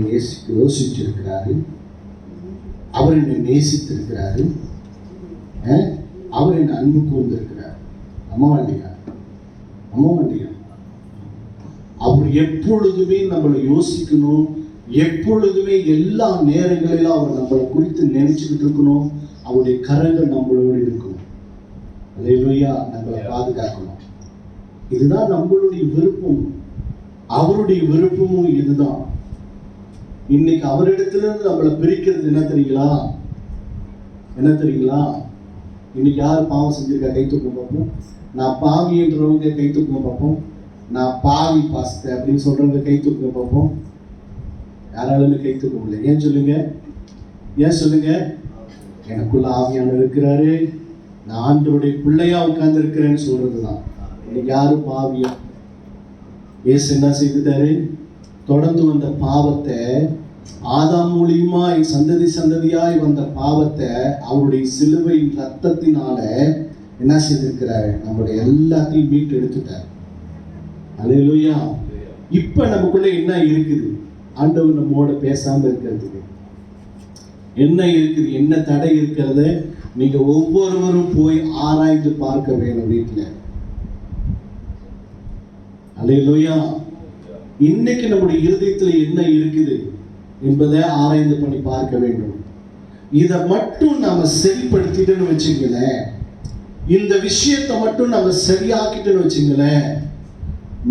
யோசிச்சிருக்கிறாரு, அவர் என்னை நேசித்திருக்கிறாரு, அவர் என்னை அன்பு கூர்ந்திருக்கிறார். அம்மா இல்லையா? அவர் எப்பொழுதுமே நம்மளை யோசிக்கணும், எப்பொழுதுமே எல்லா நேரங்களிலும் அவர் நம்மளை குறித்து நினைச்சுக்கிட்டு இருக்கணும். அவருடைய கரங்கள் நம்மளோடு இருக்கணும். அல்லேலூயா. நம்மளை பாதுகாக்கணும். இதுதான் நம்மளுடைய விருப்பம். அவருடைய விருப்பமும் இதுதான். இன்னைக்கு அவரிடத்திலிருந்து நம்மளை பிரிக்கிறது என்ன தெரியுங்களா? இன்னைக்கு யார் பாவம் செஞ்சிருக்கா? கை தூக்கம் பார்ப்போம். நான் பாவின்றவங்க கை தூக்கம் பார்ப்போம். நான் பாவி பாஸ்த அப்படின்னு சொல்றவங்க கை தூக்கம் பார்ப்போம். யாராலுமே கை தூக்க முடியல. ஏன் சொல்லுங்க? எனக்குள்ள ஆவியானவர் இருக்கிறாரு, நான் ஆண்டவருடைய பிள்ளையா உட்கார்ந்து இருக்கிறேன்னு சொல்றதுதான். இன்னைக்கு யாரும் பாவியா? இயேசு என்ன செய்துட்டாரு? தொடர்ந்து வந்த பாவத்தை, ஆதாம் மூலியமாய் சந்ததியாய் வந்த பாவத்தை அவருடைய சிலுவையின் ரத்தத்தினால என்ன செய்திருக்கிறாரு? நம்மளுடைய எல்லாத்தையும் மீட்டு எடுத்துட்டாரு. அல்லேலூயா. இப்ப நமக்குள்ள என்ன இருக்குது? ஆண்டவர் நம்மோட பேசாம இருக்கிறதுக்கு என்ன இருக்குது? என்ன தடை இருக்கிறத நீங்க ஒவ்வொருவரும் போய் ஆராய்ந்து பார்க்க வேணும் வீட்டுல. அல்லேலூயா. இன்னைக்கு நம்முடைய இருதயத்துல என்ன இருக்குது என்பதை ஆராய்ந்து பண்ணி பார்க்க வேண்டும். இதை மட்டும் நாம சரிப்படுத்திட்டோன்னு வச்சுங்களேன், இந்த விஷயத்தை மட்டும் நம்ம சரியாக்கிட்டோன்னு வச்சுங்களேன்,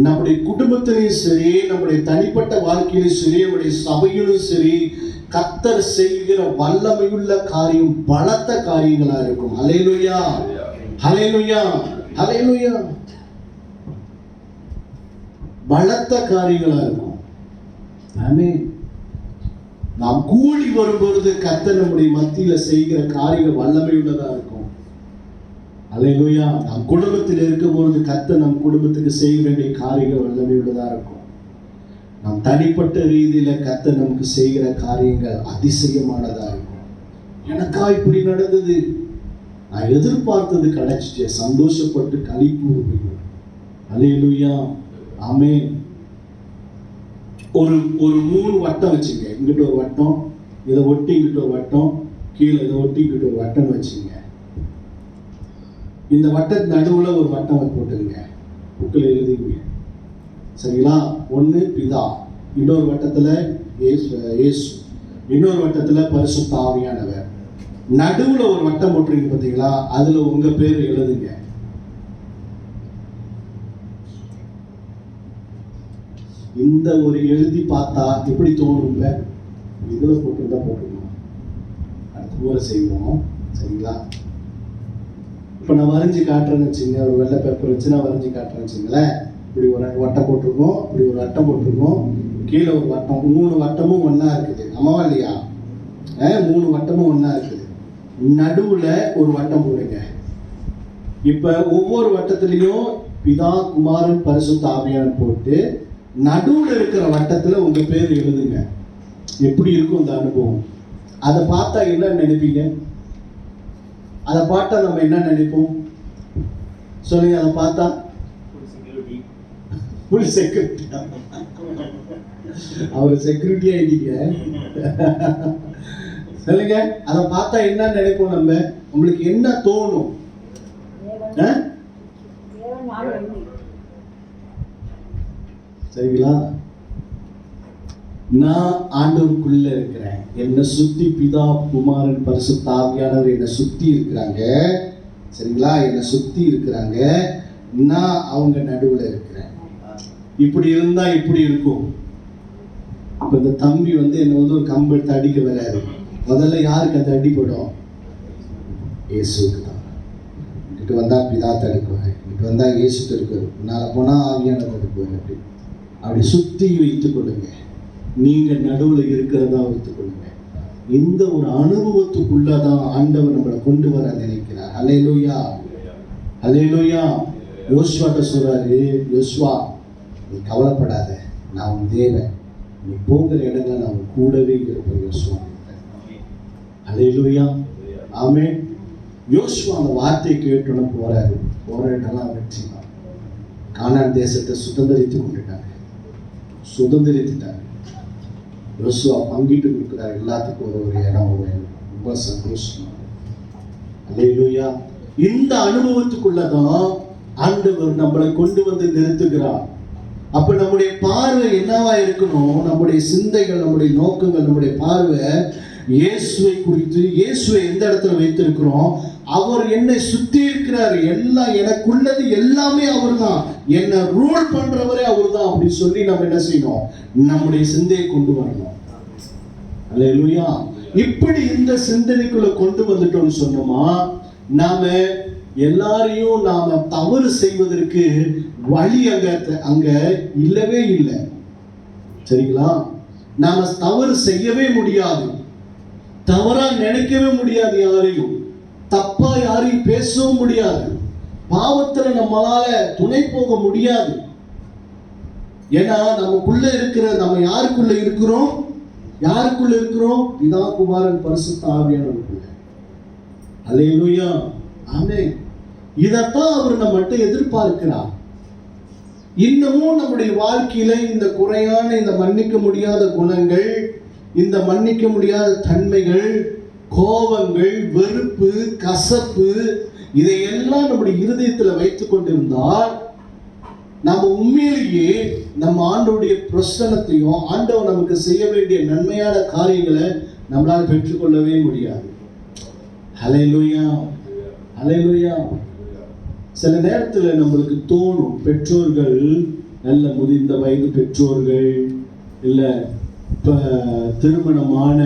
நம்முடைய குடும்பத்திலையும் சரி, நம்முடைய தனிப்பட்ட வாழ்க்கையிலும் சரி, நம்முடைய சபையிலும் சரி, கர்த்தர் செய்கிற வல்லமையுள்ள காரியம் பலத்த காரியங்களா இருக்கும். அல்லேலூயா, அல்லேலூயா, அல்லேலூயா. பலத்த காரியங்களா இருக்கும். ஆமென். நாம் கூடி வரும்பொழுது கர்த்தர் நம்முடைய மத்தியில செய்கிற காரியங்கள் வல்லமையுள்ளதா இருக்கும். அல்லேலூயா. நம் குடும்பத்தில் இருக்கும் பொழுது கர்த்தர் நம் குடும்பத்துக்கு செய்ய வேண்டிய காரியங்கள் வல்லமையுள்ளதா இருக்கும். நம் தனிப்பட்ட ரீதியில கர்த்தர் நமக்கு செய்கிற காரியங்கள் அதிசயமானதா இருக்கும். எனக்கா இப்படி நடந்தது, நான் எதிர்பார்த்தது கிடைச்சிட்டு சந்தோஷப்பட்டு களிப்பு. அல்லேலூயா, ஆமென். ஒரு 3 வட்டம் வச்சுங்க. இங்கிட்ட ஒரு வட்டம், இதை ஒட்டி இங்கிட்ட ஒரு வட்டம், கீழே இதை ஒட்டி இங்கிட்ட ஒரு வட்டம் வச்சுங்க. இந்த வட்டத்து நடுவுல ஒரு வட்டம் போட்டுருங்க. புக்கில் எழுதிங்க. சரிங்களா? ஒன்று பிதா, இன்னொரு வட்டத்துல இயேசு, இன்னொரு வட்டத்துல பரிசுத்த ஆவியானவர். நடுவுல ஒரு வட்டம் போட்டுருங்க பார்த்தீங்களா? அதுல உங்க பேர் எழுதுங்க. இந்த ஒரு எழுதி பார்த்தா எப்படி தோணுங்க? இதுல போட்டுருந்தா போட்டுருக்கோம். அடுத்த முறை செய்வோம். சரிங்களா? இப்போ நான் வரைஞ்சி காட்டுறேன்னு வச்சுங்க. ஒரு வெள்ளை பேப்பர் வச்சு நான் வரைஞ்சி காட்டுறேன்னு வச்சுங்களேன். இப்படி ஒரு வட்டம் போட்டிருக்கோம், இப்படி ஒரு வட்டம் போட்டிருக்கோம், கீழே ஒரு வட்டம். 3 வட்டமும் ஒன்றா இருக்குது. ஆமாவா இல்லையா? 3 வட்டமும் ஒன்றா இருக்குது. நடுவில் ஒரு வட்டம் போடுங்க. இப்போ ஒவ்வொரு வட்டத்துலேயும் பிதா, குமாரன், பரிசுத்த ஆவியானவர் போட்டு நடுவில் இருக்கிற வட்டத்தில் உங்கள் பேர் எழுதுங்க. எப்படி இருக்கும் இந்த அனுபவம்? அதை பார்த்தா என்ன நினைப்பீங்க? அதை பார்த்தா நம்ம என்ன நினைப்போம் சொல்லுங்க? அதை பார்த்தா ஃபுல் செக்யூரிட்டி. அவர் செக்யூரிட்டியா இருக்கீங்க. சொல்லுங்க, அதை பார்த்தா என்ன நினைப்போம் நம்ம? உங்களுக்கு என்ன தோணும்? சரிங்களா? நான் ஆண்டவருக்குள்ள இருக்கிறேன். என்னை சுத்தி பிதா, குமாரன், பரிசுத்த ஆவியானவர் என்னை சுத்தி இருக்கிறாங்க. சரிங்களா? என்னை சுத்தி இருக்கிறாங்க. நான் அவங்க நடுவுல இருக்கிறேன். இப்படி இருந்தா இப்படி இருக்கும். இப்ப இந்த தம்பி என்ன ஒரு கம்பு எடுத்து அடிக்க வராது. முதல்ல யாருக்கு அந்த அடிப்படும்? இயேசுக்கு தான். இங்கிட்டு வந்தா பிதா தடுக்குவார், இங்கிட்டு வந்தா இயேசு தடுக்குவார், நாளை போனா ஆவியானவர் தடுக்குவார். அப்படி அப்படி சுத்தி வைத்துக் கொள்ளுங்க. நீங்க நடுவுல இருக்கிறதா வைத்துக் கொள்ளுங்க. இந்த ஒரு அனுபவத்துக்குள்ளதான் ஆண்டவர் நம்மளை கொண்டு வர நினைக்கிறார். அல்லேலூயா, அல்லேலூயா. யோசுவாட்ட சொல்றாரு, யோசுவா நீ கவலைப்படாத, நான் உன் தேவன், நீ போகிற இடங்கள் நான் உன் கூடவே இருப்பேன் யோசுவா. அல்லேலூயா, ஆமென். யோசுவா அந்த வார்த்தையை கேட்டோன்னு போறாரு. போற இடம்லாம் வெற்றி தான். கானான் தேசத்தை சுதந்திரித்துட்டாங்க. யோசுவா பங்கிட்டு கொடுக்குறாரு, எல்லாத்துக்கும் ஒரு இடம் வேணும். ரொம்ப சந்தோஷம். அல்லேலூயா. இந்த அனுபவத்துக்குள்ளதான் ஆண்டவர் நம்மளை கொண்டு வந்து நிறுத்துகிறார். அப்ப நம்முடைய பார்வை என்னவா இருக்கணும்? நம்முடைய சிந்தைகள், நம்முடைய நோக்கங்கள், நம்முடைய பார்வை இயேசுவை குறித்து, இயேசுவை எந்த இடத்துல வைத்திருக்கிறோம்? அவர் என்னை சுத்தி இருக்கிறார், எல்லாம் எனக்குள்ளது எல்லாமே அவர் தான், என்னை ரூல் பண்றவரே அவர் தான் அப்படின்னு சொல்லி நம்ம என்ன செய்யணும்? நம்முடைய சிந்தையை கொண்டு வரணும். அல்லேலூயா. இப்படி இந்த சிந்தனைக்குள்ள கொண்டு வந்துட்டோம்னு சொன்னோமா, நாம எல்லாரையும் நாம தவறு செய்வதற்கு வழி அங்க இல்லவே இல்லை. சரிங்களா? நாம தவறு செய்யவே முடியாது, தவறா நினைக்கவே முடியாது, யாரையும் தப்பா யாரையும் பேசவும் முடியாது, பாவத்துல நம்மளால துணை போக முடியாது. ஏன்னா நமக்குள்ள இருக்கிற, நம்ம யாருக்குள்ள இருக்கிறோம்? பிதா, குமாரன், பரிசுத்த ஆவியானவருக்குள்ள. அல்லேலூயா, ஆமென். இதத்தான் அவர் நம்மகிட்ட எதிர்பார்க்கிறார். இன்னமும் நம்முடைய வாழ்க்கையில இந்த குறையான, இந்த மன்னிக்க முடியாத குணங்கள், இந்த மன்னிக்க முடியாத தன்மைகள், கோபங்கள், வெறுப்பு, கசப்பு, இதையெல்லாம் நம்முடைய இருதயத்துல வைத்துக் கொண்டிருந்தால் நம்ம உண்மையிலேயே நம்ம ஆண்டவருடைய பிரசன்னத்தையும், ஆண்டவர் நமக்கு செய்ய வேண்டிய நன்மையான காரியங்களை நம்மளால பெற்றுக்கொள்ளவே முடியாது. ஹல்லேலூயா, ஹல்லேலூயா. சில நேரத்துல நம்மளுக்கு தோணும், பெற்றோர்கள், நல்ல முதிர்ந்த வயது பெற்றோர்கள், இல்ல இப்ப திருமணமான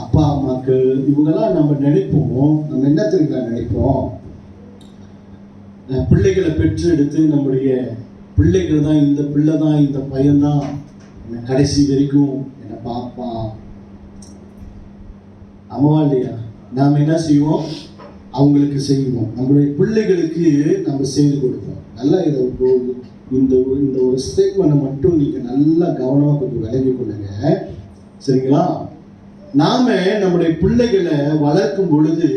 அப்பா அம்மாக்கள், இவங்கெல்லாம் நம்ம நினைப்போம், நம்ம என்ன தெரியுங்களா நினைப்போம்? பிள்ளைகளை பெற்று எடுத்து நம்முடைய பிள்ளைகள் தான், இந்த பிள்ளை தான், இந்த பையன்தான் என்னை கடைசி வரைக்கும் என்னை பார்ப்பான். அம்மாவா இல்லையா? நாம் என்ன செய்வோம்? அவங்களுக்கு செய்வோம், நம்மளுடைய பிள்ளைகளுக்கு நம்ம செய்து கொடுப்போம். நல்லா இதை இந்த ஒரு ஸ்டேட்மெண்ட்டை மட்டும் நீங்கள் நல்லா கவனமாக கொஞ்சம் விளங்கி கொள்ளுங்க. சரிங்களா? நாம நம்முடைய பிள்ளைகளை வளர்க்கும் பொழுது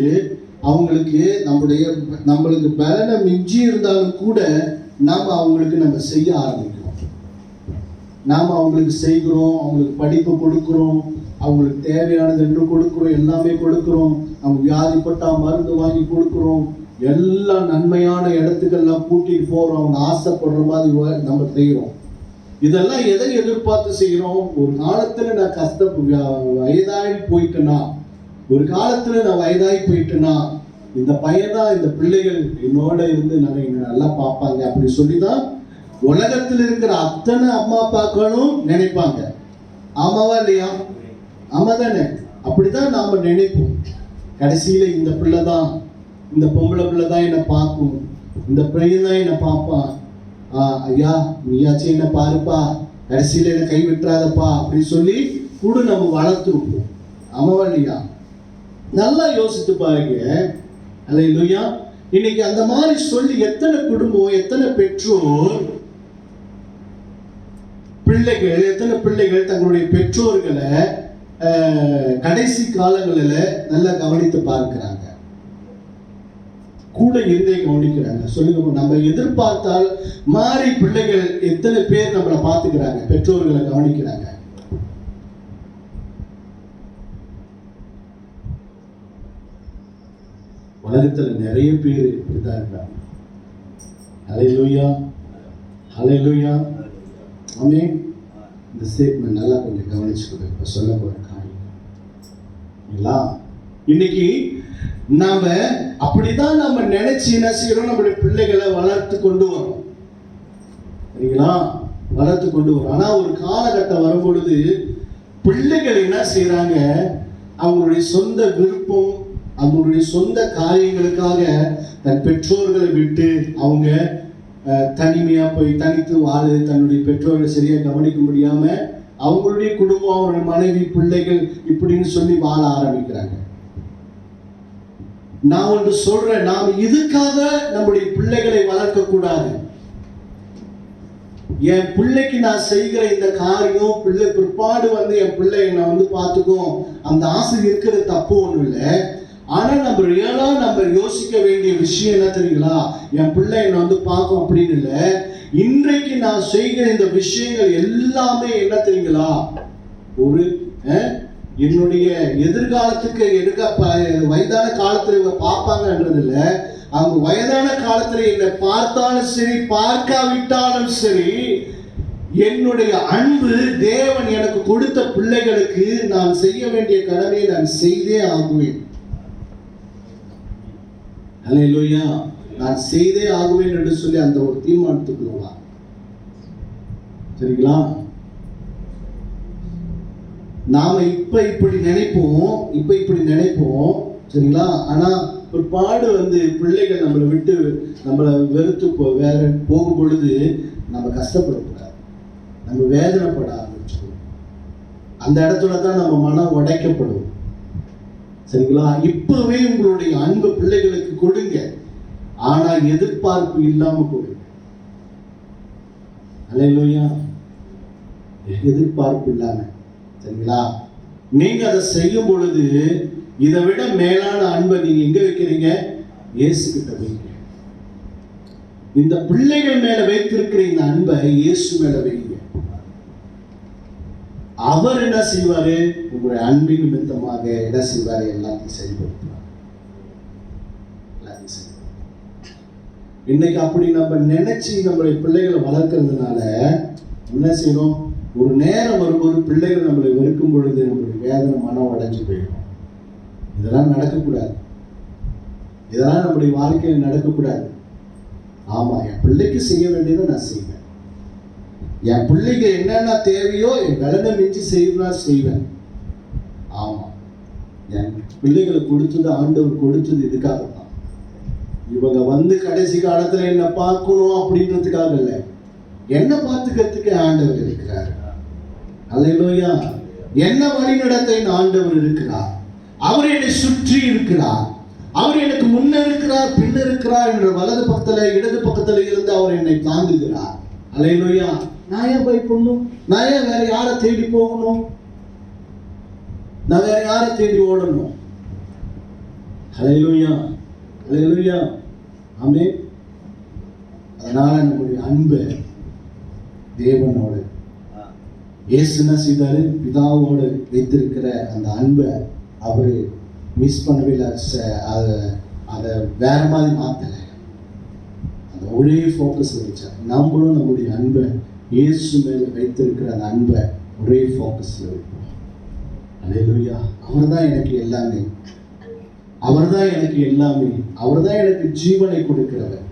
அவங்களுக்கு நம்மளுக்கு பலனை மிஞ்சி இருந்தாலும் கூட நாம் அவங்களுக்கு நம்ம செய்ய ஆரம்பிக்கிறோம். நாம் அவங்களுக்கு செய்கிறோம், அவங்களுக்கு படிப்பு கொடுக்குறோம், அவங்களுக்கு தேவையானது என்று கொடுக்குறோம், எல்லாமே கொடுக்குறோம். அவங்க வியாதிப்பட்டா மருந்து வாங்கி கொடுக்குறோம், எல்லா நன்மையான இடத்துக்கெல்லாம் கூட்டிட்டு போகிறோம், அவங்க ஆசைப்படுற மாதிரி நம்ம செய்கிறோம். இதெல்லாம் எதை எதிர்பார்த்து செய்கிறோம்? ஒரு காலத்துல நான் வயதாகி போயிட்டேன்னா, ஒரு காலத்துல நான் வயதாகி போயிட்டேன்னா, இந்த பையனா, இந்த பிள்ளைகள் என்னோட இருந்து நல்லா பார்ப்பாங்க அப்படி சொல்லிதான் உலகத்தில் இருக்கிற அத்தனை அம்மா அப்பாக்களும் நினைப்பாங்க. ஆமாவா இல்லையா? ஆமா தானே? அப்படிதான் நாம நினைப்போம். கடைசியில இந்த பிள்ளைதான், இந்த பொம்பளை பிள்ளைதான் என்னை பார்க்கும், இந்த பையன் தான் என்னை பார்ப்பான், ஐயா நீயாச்சும் என்ன பாருப்பா, கடைசியில என்ன கை விட்டுறாதப்பா அப்படின்னு சொல்லி கூட நம்ம வளர்த்துருப்போம். ஆமாவா இல்லையா? நல்லா யோசித்து பாருங்க. அல்லேலூயா. இன்னைக்கு அந்த மாதிரி சொல்லி எத்தனை குடும்பம், எத்தனை பெற்றோர் பிள்ளைகள், எத்தனை பிள்ளைகள் தங்களுடைய பெற்றோர்களை கடைசி காலங்களில் நல்லா கவனித்து பார்க்கிறாங்க, கூட இருந்தே கவனிக்கிறாங்க. சொல்லுங்க, நம்ம எதிர்பார்த்தால் மாறி பிள்ளைகள் எத்தனை பேர் நம்மளை பார்த்துக்கிறாங்க, பெற்றோர்களை கவனிக்கிறாங்க. உலகத்துல நிறைய பேர் இப்படிதான் இருக்காங்க. ஹல்லேலூயா, ஹல்லேலூயா, ஆமென். இந்த ஸ்டேட்மெண்ட் நல்லா கொஞ்சம் கவனிச்சுக்கோங்க. இப்ப சொல்ல போற காரியம் இன்னைக்கு நாம அப்படிதான் நம்ம நினைச்சு என்ன செய்யறோம்? நம்மளுடைய பிள்ளைகளை வளர்த்து கொண்டு வரோம். சரிங்களா? வளர்த்து கொண்டு வரோம். ஆனா ஒரு காலகட்டம் வரும் பொழுது பிள்ளைகள் என்ன செய்யறாங்க? அவங்களுடைய சொந்த விருப்பம், அவங்களுடைய சொந்த காரியங்களுக்காக தன் பெற்றோர்களை விட்டு அவங்க தனிமையா போய் தனித்து வாழ, தன்னுடைய பெற்றோரை சரியா கவனிக்க முடியாம அவங்களுடைய குடும்பம், அவருடைய மனைவி, பிள்ளைகள் இப்படின்னு சொல்லி வாழ ஆரம்பிக்கிறாங்க. நான் ஒன்று சொல்றேன், நாம் இதுக்காக நம்முடைய பிள்ளைகளை வளர்க்க கூடாது. என் பிள்ளைக்கு நான் செய்கிற இந்த காரியம், பிள்ளை பிற்பாடு என் பிள்ளை என்னை பார்த்துக்கும், அந்த ஆசை இருக்கிற தப்பு ஒண்ணும் இல்லை. ஆனா நம்ம ரியலா நம்ம யோசிக்க வேண்டிய விஷயம் என்ன தெரியுங்களா? என் பிள்ளை என்னை பார்க்கும் அப்படின்னு இல்லை. இன்றைக்கு நான் செய்கிற இந்த விஷயங்கள் எல்லாமே என்ன தெரியுங்களா, ஒரு என்னுடைய எதிர்காலத்துக்கு வயதான காலத்துல இவங்க பார்ப்பாங்கன்றது இல்லை. அவங்க வயதான காலத்துல என்னை பார்த்தாலும் சரி, பார்க்காவிட்டாலும் சரி, என்னுடைய அன்பு தேவன் எனக்கு கொடுத்த பிள்ளைகளுக்கு நான் செய்ய வேண்டிய கடமையை நான் செய்தே ஆகுவேன். அல்லேலூயா. நான் செய்தே ஆகுவேன் என்று சொல்லி அந்த ஒரு தீர்மானத்துக்குள்ளா. சரிங்களா? நாம இப்படி நினைப்போம் சரிங்களா? ஆனா பிற்பாடு பிள்ளைகள் நம்மளை விட்டு நம்மளை வெறுத்து வேற போகும் பொழுது நம்ம கஷ்டப்படக்கூடாது, நம்ம வேதனைப்பட ஆரம்பிச்சிடும். அந்த இடத்துல தான் நம்ம மனம் உடைக்கப்படும். சரிங்களா? இப்பவே உங்களுடைய அன்பு பிள்ளைகளுக்கு கொடுங்க, ஆனா எதிர்பார்ப்பு இல்லாம கொடுங்க. அல்லேலூயா. எதிர்பார்ப்பு இல்லாம. சரிங்களா? நீங்க அதை செய்யும் பொழுது இதை விட மேலான அன்பை நீங்க எங்க வைக்கிறீங்க? இயேசு கிட்ட வைங்க. இந்த பிள்ளைகள் மேல வைத்திருக்கிற இந்த அன்பை இயேசு மேல வைங்க. அவர் என்ன செய்வாரு? உங்களுடைய அன்பின் நிமித்தமாக என்ன செய்வாரு? எல்லாத்தையும் சரிபடுத்துவார். இன்னைக்கு அப்படி நம்ம நினைச்சு நம்மளுடைய பிள்ளைகளை வளர்க்கறதுனால என்ன செய்யணும்? ஒரு நேரம் வரும்போது பிள்ளைகள் நம்மளை வெறுக்கும் பொழுது நம்மளுடைய வேதனை மனம் அடைஞ்சு போயிடும். இதெல்லாம் நடக்கக்கூடாது. இதெல்லாம் நம்முடைய வாழ்க்கையில் நடக்கக்கூடாது. ஆமா, என் பிள்ளைக்கு செய்ய வேண்டியதை நான் செய்வேன். என் பிள்ளைக்கு என்னென்ன தேவையோ என் விலனை மிஞ்சி செய்வேன். ஆமா, என் பிள்ளைகளை கொடுத்தது ஆண்டவர் கொடுத்தது இதுக்காகத்தான். இவங்க கடைசி காலத்துல என்ன பார்க்கணும் அப்படின்றதுக்காக இல்லை, என்ன பார்த்துக்கிறதுக்கு ஆண்டவர் இருக்கிறார். அல்லேலூயா. என்ன வழிநடத்த ஆண்டவர் இருக்கிறார். அவர் என்னை சுற்றி இருக்கிறார். அவர் எனக்கு முன்ன இருக்கிறார், பின்ன இருக்கிறார் என்ற வலது பக்கத்துல இடது பக்கத்துல இருந்து அவர் என்னை தாங்குகிறார். அல்லேலூயா. நான் ஏன் பயப்படணும்? நான் ஏன் வேற யாரை தேடி போகணும்? நான் வேற யாரை தேடி ஓடணும்? அல்லேலூயா. அல்லேலூயா. ஆமென். அதனால நம்முடைய அன்பு தேவனோடு, இயேசு என்ன செய்தாரு? பிதாவோடு வைத்திருக்கிற அந்த அன்பை அவரு மிஸ் பண்ணவே இல்லை. அதை வேற மாதிரி மாத்தலை. அந்த ஒரே ஃபோக்கஸ் வச்சார். நம்மளும் நம்முடைய அன்பை இயேசு மேல வைத்திருக்கிற அந்த அன்பை ஒரே ஃபோக்கஸ்ல வைப்போம். அல்லேலூயா. அவர் தான் எனக்கு எல்லாமே. அவர் தான் எனக்கு எல்லாமே. அவர் தான் எனக்கு ஜீவனை கொடுக்கிறவர்.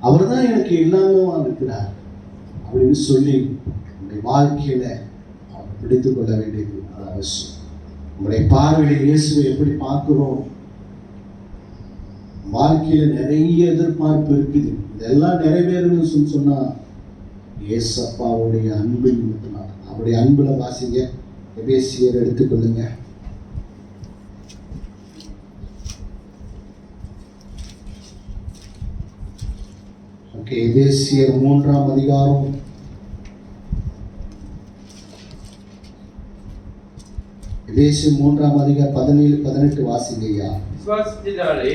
அவர் தான் எனக்கு எல்லாமே இருக்கிறார் அப்படின்னு சொல்லி நம்முடைய வாழ்க்கையில அவர் பிடித்துக் கொள்ள வேண்டியது அவசியம். நம்முடைய பார்வையில் இயேசுவை எப்படி பார்க்கிறோம்? வாழ்க்கையில நிறைய எதிர்பார்ப்பு இருக்குது. இதெல்லாம் நிறைவேறணும்னு சொன்னா இயேசு அப்பாவுடைய அன்பு நிமித்தமாக. அவருடைய அன்புல வாசிங்க. எபேசியர் எடுத்துக்கொள்ளுங்க. ஓகே, எபேசியர் 3ஆம் அதிகாரம் எபேசியர் 3ஆம் அதிகாரம் 17-18 வாசிங்கய்யா. விசுவாசத்தினாலே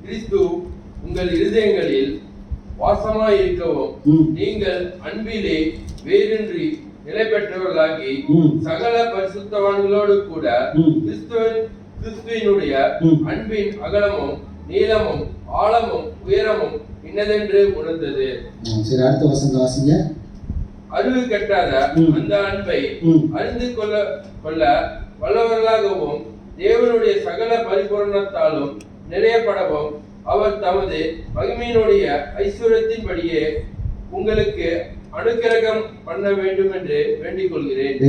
கிறிஸ்து உங்கள் இருதயங்களில் வாசமாய் இருக்கவும் நீங்கள் அன்பிலே வேரின்றி நிலை பெற்றவர்களாகி சகல பரிசுத்தவான்களோடு கூட கிறிஸ்துவினுடைய அன்பின் அகலமும் நீளமும் ஆழமும் உயரமும் இன்னதென்று உணர்ந்தது. சரி, அடுத்த வசனம் வாசிங்க. அறிவு கட்டாத அந்த அன்பை அறிந்து கொள்ள வல்லவர்களாகவும் தேவனுடைய சகல பரிபூரணத்தாலும் நிறையப்படவும் அவர் தமது மகிமையினுடைய ஐஸ்வர்யத்தின்படியே உங்களுக்கு அனுக்கிரகம் பண்ண வேண்டும் என்று வேண்டிக் கொள்கிறேன்.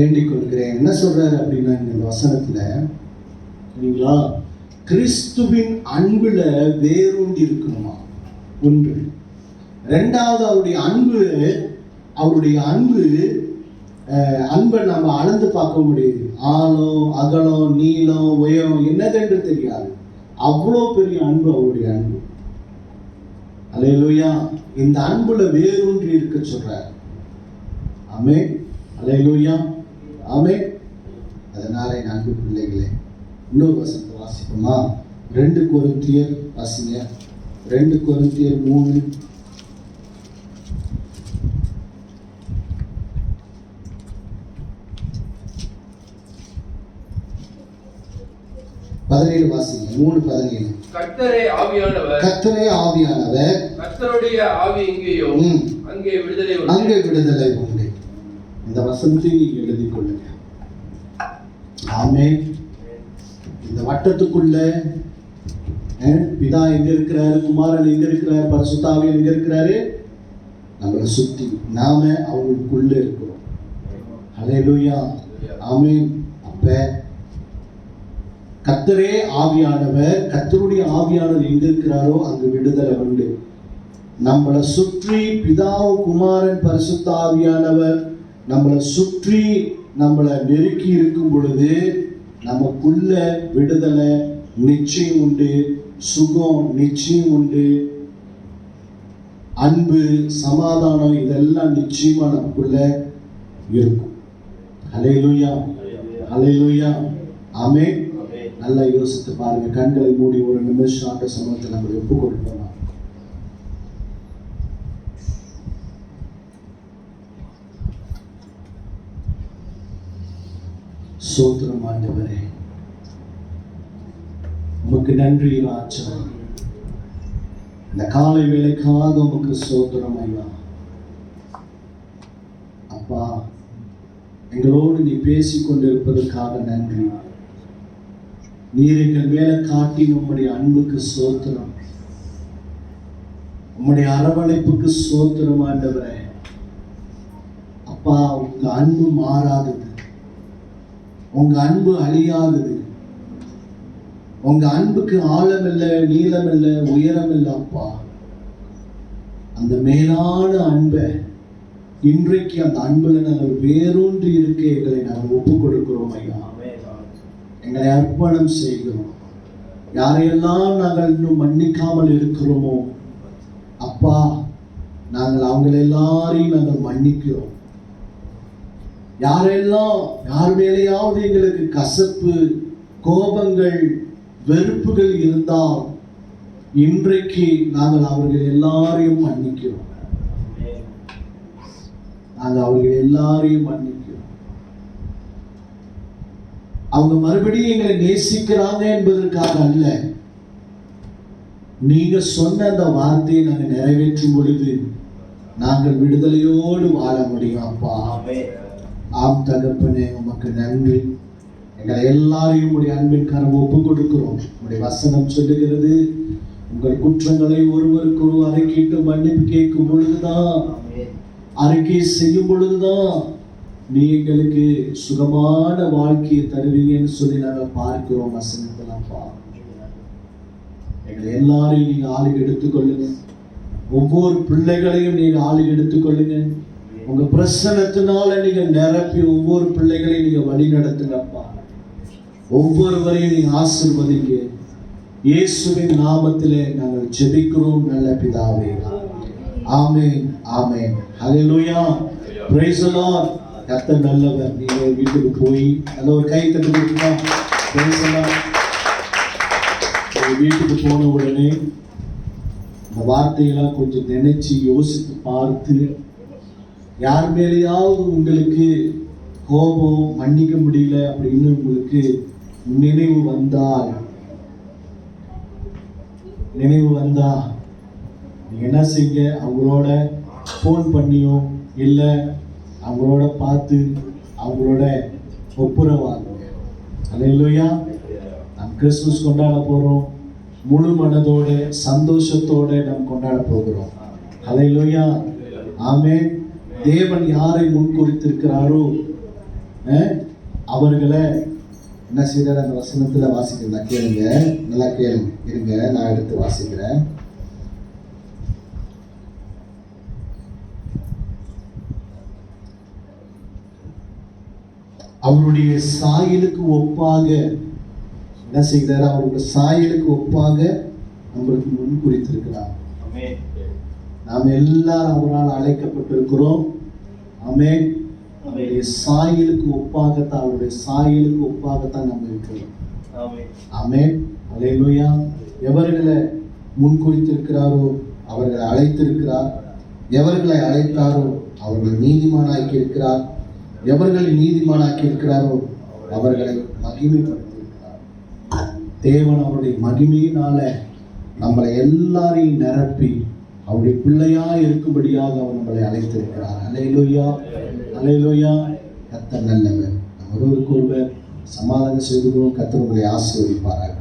என்ன சொல்றாரு அப்படின்னா இந்த வசனத்துல, சரிங்களா, கிறிஸ்துவின் அன்புல வேரூண்டி இருக்கணுமா ஒன்று. ரெண்டாவது அவருடைய அன்பை நம்ம அளந்து பார்க்க முடியுது. ஆழம், அகலம், நீளம், உயரம் என்னதென்று தெரியாது. அவ்வளோ பெரிய அன்பு அவருடைய அன்பு. அல்லேலூயா. இந்த அன்புல வேரூன்றி இருக்க சொல்றார். ஆமென். அல்லேலூயா. ஆமென். அதனால என் அன்பு பிள்ளைகளே, இன்னொரு வசனத்தை வாசிப்போமா? 2 கொரிந்தியர் வாசிங்க. 2 கொரிந்தியர் 3 17 வாசிங்க. 3:17. கர்த்தரே ஆவியானவர், கர்த்தருடைய ஆவி எங்கேயோ அங்கே விடுதலை உண்டு. இந்த வசனத்தை நீங்க எழுதிக் கொள்ளுங்க. ஆமென். இந்த வட்டத்துக்குள்ள பிதா எங்க இருக்கிறாரு, குமாரன் எங்க இருக்கிறாரு, பரிசுத்த ஆவி எங்க இருக்கிறாரு? நம்மளை சுத்தி நாம அவங்களுக்குள்ள இருக்கிறோம். ஹல்லேலூயா. ஆமென். அப்ப கர்த்தரே ஆவியானவர், கர்த்தருடைய ஆவியானவர் எங்க இருக்கிறாரோ அங்கு விடுதலை உண்டு. நம்மளை சுற்றி பிதாவு, குமாரன், பரிசுத்த ஆவியானவர் நம்மளை சுற்றி நம்மளை நெருக்கி இருக்கும் பொழுது நமக்குள்ள விடுதலை நிச்சயம் உண்டு, சுகம் நிச்சயம் உண்டு, அன்பு, சமாதானம் இதெல்லாம் நிச்சயமா நமக்குள்ள இருக்கும். ஹல்லேலூயா. ஹல்லேலூயா. ஆமென். நல்லா யோசித்து பாருங்க. கண்களை மூடி ஒரு நிமிஷம் ஆண்ட சமூகத்தை நம்ம ஒப்பு கொடுப்போம். சோத்திரம் ஆண்டவரே, உமக்கு நன்றி ராஜா. இந்த காலை வேளைக்காக உமக்கு சோத்திரம் ஐயா. அப்பா, எங்களோடு நீ பேசிக் கொண்டிருப்பதற்காக நன்றி. நீர் எங்கள் மேல காட்டி உம்முடைய அன்புக்கு சோத்திரம், உம்முடைய அரவணைப்புக்கு சோத்திரம் ஆண்டவரே. அப்பா, உங்க அன்பு மாறாதது, உங்க அன்பு அழியாதது, உங்க அன்புக்கு ஆழம் இல்லை, நீளம் இல்லை, உயரம் இல்லை. அப்பா, அந்த மேலான அன்பை இன்றைக்கு அந்த அன்புல நாங்கள் வேரூன்றி இருக்க எங்களை நாங்கள் ஒப்பு கொடுக்கிறோம் ஐயா. எங்களை அர்ப்பணம் செய்கிறோம். யாரையெல்லாம் நாங்கள் இன்னும் மன்னிக்காமல் இருக்கிறோமோ அப்பா, நாங்கள் அவங்க எல்லாரையும் நாங்கள் மன்னிக்கிறோம். யாரெல்லாம் யார் மேலேயாவது எங்களுக்கு கசப்பு, கோபங்கள், வெறுப்புகள் இருந்தால் இன்றைக்கு நாங்கள் அவர்கள் எல்லாரையும் மன்னிக்கிறோம். நாங்கள் அவர்கள் எல்லாரையும் மன்னிக்கிறோம். அவங்க மறுபடியும் எங்களை நேசிக்கிறாங்க என்பதற்காக அல்ல, நீங்க சொன்ன அந்த வார்த்தையை நாங்கள் நிறைவேற்றும் பொழுது நாங்கள் விடுதலையோடு வாழ முடியும். அப்பா, ஆம் தகப்பனே, உமக்கு நன்றி. எங்களை எல்லாரையும் உடைய அன்பின் கரம் ஒப்பு கொடுக்கிறோம். உடைய வசனம் சொல்லுகிறது, உங்கள் குற்றங்களை ஒருவருக்கு அறிக்கையிட்டு மன்னிப்பு கேட்கும் பொழுதுதான், அறிக்கை செய்யும் பொழுதுதான் நீ எங்களுக்கு சுகமான வாழ்க்கையை தருவீங்கன்னு சொல்லி நாங்கள் பார்க்கிறோம் வசனத்தில். அப்பா, எங்களை எல்லாரையும் நீங்க ஆளுக்கு எடுத்துக்கொள்ளுங்க. ஒவ்வொரு பிள்ளைகளையும் நீங்க ஆளுக்கு எடுத்துக்கொள்ளுங்க. உங்க பிரசன்னத்தினால நீங்க நிரப்பி ஒவ்வொரு பிள்ளைகளையும் நீங்க வழி நடத்துங்கப்பா. ஒவ்வொருவரையும் நீங்க ஆசீர்வதிங்க. இயேசுவின் நாமத்திலே நாங்கள் ஜெபிக்கிறோம் நல்ல பிதாவே. Amen. Amen. Hallelujah. Praise the Lord. கர்த்தர் நல்லவர். நீங்க வீட்டுக்கு போய் நல்ல ஒரு கை தட்டி கொடுங்க. Price the Lord. வீட்டுக்கு போன உடனே இந்த வார்த்தையெல்லாம் கொஞ்சம் நினைச்சு யோசித்து பார்த்து, யார் மேலேயாவது உங்களுக்கு கோபம், மன்னிக்க முடியல அப்படின்னு உங்களுக்கு நினைவு வந்தா நீங்க என்ன செய்யுங்க, அவங்களோட ஃபோன் பண்ணியோ இல்லை அவங்களோட பார்த்து அவங்களோட ஒப்புரவாகுங்க. அல்லேலூயா. நாம் கிறிஸ்துமஸ் கொண்டாட போறோம். முழு மனதோட சந்தோஷத்தோட நாம் கொண்டாட போகிறோம். அல்லேலூயா. ஆமென். தேவன் யாரை முன்குறித்திருக்கிறாரோ அவர்களை என்ன செய்யறாரு அந்த வசனத்துல வாசிக்கிறேன். கேளுங்க, நல்லா கேளுங்க. இருங்க, நான் எடுத்து வாசிக்கிறேன். அவருடைய சாயலுக்கு ஒப்பாக என்ன செய்கிறார்? அவருடைய சாயலுக்கு ஒப்பாக நம்மளுக்கு முன் குறித்திருக்கிறார். நாம் எல்லாரும் அவரால் அழைக்கப்பட்டிருக்கிறோம். ஆமென். அவருடைய சாயலுக்கு ஒப்பாகத்தான், அவருடைய சாயலுக்கு ஒப்பாகத்தான் நம்ம இருக்கிறோம். ஆமென். அல்லேலூயா. எவர்களை முன் குறித்திருக்கிறாரோ அவர்களை அழைத்திருக்கிறார். எவர்களை அழைத்தாரோ அவர்களை நீதிமானாக்கி இருக்கிறார். எவர்களை நீதிமானாக்கி இருக்கிறாரோ அவர்களை மகிமைப்படுத்தியிருக்கிறார். தேவன் அவருடைய மகிமையினால நம்மளை எல்லாரையும் நிரப்பி அவருடைய பிள்ளையா இருக்கும்படியாக அவர் நம்மளை அழைத்திருக்கிறார். அல்லேலூயா, அல்லேலூயா. கர்த்தர் நல்லவர். நம்ம ஒருவருக்கு ஒருவர் சமாதானம் செய்து கர்த்தர் உங்களை ஆசீர்வதிப்பாராக.